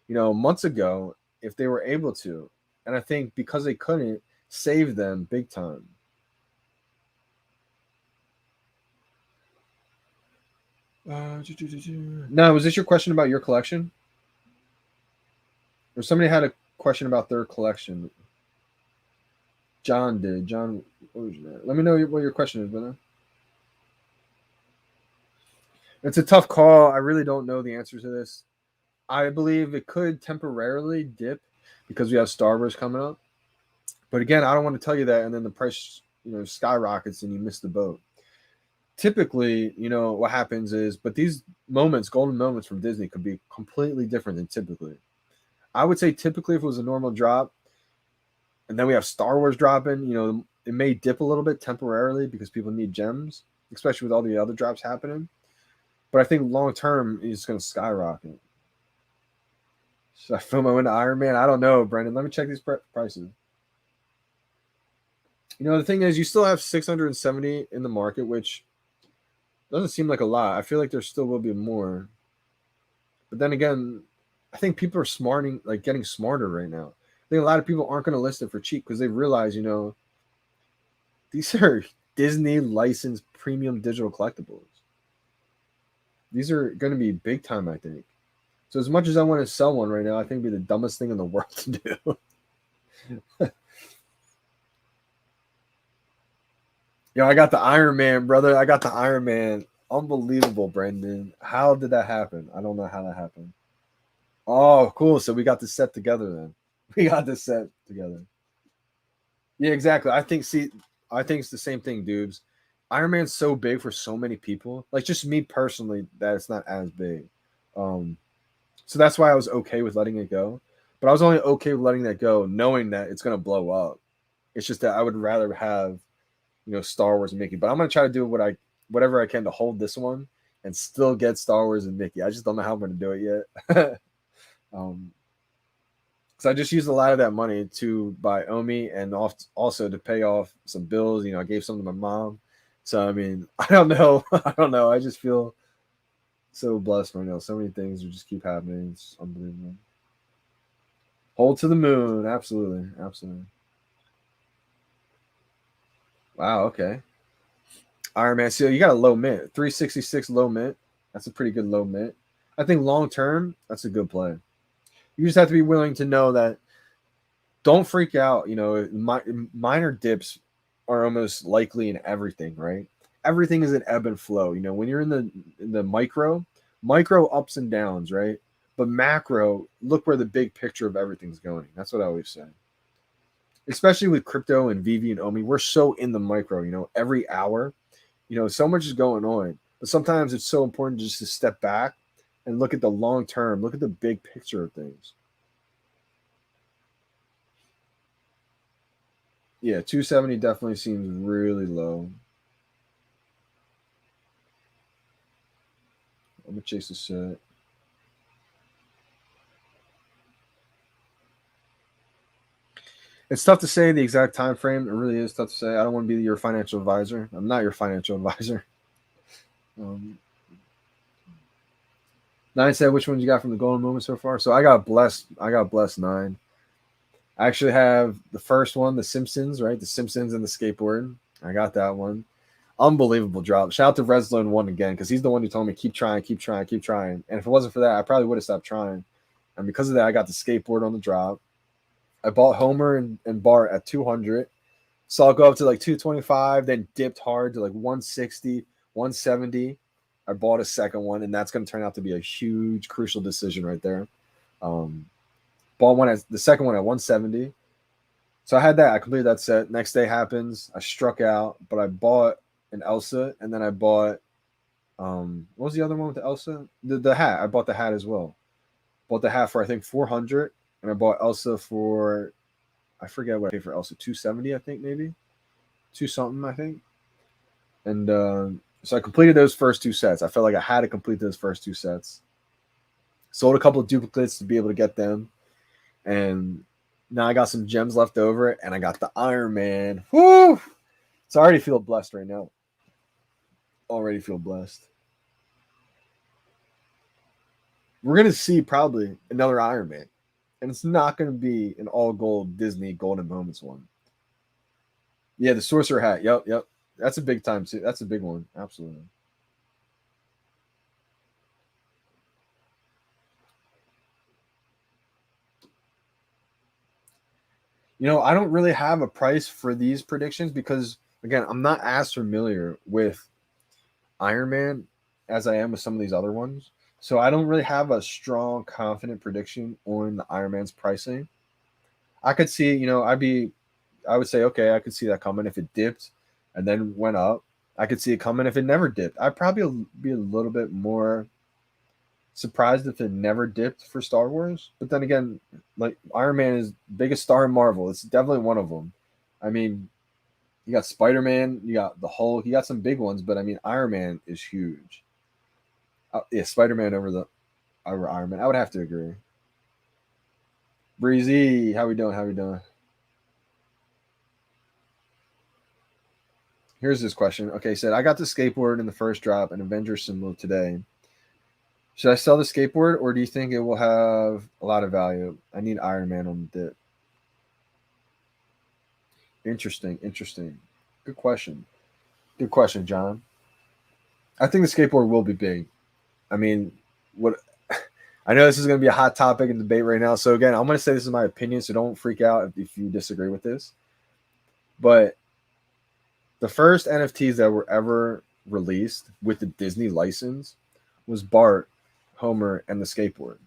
months ago if they were able to. And I think because they couldn't, save them big time. Now, was this your question about your collection? Or somebody had a question about their collection? John did. John, what was your name? Let me know what your question is, brother. It's a tough call. I really don't know the answer to this. I believe it could temporarily dip because we have Star Wars coming up. But again, I don't want to tell you that, and then the price, skyrockets, and you miss the boat. Typically, what happens is, but these moments, golden moments from Disney, could be completely different than typically. I would say typically, if it was a normal drop, and then we have Star Wars dropping, it may dip a little bit temporarily because people need gems, especially with all the other drops happening. But I think long term, it's going to skyrocket. Should I film my win to Iron Man? I don't know, Brendan. Let me check these prices. The thing is, you still have 670 in the market, which doesn't seem like a lot. I feel like there still will be more. But then again, I think people are getting smarter right now. I think a lot of people aren't going to list it for cheap because they realize, these are Disney licensed premium digital collectibles. These are going to be big time, I think. So as much as I want to sell one right now, I think it'd be the dumbest thing in the world to do. I got the Iron Man, brother. I got the Iron Man. Unbelievable, Brendan. How did that happen? I don't know how that happened. Oh, cool. So we got this set together then. We got this set together. Yeah, exactly. I think it's the same thing, dudes. Iron Man's so big for so many people. Like just me personally, that it's not as big. So that's why I was okay with letting it go. But I was only okay with letting that go, knowing that it's gonna blow up. It's just that I would rather have, Star Wars and Mickey. But I'm gonna try to do whatever I can to hold this one and still get Star Wars and Mickey. I just don't know how I'm gonna do it yet. Because I just used a lot of that money to buy Omi and also to pay off some bills. I gave some to my mom. So I mean, I don't know. I don't know. I just feel so blessed right now. So many things just keep happening. It's unbelievable. Hold to the moon. Absolutely. Absolutely. Wow. Okay. Iron Man. So you got a low mint. 366 low mint. That's a pretty good low mint. I think long term, that's a good play. You just have to be willing to know that don't freak out. You know, minor dips are almost likely in everything, right? Everything is an ebb and flow. You know, when you're in the micro ups and downs, right? But macro, look where the big picture of everything's going. That's what I always say. Especially with crypto and VeVe and Omi, we're so in the micro. You know, every hour, you know, so much is going on. But sometimes it's so important just to step back and look at the long term, look at the big picture of things. Yeah, 270 definitely seems really low. I'm gonna chase the set. It's tough to say the exact time frame. It really is tough to say. I don't want to be your financial advisor. I'm not your financial advisor. Um, Nine said, which ones you got from the golden moment so far? So I got blessed. I got blessed nine. I actually have the first one, The Simpsons, right? The Simpsons and the skateboard. I got that one. Unbelievable drop. Shout out to Reslin one again because he's the one who told me keep trying, keep trying, keep trying. And if it wasn't for that, I probably would have stopped trying. And because of that, I got the skateboard on the drop. I bought Homer and Bart at 200. Saw it go up to like 225, then dipped hard to like 160, 170. I bought a second one, and that's going to turn out to be a huge, crucial decision right there. Um, bought one at the second one at 170. So I had that. I completed that set. Next day happens. I struck out, but I bought an Elsa, and then I bought what was the other one with the Elsa? The hat. I bought the hat as well. Bought the hat for I think 400, and I bought Elsa for I forget what I paid for Elsa, 270 I think maybe, two something I think, and so I completed those first two sets. I felt like I had to complete those first two sets. Sold a couple of duplicates to be able to get them, and now I got some gems left over, and I got the Iron Man. Woo! So I already feel blessed right now. Already feel blessed. We're gonna see probably another Iron Man, and it's not gonna be an all gold Disney Golden Moments one. Yeah, the Sorcerer hat. Yep, yep. That's a big time too. That's a big one. Absolutely. You know, I don't really have a price for these predictions because again, I'm not as familiar with Iron Man as I am with some of these other ones. So I don't really have a strong, confident prediction on the Iron Man's pricing. I could see, you know, I would say, okay, I could see that coming if it dipped and then went up. I could see it coming if it never dipped. I'd probably be a little bit more surprised if it never dipped for Star Wars. But then again, like Iron Man is biggest star in Marvel. It's definitely one of them. I mean, you got Spider Man, you got the Hulk, you got some big ones, but I mean, Iron Man is huge. Yeah, Spider Man over Iron Man. I would have to agree. Breezy, how we doing? How we doing? Here's this question. Okay, said I got the skateboard in the first drop and Avengers symbol today. Should I sell the skateboard or do you think it will have a lot of value? I need Iron Man on the dip. Interesting, interesting. Good question. Good question, John. I think the skateboard will be big. I mean, what I know this is going to be a hot topic and debate right now. So again, I'm going to say this is my opinion, so don't freak out if you disagree with this. But the first NFTs that were ever released with the Disney license was Bart, Homer, and the skateboard.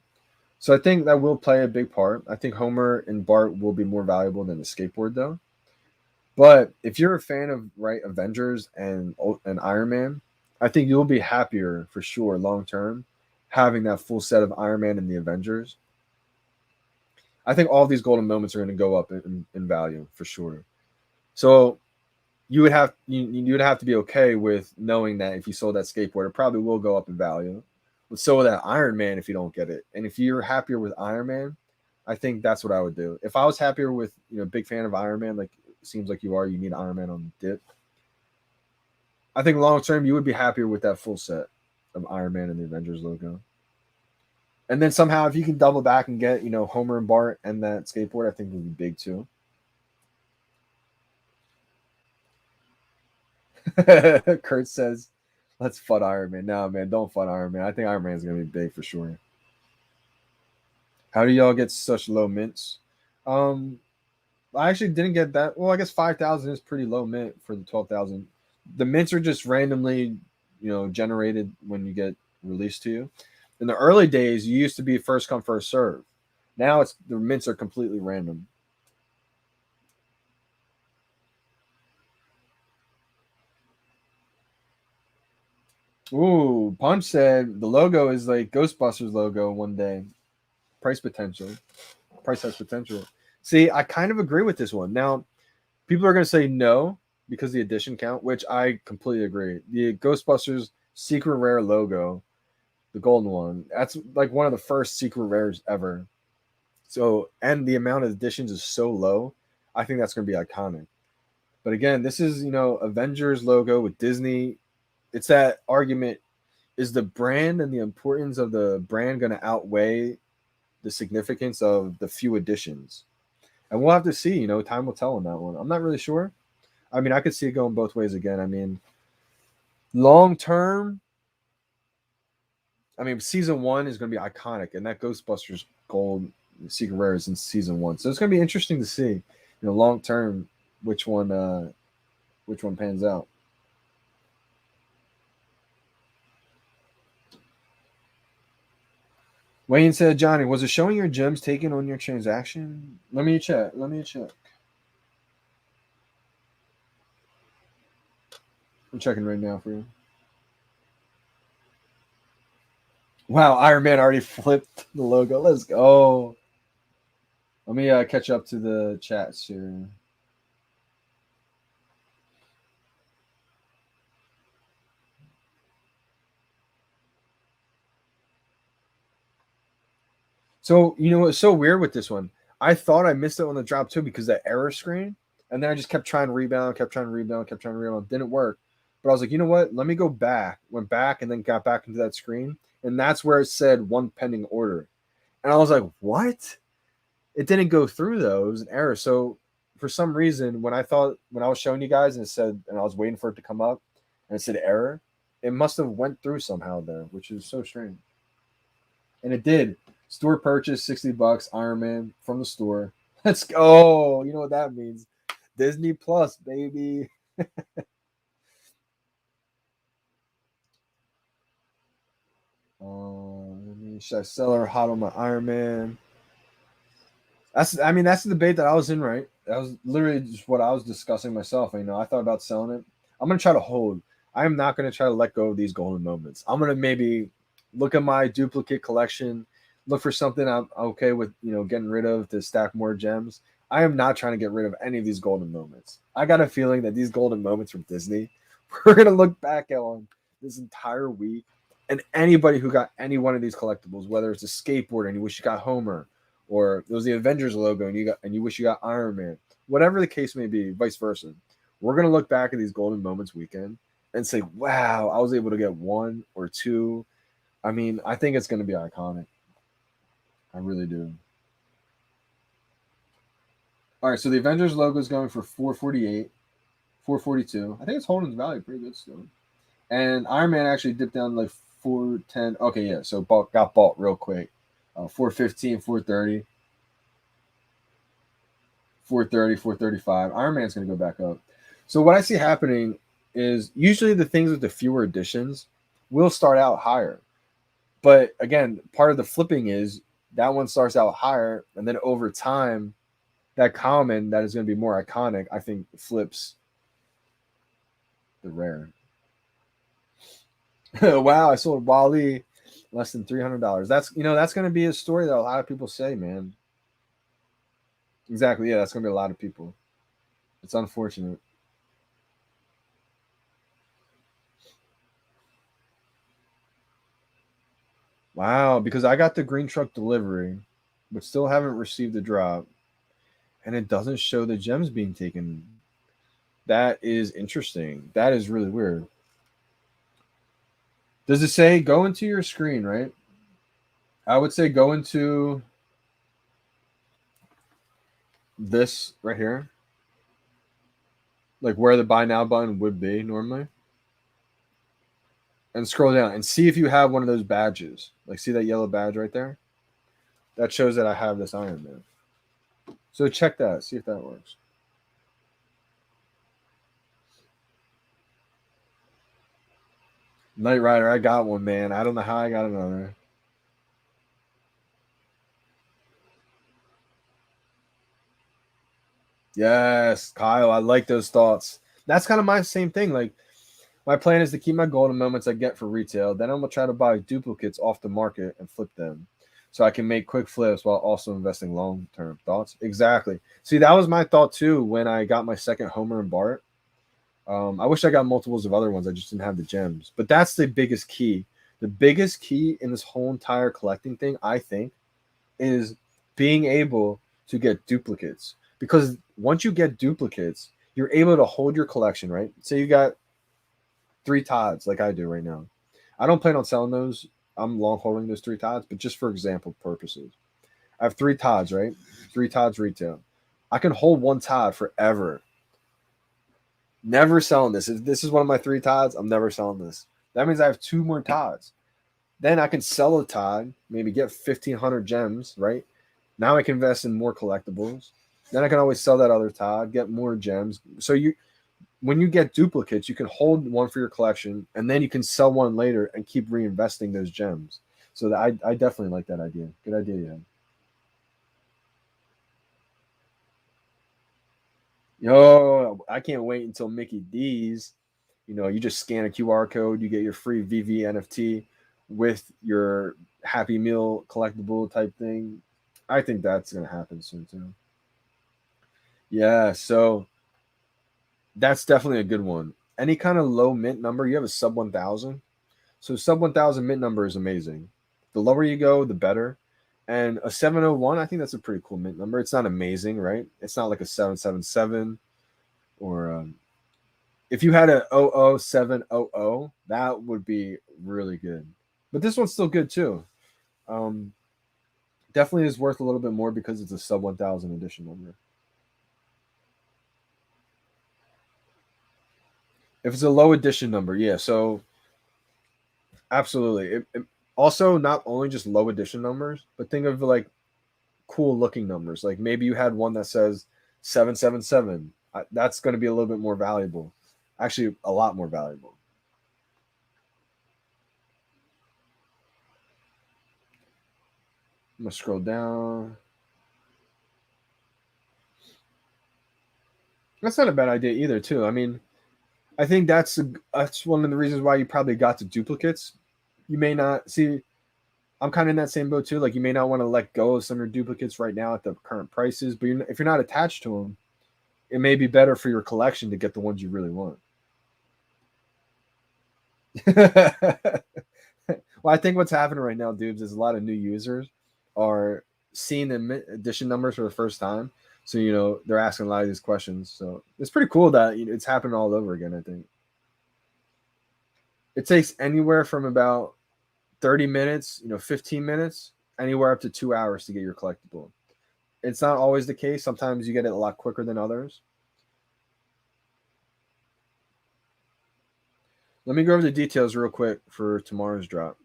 So I think that will play a big part. I think Homer and Bart will be more valuable than the skateboard, though. But if you're a fan of right Avengers and Iron Man, I think you'll be happier for sure long term having that full set of Iron Man and the Avengers. I think all of these golden moments are going to go up in value for sure. So you would have to be okay with knowing that if you sold that skateboard, it probably will go up in value. But so will that Iron Man if you don't get it. And if you're happier with Iron Man, I think that's what I would do. If I was happier with, you know, big fan of Iron Man, like it seems like you are, you need Iron Man on the dip. I think long term you would be happier with that full set of Iron Man and the Avengers logo. And then somehow if you can double back and get, you know, Homer and Bart and that skateboard, I think would be big too. Kurt says, let's fud Iron Man. No, man, don't fud Iron Man. I think Iron Man is gonna be big for sure. How do y'all get such low mints? Um, I actually didn't get that. Well, I guess 5,000 is pretty low mint for the 12,000. The mints are just randomly, generated when you get released to you. In the early days, you used to be first come first serve. Now it's the mints are completely random. Ooh, Punch said the logo is like Ghostbusters logo one day. Price potential. Price has potential. See, I kind of agree with this one. Now, people are going to say no because of the edition count, which I completely agree. The Ghostbusters secret rare logo, the golden one, that's like one of the first secret rares ever. So, and the amount of editions is so low, I think that's going to be iconic. But again, this is, Avengers logo with Disney. It's that argument, is the brand and the importance of the brand going to outweigh the significance of the few editions? And we'll have to see, time will tell on that one. I'm not really sure. I mean, I could see it going both ways again. I mean, long term, I mean, season one is going to be iconic, and that Ghostbusters gold secret rare is in season one, so it's going to be interesting to see, long term, which one pans out. Wayne said, Johnny, was it showing your gems taken on your transaction? Let me check. I'm checking right now for you. Wow, Iron Man already flipped the logo. Let's go. Let me catch up to the chats here. So, what's so weird with this one? I thought I missed it on the drop too because that error screen. And then I just kept trying to rebound, Didn't work. But I was like, you know what? Let me go back. Went back and then got back into that screen. And that's where it said one pending order. And I was like, what? It didn't go through though. It was an error. So for some reason, when I was showing you guys and it said, and I was waiting for it to come up and it said error, it must have went through somehow there, which is so strange. And it did. Store purchase, $60, Iron Man from the store. Let's go. You know what that means. Disney Plus, baby. Should I sell or hot on my Iron Man? That's the debate that I was in, right? That was literally just what I was discussing myself. I thought about selling it. I'm gonna try to hold. I am not gonna try to let go of these golden moments. I'm gonna maybe look at my duplicate collection, look for something I'm okay with, getting rid of to stack more gems. I am not trying to get rid of any of these golden moments. I got a feeling that these golden moments from Disney, we're gonna look back on this entire week, and anybody who got any one of these collectibles, whether it's a skateboard and you wish you got Homer, or it was the Avengers logo and you wish you got Iron Man, whatever the case may be, vice versa. We're gonna look back at these golden moments weekend and say, wow, I was able to get one or two. I mean, I think it's gonna be iconic. I really do. All right, so the Avengers logo is going for 448, 442. I think it's holding its value pretty good still. And Iron Man actually dipped down like 410. Okay, yeah, so got bought real quick. 415, 430. 430, 435. Iron Man's going to go back up. So what I see happening is usually the things with the fewer additions will start out higher. But again, part of the flipping is that one starts out higher, and then over time, that common that is going to be more iconic, I think, flips the rare. Wow, I sold Wally less than $300. That's going to be a story that a lot of people say, man. Exactly. Yeah, that's going to be a lot of people. It's unfortunate. Wow, because I got the green truck delivery, but still haven't received the drop, and it doesn't show the gems being taken. That is interesting. That is really weird. Does it say go into your screen, right? I would say go into this right here, like where the buy now button would be normally, and scroll down and see if you have one of those badges. Like, see that yellow badge right there? That shows that I have this Iron Man. So check that. See if that works. Knight Rider, I got one, man. I don't know how I got another. Yes, Kyle, I like those thoughts. That's kind of my same thing. Like, my plan is to keep my golden moments I get for retail. Then I'm gonna try to buy duplicates off the market and flip them, so I can make quick flips while also investing long term. Thoughts? Exactly. See, that was my thought too when I got my second Homer and Bart. I wish I got multiples of other ones. I just didn't have the gems. But that's the biggest key. The biggest key in this whole entire collecting thing, I think, is being able to get duplicates. Because once you get duplicates, you're able to hold your collection, right? Say you got 3 Todds like I do right now. I don't plan on selling those. I'm long holding those 3 Todds, but just for example purposes. I have 3 Todds, right? 3 Todds retail. I can hold 1 Todd forever. Never selling this. If this is one of my 3 Todds, I'm never selling this. That means I have 2 more Todds. Then I can sell a Todd, maybe get 1,500 gems, right? Now I can invest in more collectibles. Then I can always sell that other Todd, get more gems. So when you get duplicates, you can hold one for your collection, and then you can sell one later and keep reinvesting those gems. So I definitely like that idea. Good idea, yeah. Yo, I can't wait until Mickey D's. You just scan a QR code, you get your free VeVe NFT with your Happy Meal collectible type thing. I think that's gonna happen soon too. Yeah, so that's definitely a good one. Any kind of low mint number, you have a sub 1,000. So sub 1,000 mint number is amazing. The lower you go, the better. And a 701, I think that's a pretty cool mint number. It's not amazing, right? It's not like a 777 or if you had a 00700, that would be really good. But this one's still good too. Um, Definitely is worth a little bit more because it's a sub 1,000 edition number. If it's a low edition number, yeah. So absolutely. Also, not only just low edition numbers, but think of like cool looking numbers. Like maybe you had one that says 777. That's going to be a little bit more valuable. Actually, a lot more valuable. I'm going to scroll down. That's not a bad idea either, too. I mean, I think that's one of the reasons why you probably got to duplicates. You may not see. I'm kind of in that same boat too. Like you may not want to let go of some of your duplicates right now at the current prices, but if you're not attached to them, it may be better for your collection to get the ones you really want. Well, I think what's happening right now, dudes, is a lot of new users are seeing the edition numbers for the first time. So they're asking a lot of these questions. So it's pretty cool that it's happening all over again. I think it takes anywhere from about 30 minutes, 15 minutes, anywhere up to 2 hours to get your collectible. It's not always the case. Sometimes you get it a lot quicker than others. Let me go over the details real quick for tomorrow's drop.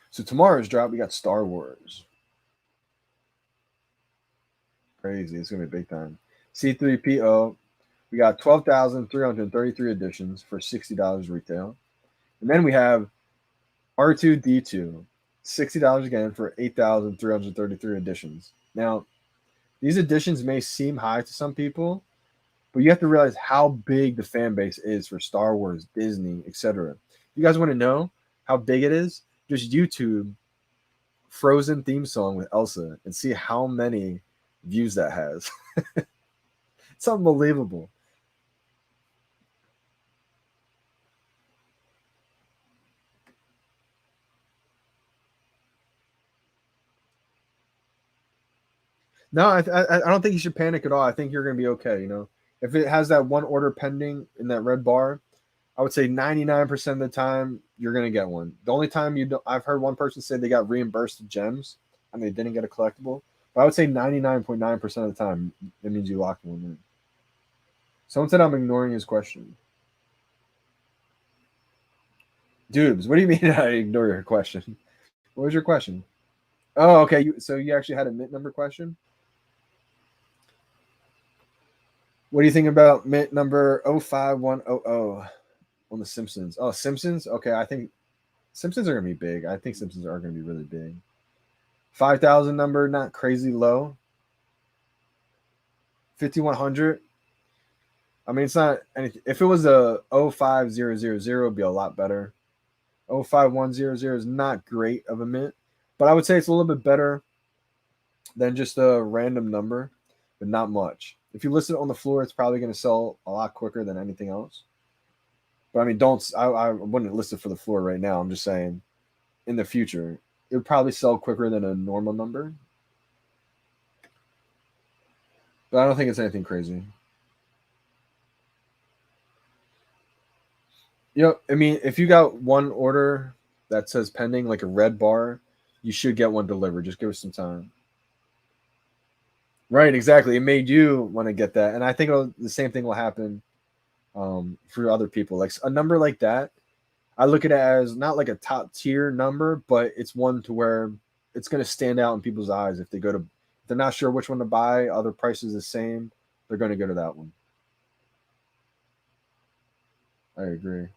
So tomorrow's drop, we got Star Wars. Crazy. It's gonna be big time. C3PO. We got 12,333 editions for $60 retail. And then we have R2D2, $60 again for 8,333 editions. Now, these editions may seem high to some people, but you have to realize how big the fan base is for Star Wars, Disney, etc. You guys want to know how big it is? Just YouTube Frozen theme song with Elsa and see how many views that has. It's unbelievable. No, I don't think you should panic at all. I think you're going to be okay. If it has that one order pending in that red bar, I would say 99% of the time you're going to get one. The only time you don't, I've heard one person say they got reimbursed gems and they didn't get a collectible. But I would say 99.9% of the time it means you locked one in. Someone said I'm ignoring his question. Dubes, what do you mean I ignore your question? What was your question? Oh, okay. So you actually had a mint number question. What do you think about mint number 05100 on the Simpsons? Oh, Simpsons. Okay, I think Simpsons are gonna be big. I think Simpsons are gonna be really big. 5,000 number, not crazy low. 5,100. I mean, it's not anything. If it was a 05000, it'd be a lot better. 05100 is not great of a mint, but I would say it's a little bit better than just a random number, but not much. If you list it on the floor, it's probably going to sell a lot quicker than anything else. But I mean, I wouldn't list it for the floor right now. I'm just saying in the future, it would probably sell quicker than a normal number. But I don't think it's anything crazy. I mean, if you got one order that says pending, like a red bar, you should get one delivered. Just give us some time. Right, exactly. It made you want to get that, and I think the same thing will happen for other people. Like a number like that, I look at it as not like a top tier number, but it's one to where it's going to stand out in people's eyes if if they're not sure which one to buy, other prices the same, they're going to go to that one. I agree.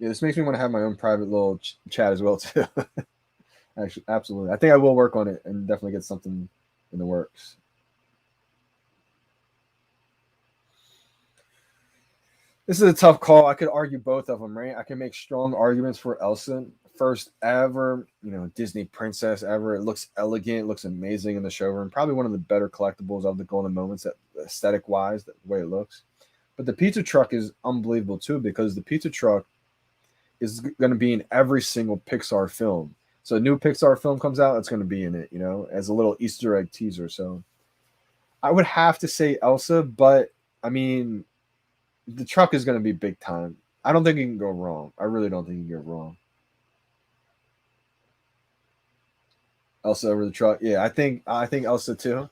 Yeah, this makes me want to have my own private little chat as well too. Actually, absolutely. I think I will work on it and definitely get something in the works. This is a tough call. I could argue both of them, right? I can make strong arguments for Elsa, first ever, Disney princess ever. It looks elegant, looks amazing in the showroom. Probably one of the better collectibles of the Golden Moments, that aesthetic wise, the way it looks. But the pizza truck is unbelievable too, because the pizza truck is going to be in every single Pixar film. So a new Pixar film comes out, it's going to be in it, as a little Easter egg teaser. So I would have to say Elsa, but I mean, the truck is going to be big time. I don't think you can go wrong. I really don't think you can go wrong. Elsa over the truck. Yeah, I think Elsa too.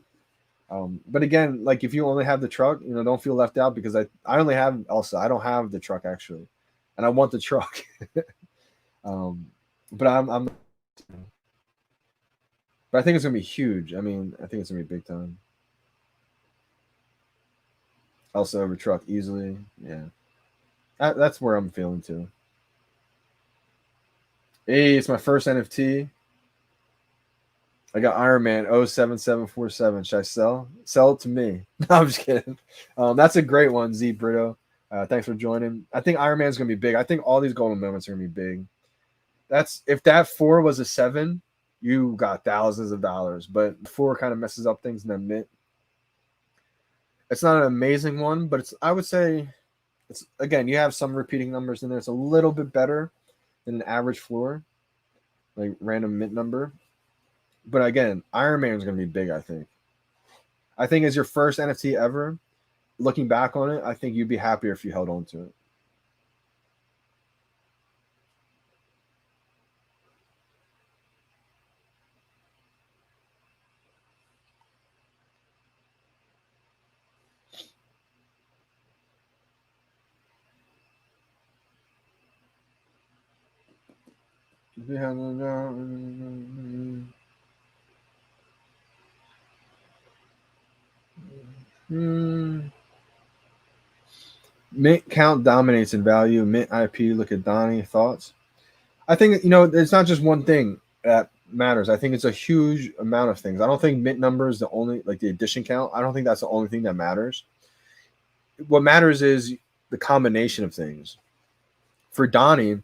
But again, like if you only have the truck, don't feel left out, because I only have Elsa. I don't have the truck actually, and I want the truck. um, but but I think it's gonna be huge. I mean, I think it's gonna be big time. Elsa over truck easily. Yeah, that's where I'm feeling too. Hey, it's my first NFT. I got Iron Man 07747. Should I sell? Sell it to me. No, I'm just kidding. That's a great one, Z Brito. Thanks for joining. I think Iron Man's gonna be big. I think all these golden moments are gonna be big. That's if that 4 was a 7, you got thousands of dollars. But 4 kind of messes up things in the mint. It's not an amazing one, but I would say it's, again, you have some repeating numbers in there. It's a little bit better than an average floor, like random mint number. But again, Iron Man is going to be big, I think. I think as your first NFT ever, looking back on it, I think you'd be happier if you held on to it. Hmm. Mint count dominates in value. Mint IP. Look at Donnie. Thoughts? I think it's not just one thing that matters. I think it's a huge amount of things. I don't think mint number is the only, like the edition count. I don't think that's the only thing that matters. What matters is the combination of things. For Donnie,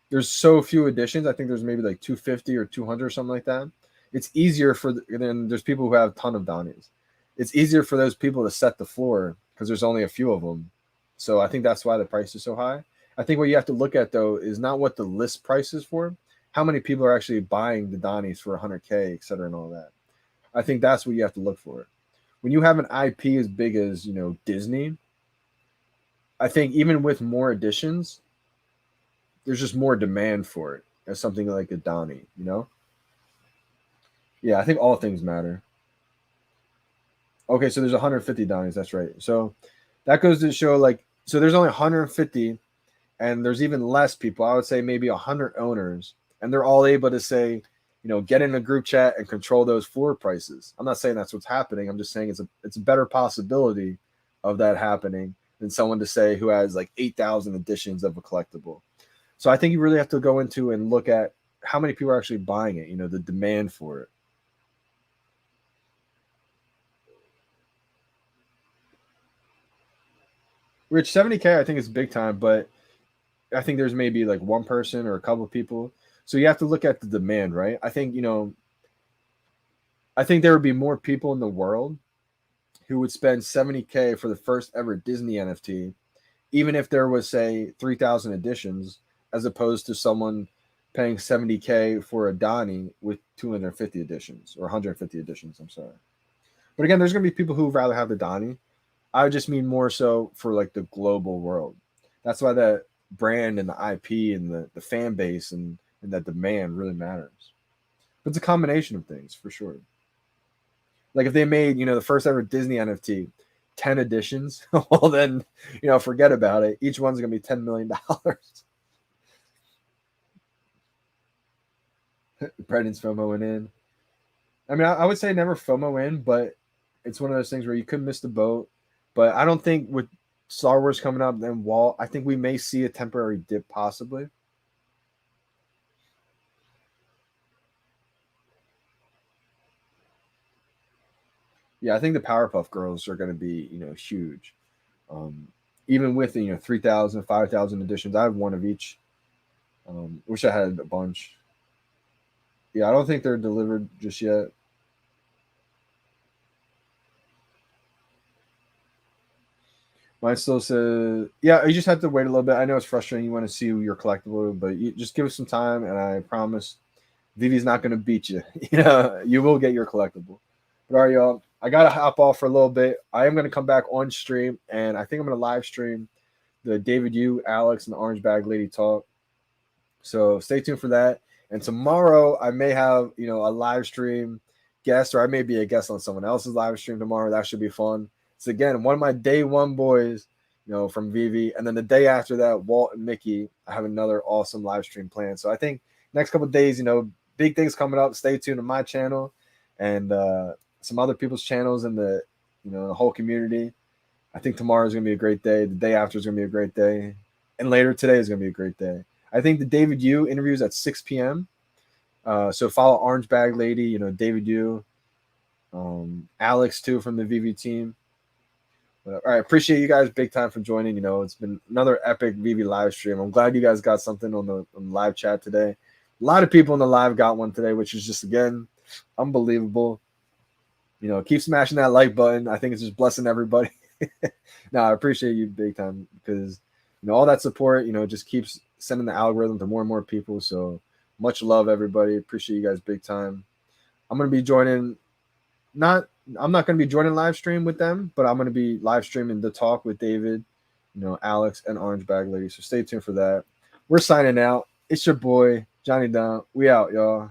there's so few editions. I think there's maybe like 250 or 200 or something like that. It's easier then there's people who have a ton of Donnies. It's easier for those people to set the floor because there's only a few of them. So I think that's why the price is so high. I think what you have to look at though is not what the list price is for, how many people are actually buying the Donnies for 100K, et cetera, and all that. I think that's what you have to look for. When you have an IP as big as Disney, I think even with more editions, there's just more demand for it as something like a Donnie. Yeah, I think all things matter. Okay, so there's 150 Donnies. That's right. So that goes to show, like, So there's only 150, and there's even less people. I would say maybe 100 owners, and they're all able to say, get in a group chat and control those floor prices. I'm not saying that's what's happening. I'm just saying it's a better possibility of that happening than someone to say who has like 8,000 editions of a collectible. So I think you really have to go into and look at how many people are actually buying it, the demand for it. Which 70K I think is big time, but I think there's maybe like one person or a couple of people. So you have to look at the demand, right? I think there would be more people in the world who would spend 70K for the first ever Disney NFT, even if there was, say, 3,000 editions, as opposed to someone paying 70K for a Donnie with 250 editions or 150 editions. I'm sorry. But again, there's going to be people who would rather have the Donnie. I would just mean more so for like the global world. That's why that brand and the IP and the fan base and that demand really matters. But it's a combination of things for sure. Like if they made, the first ever Disney NFT, 10 editions, well then, forget about it. Each one's gonna be $10 million. Brendan's FOMOing in. I mean, I would say never FOMO in, but it's one of those things where you could miss the boat. But I don't think with Star Wars coming up and Walt, I think we may see a temporary dip possibly. Yeah, I think the Powerpuff Girls are going to be, huge. Um, Even with, 3,000, 5,000 editions, I have one of each. Wish I had a bunch. Yeah, I don't think they're delivered just yet. Mine still says, yeah, you just have to wait a little bit. I know it's frustrating. You want to see your collectible, but you just give us some time, and I promise VeVe's not going to beat you. You will get your collectible. But all right, y'all, I got to hop off for a little bit. I am going to come back on stream, and I think I'm going to live stream the David Yu, Alex, and the Orange Bag Lady talk. So stay tuned for that. And tomorrow I may have, a live stream guest, or I may be a guest on someone else's live stream tomorrow. That should be fun. So again, one of my day one boys, from VeVe. And then the day after that, Walt and Mickey, I have another awesome live stream planned. So I think next couple of days, big things coming up. Stay tuned to my channel and some other people's channels in the whole community. I think tomorrow is going to be a great day. The day after is going to be a great day. And later today is going to be a great day. I think the David Yu interview is at 6 p.m. So follow Orange Bag Lady, David Yu, Alex too from the VeVe team. But, all right, appreciate you guys big time for joining. It's been another epic VeVe live stream. I'm glad you guys got something on the live chat today. A lot of people in the live got one today, which is just, again, unbelievable. Keep smashing that like button. I think it's just blessing everybody. No, I appreciate you big time because, all that support, just keeps sending the algorithm to more and more people. So much love, everybody. Appreciate you guys big time. I'm going to be joining, I'm not going to be joining live stream with them, but I'm going to be live streaming the talk with David, Alex, and Orange Bag Lady. So stay tuned for that. We're signing out. It's your boy, Johnny Dunn. We out, y'all.